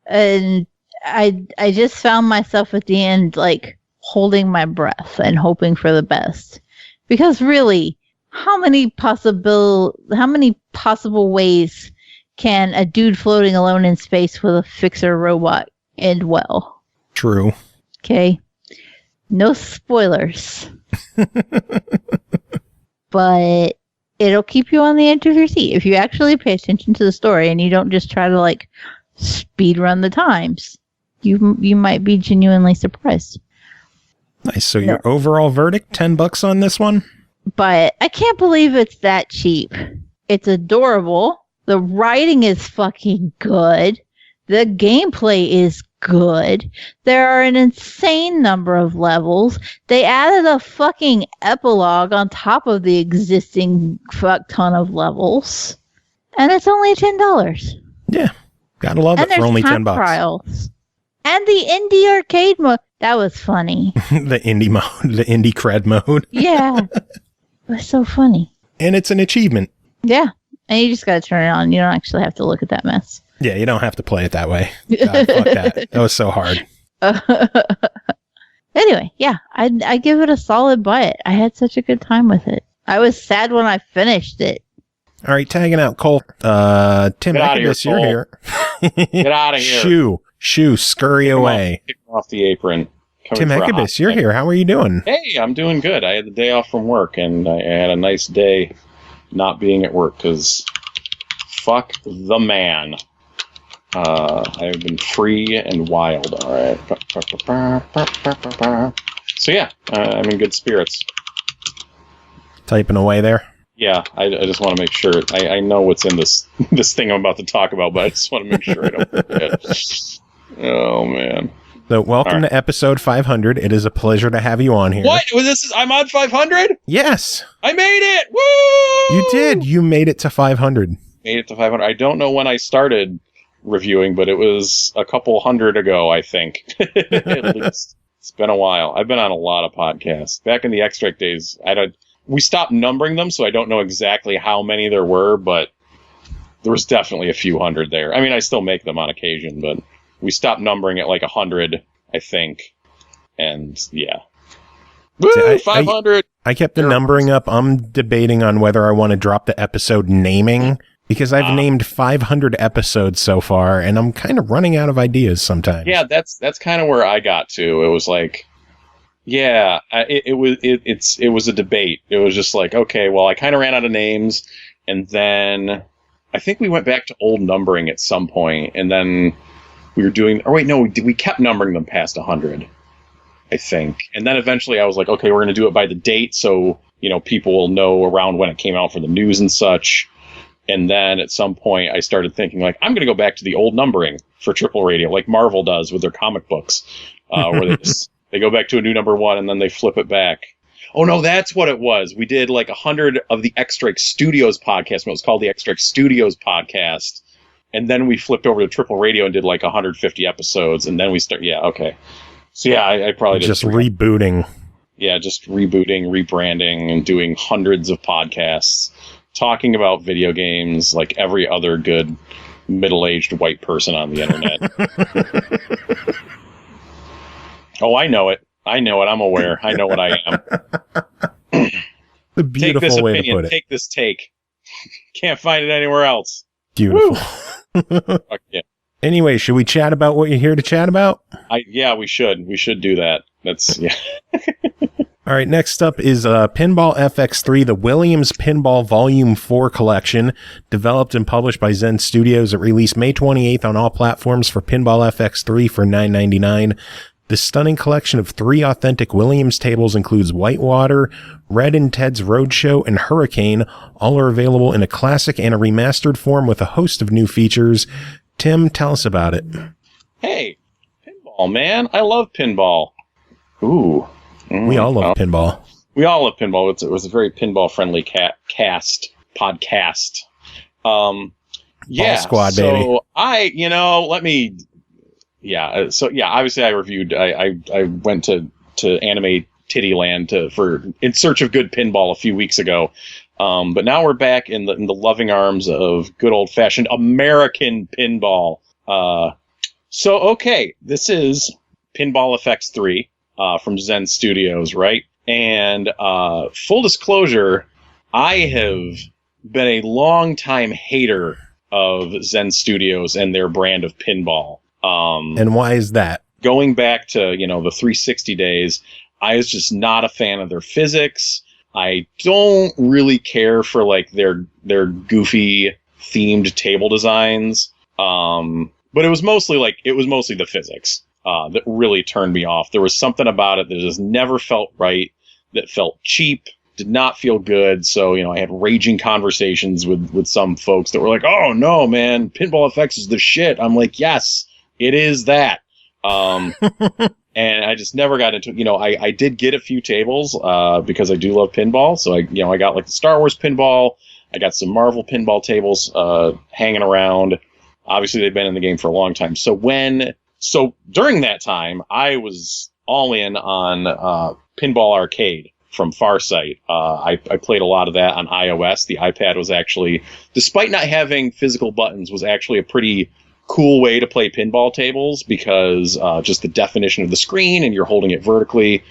S4: And I just found myself at the end, like, holding my breath and hoping for the best. Because really, how many possible ways can a dude floating alone in space with a fixer robot end well?
S3: True.
S4: Okay. No spoilers. But it'll keep you on the edge of your seat if you actually pay attention to the story and you don't just try to like speed run the times. You might be genuinely surprised.
S3: Nice. So your overall verdict, $10 on this one?
S4: But I can't believe it's that cheap. It's adorable. The writing is fucking good. The gameplay is good. There are an insane number of levels. They added a fucking epilogue on top of the existing fuck ton of levels. And it's only $10.
S3: Yeah. Gotta love it for only $10.
S4: Trials. And the indie arcade mode. That was funny.
S3: The indie mode. The indie cred mode.
S4: Yeah. It was so funny.
S3: And it's an achievement.
S4: Yeah. And you just gotta turn it on. You don't actually have to look at that mess.
S3: Yeah, you don't have to play it that way. God, fuck that. That was so hard.
S4: Anyway, yeah, I give it a solid buy it. I had such a good time with it. I was sad when I finished it.
S3: All right, tagging out Cole. Tim, you're here.
S7: Get out of here.
S3: Shoo, scurry away.
S7: Kick off the apron.
S3: Tim Ekibus, you're here. How are you doing?
S7: Hey, I'm doing good. I had the day off from work, and I had a nice day not being at work, because fuck the man. I've been free and wild, all right. So yeah, I'm in good spirits.
S3: Typing away there?
S7: Yeah, I just want to make sure. I know what's in this thing I'm about to talk about, but I just want to make sure I don't forget. Oh, man.
S3: So welcome to episode 500. It is a pleasure to have you on here.
S7: What? I'm on 500?
S3: Yes.
S7: I made it! Woo!
S3: You did. You made it to 500.
S7: Made it to 500. I don't know when I started reviewing, but it was a couple hundred ago, I think. At least. It's been a while. I've been on a lot of podcasts. Back in the Extract days, we stopped numbering them, so I don't know exactly how many there were, but there was definitely a few hundred there. I mean, I still make them on occasion, but we stopped numbering at like 100, I think. And yeah. Woo, 500!
S3: I kept the numbering up. I'm debating on whether I want to drop the episode naming, because I've named 500 episodes so far, and I'm kind of running out of ideas sometimes.
S7: Yeah, that's kind of where I got to. It was like, yeah, it was a debate. It was just like, okay, well, I kind of ran out of names, and then I think we went back to old numbering at some point, and then we were doing. Or wait, no, we kept numbering them past 100, I think, and then eventually I was like, okay, we're going to do it by the date, so people will know around when it came out for the news and such. And then at some point I started thinking, like, I'm going to go back to the old numbering for Triple Radio, like Marvel does with their comic books, where they go back to a new number one and then they flip it back. Oh, no, that's what it was. We did like 100 of the Extract Studios podcast. It was called the Extract Studios podcast. And then we flipped over to Triple Radio and did like 150 episodes. And then we yeah, okay. So yeah, I probably
S3: just rebooting.
S7: Yeah, just rebooting, rebranding, and doing hundreds of podcasts. Talking about video games like every other good middle-aged white person on the internet. Oh, I know it. I know it. I'm aware. I know what I am.
S3: The beautiful
S7: take this
S3: way
S7: opinion.
S3: to put it.
S7: Take this take. Can't find it anywhere else.
S3: Beautiful.
S7: Fuck yeah.
S3: Anyway, should we chat about what you're here to chat about?
S7: Yeah, we should. We should do that. That's yeah.
S3: All right, next up is Pinball FX3, the Williams Pinball Volume 4 collection, developed and published by Zen Studios. It released May 28th on all platforms for Pinball FX3 for $9.99. The stunning collection of 3 authentic Williams tables includes Whitewater, Red and Ted's Roadshow, and Hurricane. All are available in a classic and a remastered form with a host of new features. Tim, tell us about it.
S7: Hey, pinball, man. I love pinball. Ooh.
S3: We all love pinball.
S7: We all love pinball. It was a very pinball-friendly podcast. Yeah.
S3: Ball squad,
S7: so
S3: baby.
S7: Obviously I reviewed, I went to Anime Tittyland for in search of good pinball a few weeks ago. But now we're back in the loving arms of good old-fashioned American pinball. This is Pinball FX3. From Zen Studios, right? And full disclosure, I have been a long-time hater of Zen Studios and their brand of pinball.
S3: And why is that?
S7: Going back to, the 360 days, I was just not a fan of their physics. I don't really care for like their goofy themed table designs. But it was mostly the physics. That really turned me off. There was something about it that just never felt right, that felt cheap, did not feel good. So, I had raging conversations with some folks that were like, oh, no, man, Pinball FX is the shit. I'm like, yes, it is that. And I just never got into it. I did get a few tables because I do love pinball. So, I got like the Star Wars pinball. I got some Marvel pinball tables hanging around. Obviously, they've been in the game for a long time. So during that time, I was all in on Pinball Arcade from Farsight. I played a lot of that on iOS. The iPad was actually, despite not having physical buttons, was actually a pretty cool way to play pinball tables because just the definition of the screen and you're holding it vertically.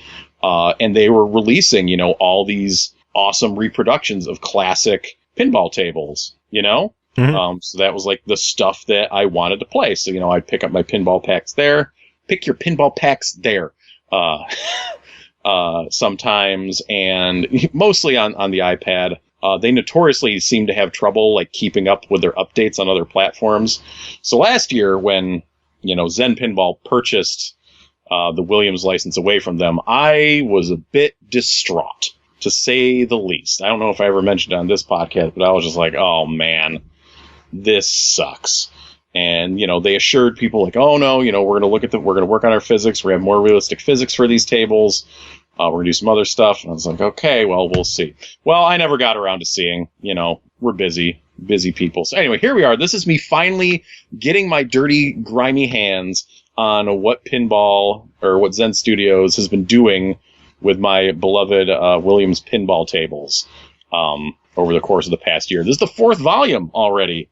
S7: And they were releasing, all these awesome reproductions of classic pinball tables, Mm-hmm. So that was like the stuff that I wanted to play. So, I'd pick up my pinball packs there. Pick your pinball packs there. Sometimes, and mostly on the iPad. They notoriously seem to have trouble like keeping up with their updates on other platforms. So last year when, Zen Pinball purchased the Williams license away from them, I was a bit distraught, to say the least. I don't know if I ever mentioned it on this podcast, but I was just like, oh man, this sucks. And, they assured people like, oh no, we're going to we're going to work on our physics. We have more realistic physics for these tables. We're going to do some other stuff. And I was like, okay, well, we'll see. Well, I never got around to seeing, we're busy people. So anyway, here we are. This is me finally getting my dirty, grimy hands on what pinball or what Zen Studios has been doing with my beloved Williams pinball tables over the course of the past year. This is the 4th volume already.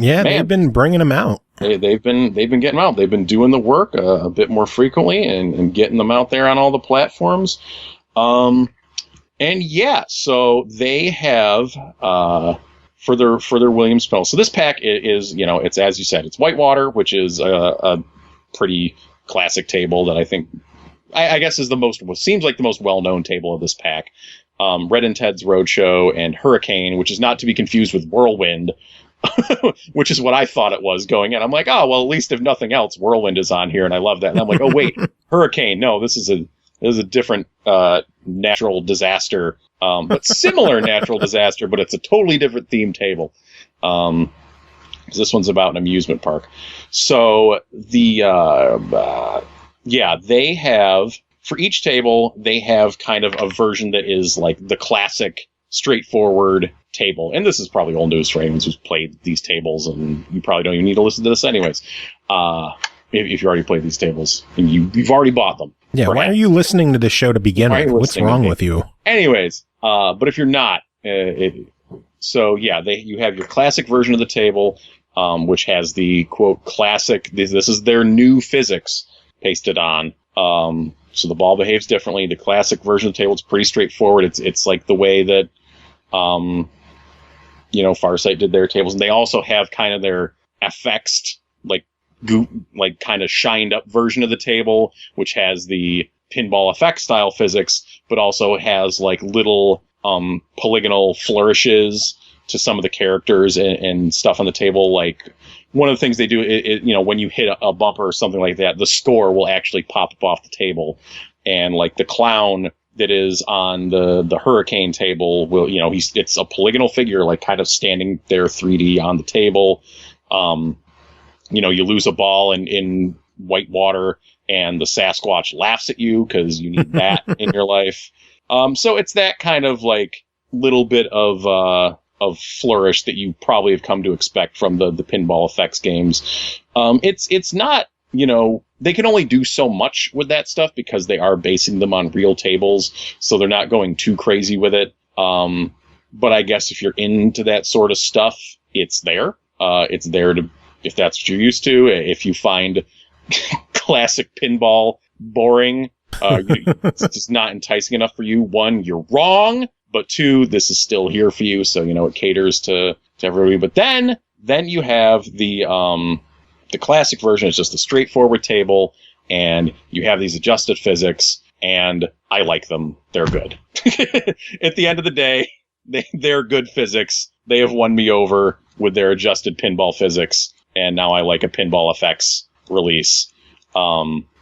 S3: They've been bringing them out.
S7: They've been getting them out. They've been doing the work a bit more frequently and getting them out there on all the platforms. So they have for their Williams pinball. So this pack is it's, as you said, it's Whitewater, which is a pretty classic table that I think I guess is seems like the most well-known table of this pack. Red and Ted's Roadshow and Hurricane, which is not to be confused with Whirlwind, which is what I thought it was going in. I'm like, oh, well, at least if nothing else, Whirlwind is on here, and I love that. And I'm like, oh, wait, Hurricane. No, this is a different natural disaster, but similar natural disaster, but it's a totally different themed table. This one's about an amusement park. So they have, for each table, they have kind of a version that is like the classic, straightforward table. And this is probably old news for anyone who's played these tables, and you probably don't even need to listen to this anyways. If you already played these tables and you've already bought them.
S3: Yeah, perhaps. Why are you listening to this show to begin with? What's wrong with you?
S7: Anyways, but if you're not, you have your classic version of the table, which has the quote classic. This is their new physics pasted on. So the ball behaves differently. The classic version of the table is pretty straightforward. It's like the way that, Farsight did their tables. And they also have kind of their FX, like kind of shined up version of the table, which has the pinball effect style physics, but also has like little polygonal flourishes to some of the characters and stuff on the table. Like one of the things they do, when you hit a bumper or something like that, the score will actually pop up off the table. And like the clown that is on the hurricane table will, it's a polygonal figure, like kind of standing there 3D on the table. You lose a ball in white water and the Sasquatch laughs at you because you need that in your life. So it's that kind of like little bit of flourish that you probably have come to expect from the pinball effects games. It's not, they can only do so much with that stuff because they are basing them on real tables, so they're not going too crazy with it. But I guess if you're into that sort of stuff, it's there. It's there if that's what you're used to. If you find classic pinball boring, it's just not enticing enough for you. One, you're wrong. But two, this is still here for you, so it caters to everybody. But then you have the classic version. It's just a straightforward table, and you have these adjusted physics, and I like them. They're good. At the end of the day, they're good physics. They have won me over with their adjusted pinball physics, and now I like a pinball effects release.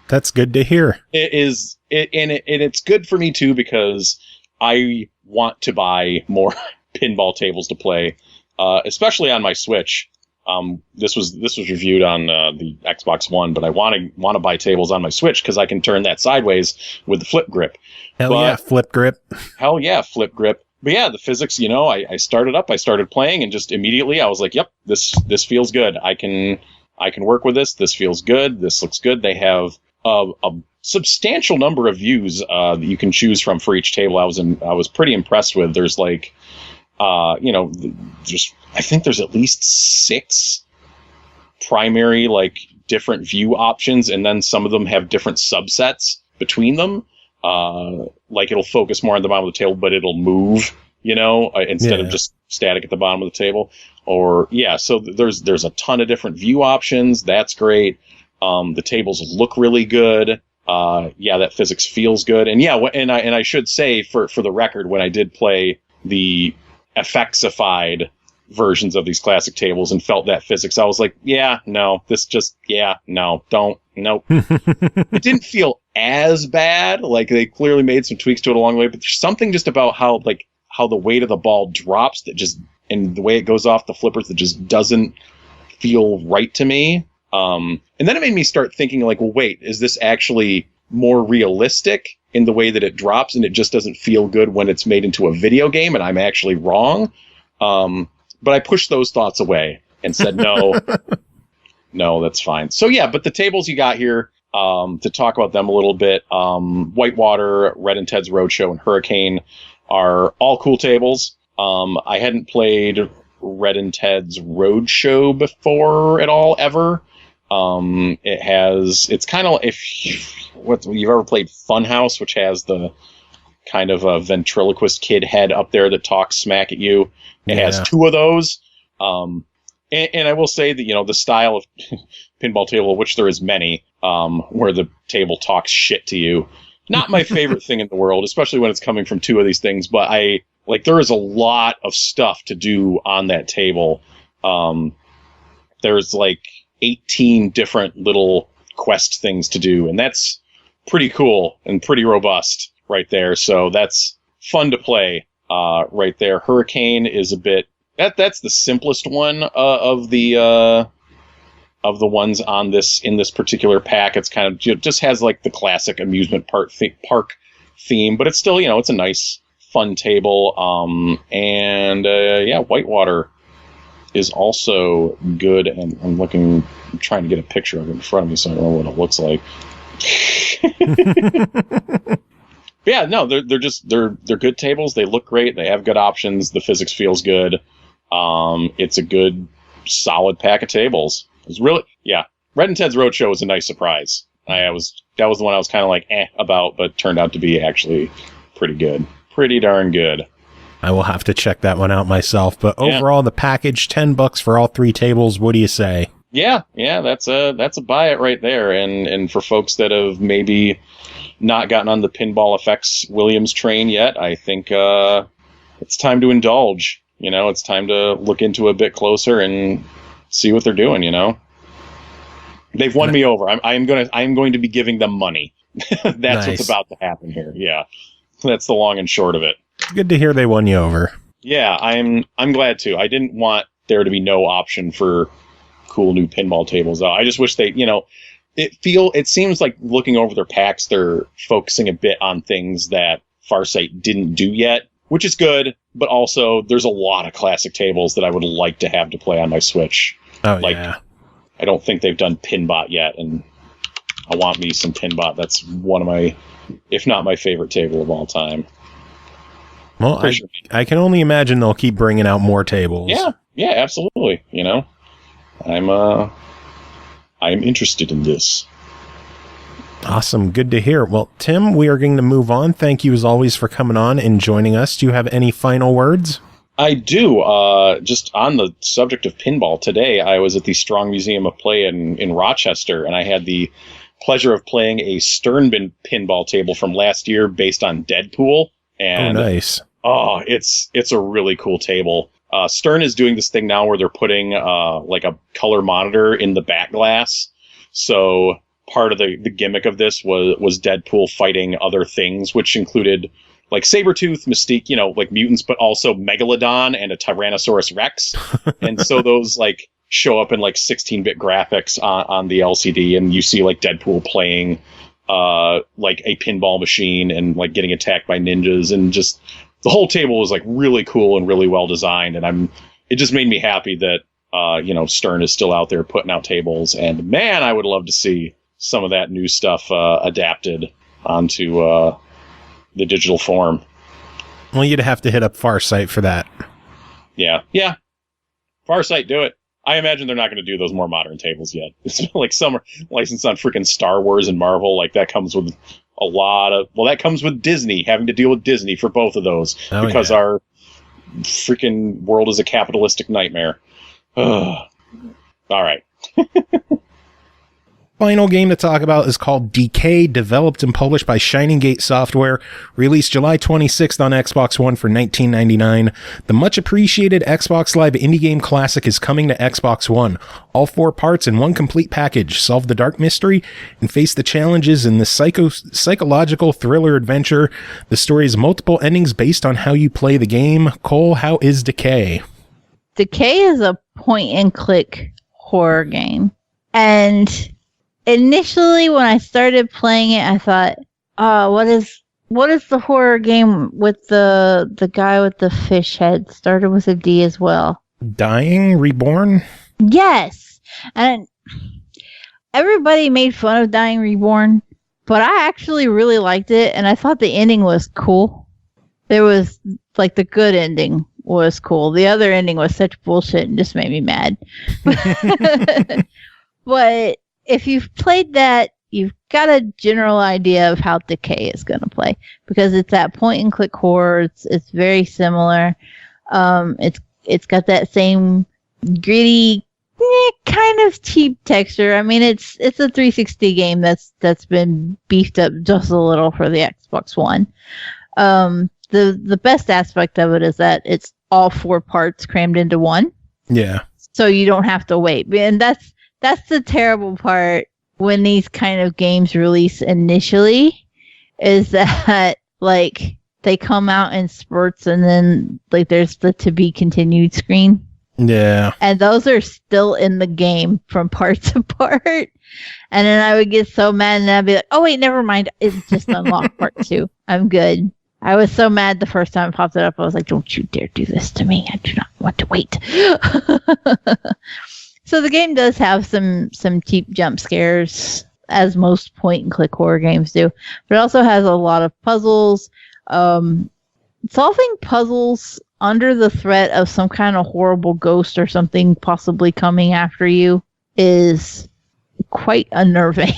S3: That's good to hear.
S7: It is, and it's good for me too because I want to buy more pinball tables to play, especially on my Switch. This was reviewed on the Xbox One, but I want to buy tables on my Switch because I can turn that sideways with the flip grip.
S3: Yeah, flip grip.
S7: Hell yeah, flip grip. But yeah, the physics. I started up. I started playing, and just immediately I was like, "Yep, this feels good. I can work with this. This feels good. This looks good." They have a substantial number of views that you can choose from for each table. I was pretty impressed with. There's like, I think there's at least 6 primary like different view options, and then some of them have different subsets between them. Like it'll focus more on the bottom of the table, but it'll move, instead of just static at the bottom of the table. Or so there's a ton of different view options. That's great. The tables look really good. That physics feels good. And and I should say for the record, when I did play the FXified versions of these classic tables and felt that physics, I was like, nope. It didn't feel as bad. Like they clearly made some tweaks to it along the way, but there's something just about how the weight of the ball drops and the way it goes off the flippers that just doesn't feel right to me. And then it made me start thinking like, well, wait, is this actually more realistic in the way that it drops and it just doesn't feel good when it's made into a video game and I'm actually wrong? But I pushed those thoughts away and said, no, that's fine. So but the tables you got here, to talk about them a little bit, Whitewater, Red and Ted's Roadshow, and Hurricane are all cool tables. I hadn't played Red and Ted's Roadshow before at all, ever. It's kind of, if you've ever played Funhouse, which has the kind of a ventriloquist kid head up there that talks smack at you. It has 2 of those. And I will say that, the style of pinball table, which there is many, where the table talks shit to you, not my favorite thing in the world, especially when it's coming from 2 of these things. But there is a lot of stuff to do on that table. There's like 18 different little quest things to do, and that's pretty cool and pretty robust right there. So that's fun to play right there. Hurricane is a bit that's the simplest one of the ones on in this particular pack. It's kind of just has like the classic amusement park theme, but it's still it's a nice fun table. Whitewater is also good, and I'm trying to get a picture of it in front of me so I know what it looks like. They're good tables. They look great. They have good options. The physics feels good. It's a good, solid pack of tables. It's really, Red and Ted's Roadshow was a nice surprise. That was the one I was kind of like about, but turned out to be actually pretty good. Pretty darn good.
S3: I will have to check that one out myself. But overall, the package, $10 for all 3 tables. What do you say?
S7: Yeah, that's a buy it right there. And for folks that have maybe not gotten on the Pinball Effects Williams train yet, I think it's time to indulge. It's time to look into a bit closer and see what they're doing. They've won me over. I'm going to be giving them money. That's nice. What's about to happen here. Yeah, that's the long and short of it.
S3: Good to hear they won you over.
S7: Yeah, I'm glad to. I didn't want there to be no option for cool new pinball tables. I just wish they, it seems like looking over their packs, they're focusing a bit on things that Farsight didn't do yet, which is good. But also, there's a lot of classic tables that I would like to have to play on my Switch.
S3: Oh, yeah.
S7: I don't think they've done Pinbot yet, and I want me some Pinbot. That's one of my, if not my favorite table of all time.
S3: Well, I can only imagine they'll keep bringing out more tables.
S7: Yeah, absolutely. I'm interested in this.
S3: Awesome. Good to hear. Well, Tim, we are going to move on. Thank you as always for coming on and joining us. Do you have any final words?
S7: I do. Just on the subject of pinball, today I was at the Strong Museum of Play in Rochester, and I had the pleasure of playing a Sternbin pinball table from last year based on Deadpool. And,
S3: nice.
S7: Oh, it's a really cool table. Stern is doing this thing now where they're putting like a color monitor in the back glass. So part of the gimmick of this was Deadpool fighting other things, which included like Sabretooth, Mystique, like mutants, but also Megalodon and a Tyrannosaurus Rex. And so those like show up in like 16-bit graphics on the LCD, and you see like Deadpool playing like a pinball machine and like getting attacked by ninjas, and just the whole table was like really cool and really well designed. And it just made me happy that Stern is still out there putting out tables, and man, I would love to see some of that new stuff adapted onto the digital form.
S3: Well, you'd have to hit up Farsight for that.
S7: Yeah. Farsight, do it. I imagine they're not going to do those more modern tables yet. It's like some are licensed on freaking Star Wars and Marvel. Like that comes with that comes with Disney, having to deal with Disney for both of those because our freaking world is a capitalistic nightmare. All right.
S3: Final game to talk about is called Decay, developed and published by Shining Gate Software, released July 26th on Xbox One for $19.99. The much appreciated Xbox Live indie game classic is coming to Xbox One. All 4 parts in one complete package. Solve the dark mystery and face the challenges in the psychological thriller adventure. The story has multiple endings based on how you play the game. Cole, how is Decay?
S4: Decay is a point-and-click horror game. And initially, when I started playing it, I thought, what is the horror game with the guy with the fish head? Started with a D as well.
S3: Dying Reborn?
S4: Yes. And everybody made fun of Dying Reborn, but I actually really liked it, and I thought the ending was cool. There was, like, the good ending was cool. The other ending was such bullshit and just made me mad. But if you've played that, you've got a general idea of how Decay is going to play, because it's that point-and-click horror. It's very similar. It's got that same gritty, kind of cheap texture. I mean, it's a 360 game that's been beefed up just a little for the Xbox One. The best aspect of it is that it's all 4 parts crammed into one.
S3: Yeah. So
S4: you don't have to wait. And that's the terrible part when these kind of games release initially, is that like they come out in spurts and then like there's the to be continued screen.
S3: Yeah.
S4: And those are still in the game from part to part. And then I would get so mad and I'd be like, oh wait, never mind. It's just unlocked part 2. I'm good. I was so mad the first time it popped it up. I was like, don't you dare do this to me. I do not want to wait. So the game does have some cheap jump scares, as most point-and-click horror games do. But it also has a lot of puzzles. Solving puzzles under the threat of some kind of horrible ghost or something possibly coming after you is quite unnerving.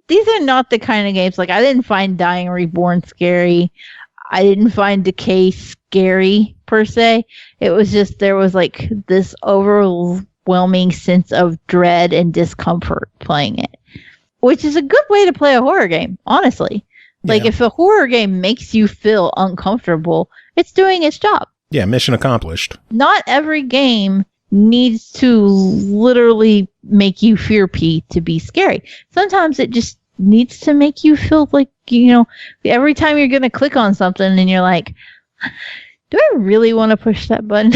S4: These are not the kind of games, like, I didn't find Dying Reborn scary. I didn't find Decay scary, per se. It was just, there was, like, this overwhelming sense of dread and discomfort playing it. Which is a good way to play a horror game, honestly. Like, if a horror game makes you feel uncomfortable, it's doing its job.
S3: Yeah, mission accomplished.
S4: Not every game needs to literally make you fear pee to be scary. Sometimes it just needs to make you feel like, every time you're going to click on something and you're like, do I really want to push that button?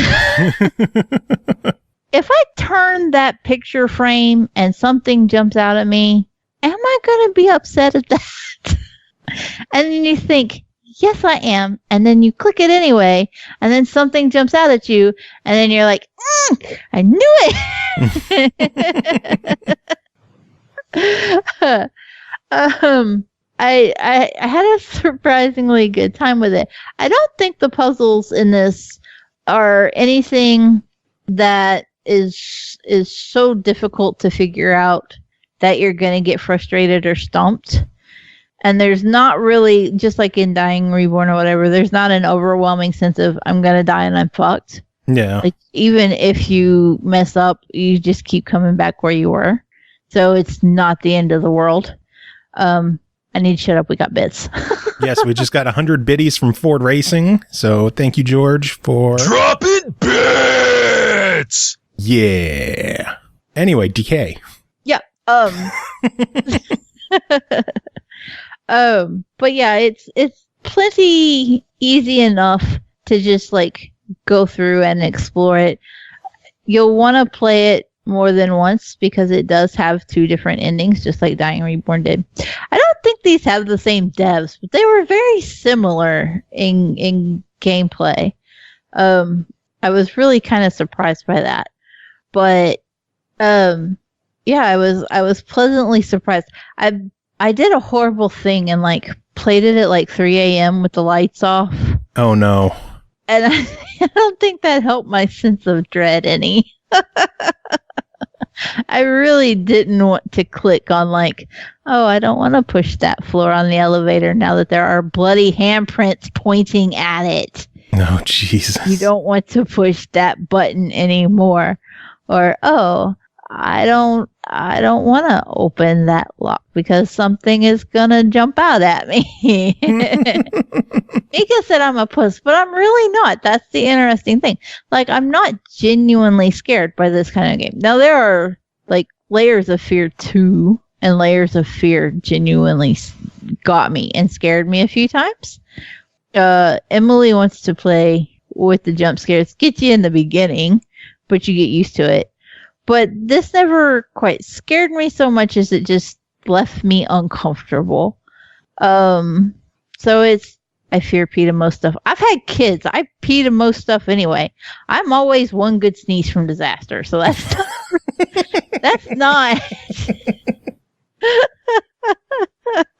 S4: If I turn that picture frame and something jumps out at me, am I going to be upset at that? And then you think, yes, I am. And then you click it anyway. And then something jumps out at you. And then you're like, I knew it. I had a surprisingly good time with it. I don't think the puzzles in this are anything that is so difficult to figure out that you're going to get frustrated or stumped. And there's not really, just like in Dying Reborn or whatever, there's not an overwhelming sense of I'm going to die and I'm fucked.
S3: Yeah.
S4: Like, even if you mess up, you just keep coming back where you were. So it's not the end of the world. I need to shut up. We got bits.
S3: Yes, we just got 100 biddies from Ford Racing. So thank you, George, for
S1: dropping bits.
S3: Yeah. Anyway, Decay.
S4: Yeah. But yeah, it's plenty easy enough to just like go through and explore it. You'll want to play it more than once because it does have 2 different endings, just like Dying Reborn did. I don't think these have the same devs, but they were very similar in gameplay. I was really kind of surprised by that, but yeah, I was pleasantly surprised. I did a horrible thing and like played it at like 3 a.m. with the lights off.
S3: Oh no.
S4: And I don't think that helped my sense of dread any. I really didn't want to click on like, oh, I don't want to push that floor on the elevator now that there are bloody handprints pointing at it.
S3: Oh, Jesus.
S4: You don't want to push that button anymore. Or, oh, I don't want to open that lock because something is going to jump out at me. Mika said I'm a puss, but I'm really not. That's the interesting thing. Like, I'm not genuinely scared by this kind of game. Now, there are, like, layers of fear, too, and layers of fear genuinely got me and scared me a few times. Emily wants to play with the jump scares. Get you in the beginning, but you get used to it. But this never quite scared me so much as it just left me uncomfortable. So I fear pee to most stuff. I've had kids. I pee to most stuff anyway. I'm always one good sneeze from disaster. So that's not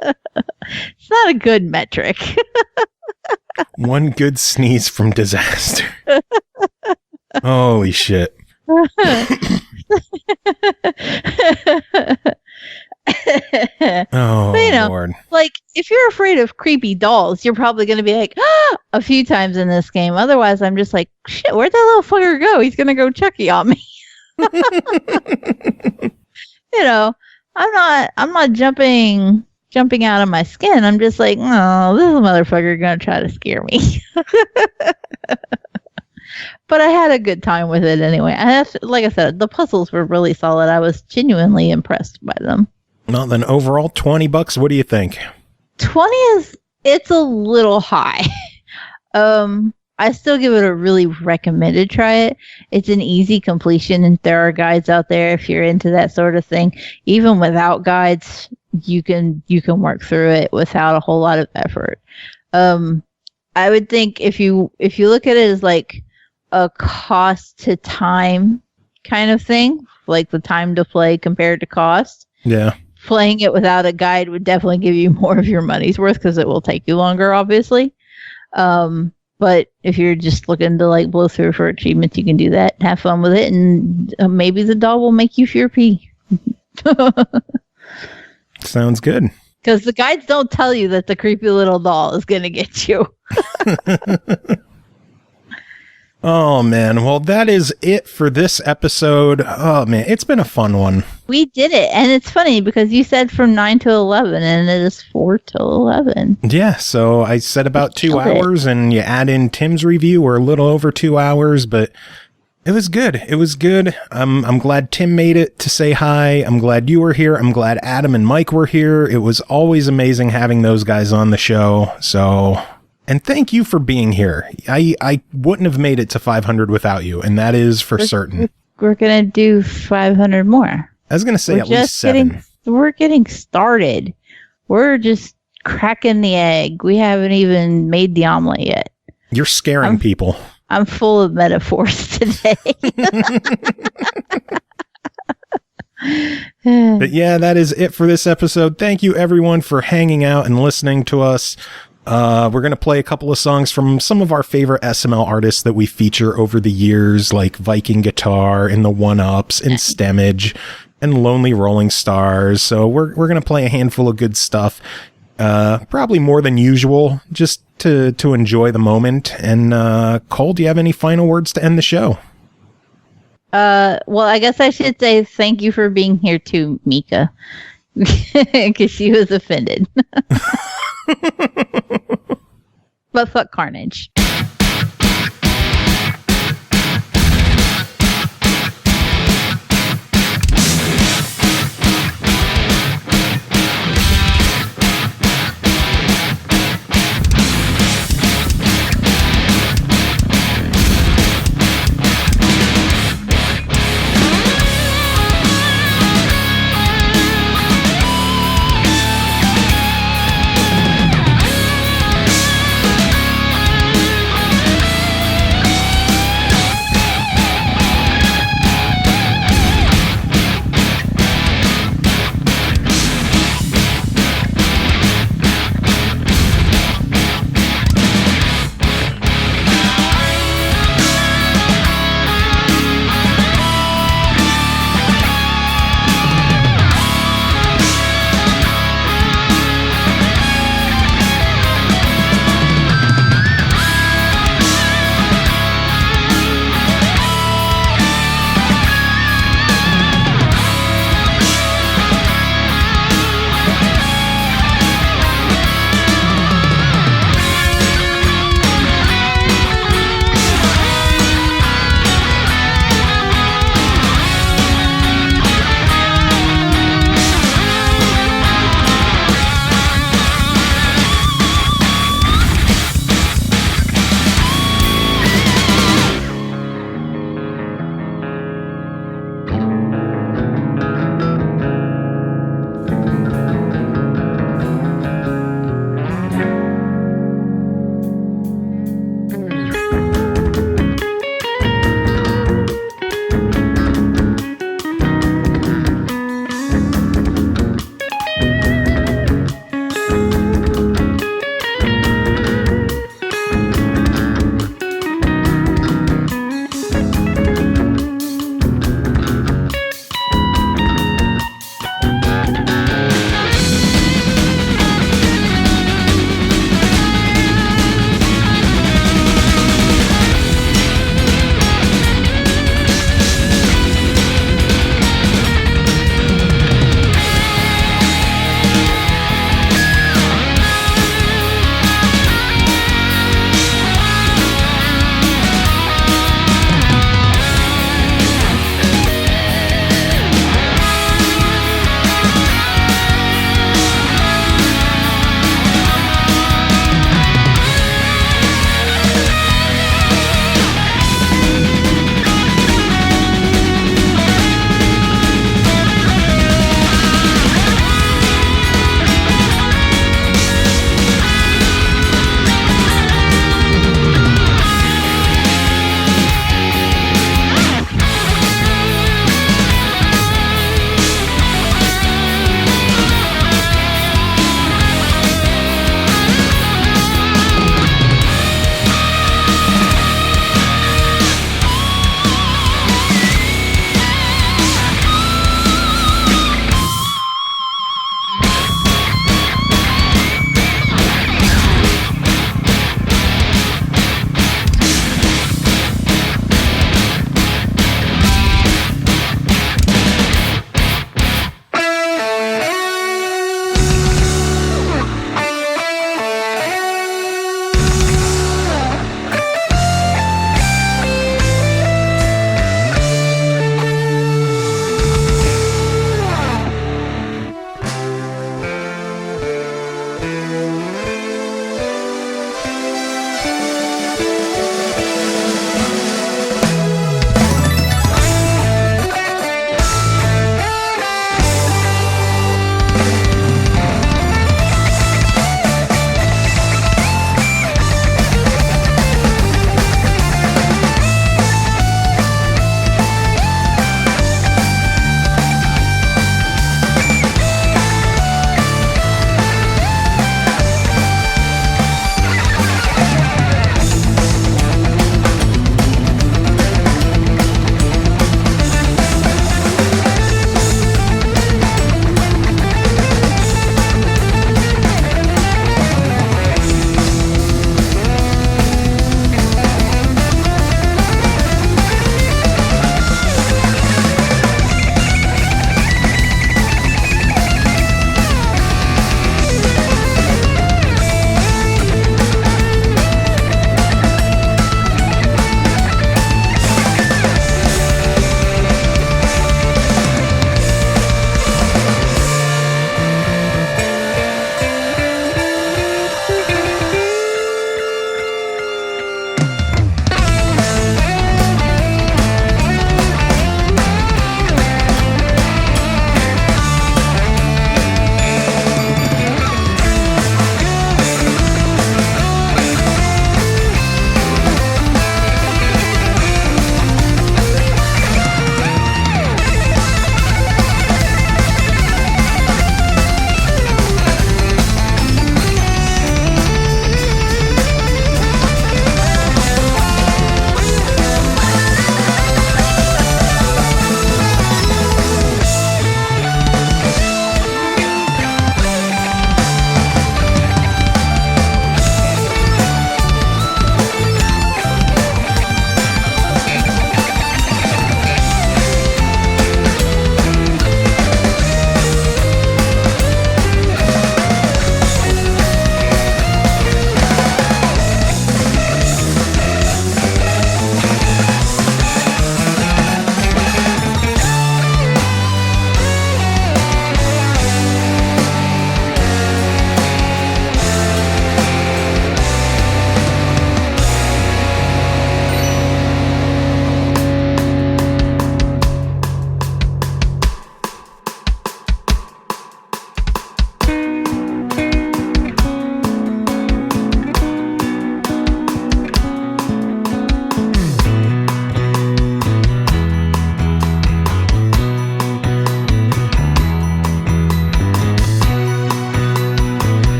S4: it's not a good metric.
S3: One good sneeze from disaster. Holy shit. Oh, but, Lord.
S4: Like, if you're afraid of creepy dolls, you're probably going to be like, a few times in this game. Otherwise, I'm just like, shit, where'd that little fucker go? He's going to go Chucky on me. I'm not jumping out of my skin. I'm just like, oh, this motherfucker going to try to scare me. But I had a good time with it anyway. And like I said, the puzzles were really solid. I was genuinely impressed by them.
S3: Well, then overall, $20. What do you think?
S4: 20 it's a little high. I still give it a really recommended try it. It's an easy completion, and there are guides out there if you're into that sort of thing. Even without guides, you can work through it without a whole lot of effort. I would think if you look at it as like a cost to time kind of thing, like the time to play compared to cost.
S3: Yeah.
S4: Playing it without a guide would definitely give you more of your money's worth because it will take you longer, obviously. But if you're just looking to like blow through for achievements, you can do that. Have fun with it, and maybe the doll will make you fear pee.
S3: Sounds good.
S4: Because the guides don't tell you that the creepy little doll is going to get you.
S3: Oh, man. Well, that is it for this episode. Oh, man. It's been a fun one.
S4: We did it. And it's funny because you said from 9 to 11 and it is 4 till 11.
S3: Yeah. So I said about 2 hours and you add in Tim's review, we're a little over 2 hours, but it was good. It was good. I'm glad Tim made it to say hi. I'm glad you were here. I'm glad Adam and Mike were here. It was always amazing having those guys on the show. So... And thank you for being here. I wouldn't have made it to 500 without you, and that is for certain.
S4: We're going to do 500 more.
S3: I was going to say at least 7.
S4: We're getting started. We're just cracking the egg. We haven't even made the omelet yet.
S3: You're scaring people.
S4: I'm full of metaphors today.
S3: But yeah, that is it for this episode. Thank you, everyone, for hanging out and listening to us. We're going to play a couple of songs from some of our favorite SML artists that we feature over the years, like Viking Guitar and the One-Ups and Stemmage and Lonely Rolling Stars. So we're going to play a handful of good stuff, probably more than usual, just to enjoy the moment. And Cole, do you have any final words to end the show?
S4: Well, I guess I should say thank you for being here too, Mika, because she was offended. But fuck Carnage.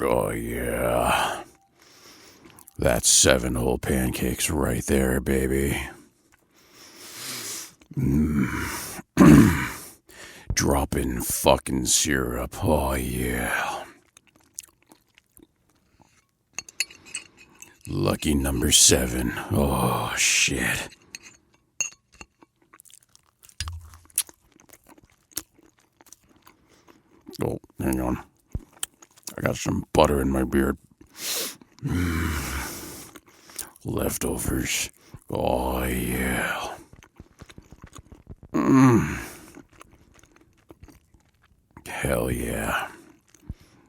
S1: Oh, yeah. That's 7 whole pancakes right there, baby. Dropping fucking syrup. Oh, yeah. Lucky number 7. Oh, shit. Oh, hang on. I got some butter in my beard. Leftovers. Oh, yeah. Hell yeah.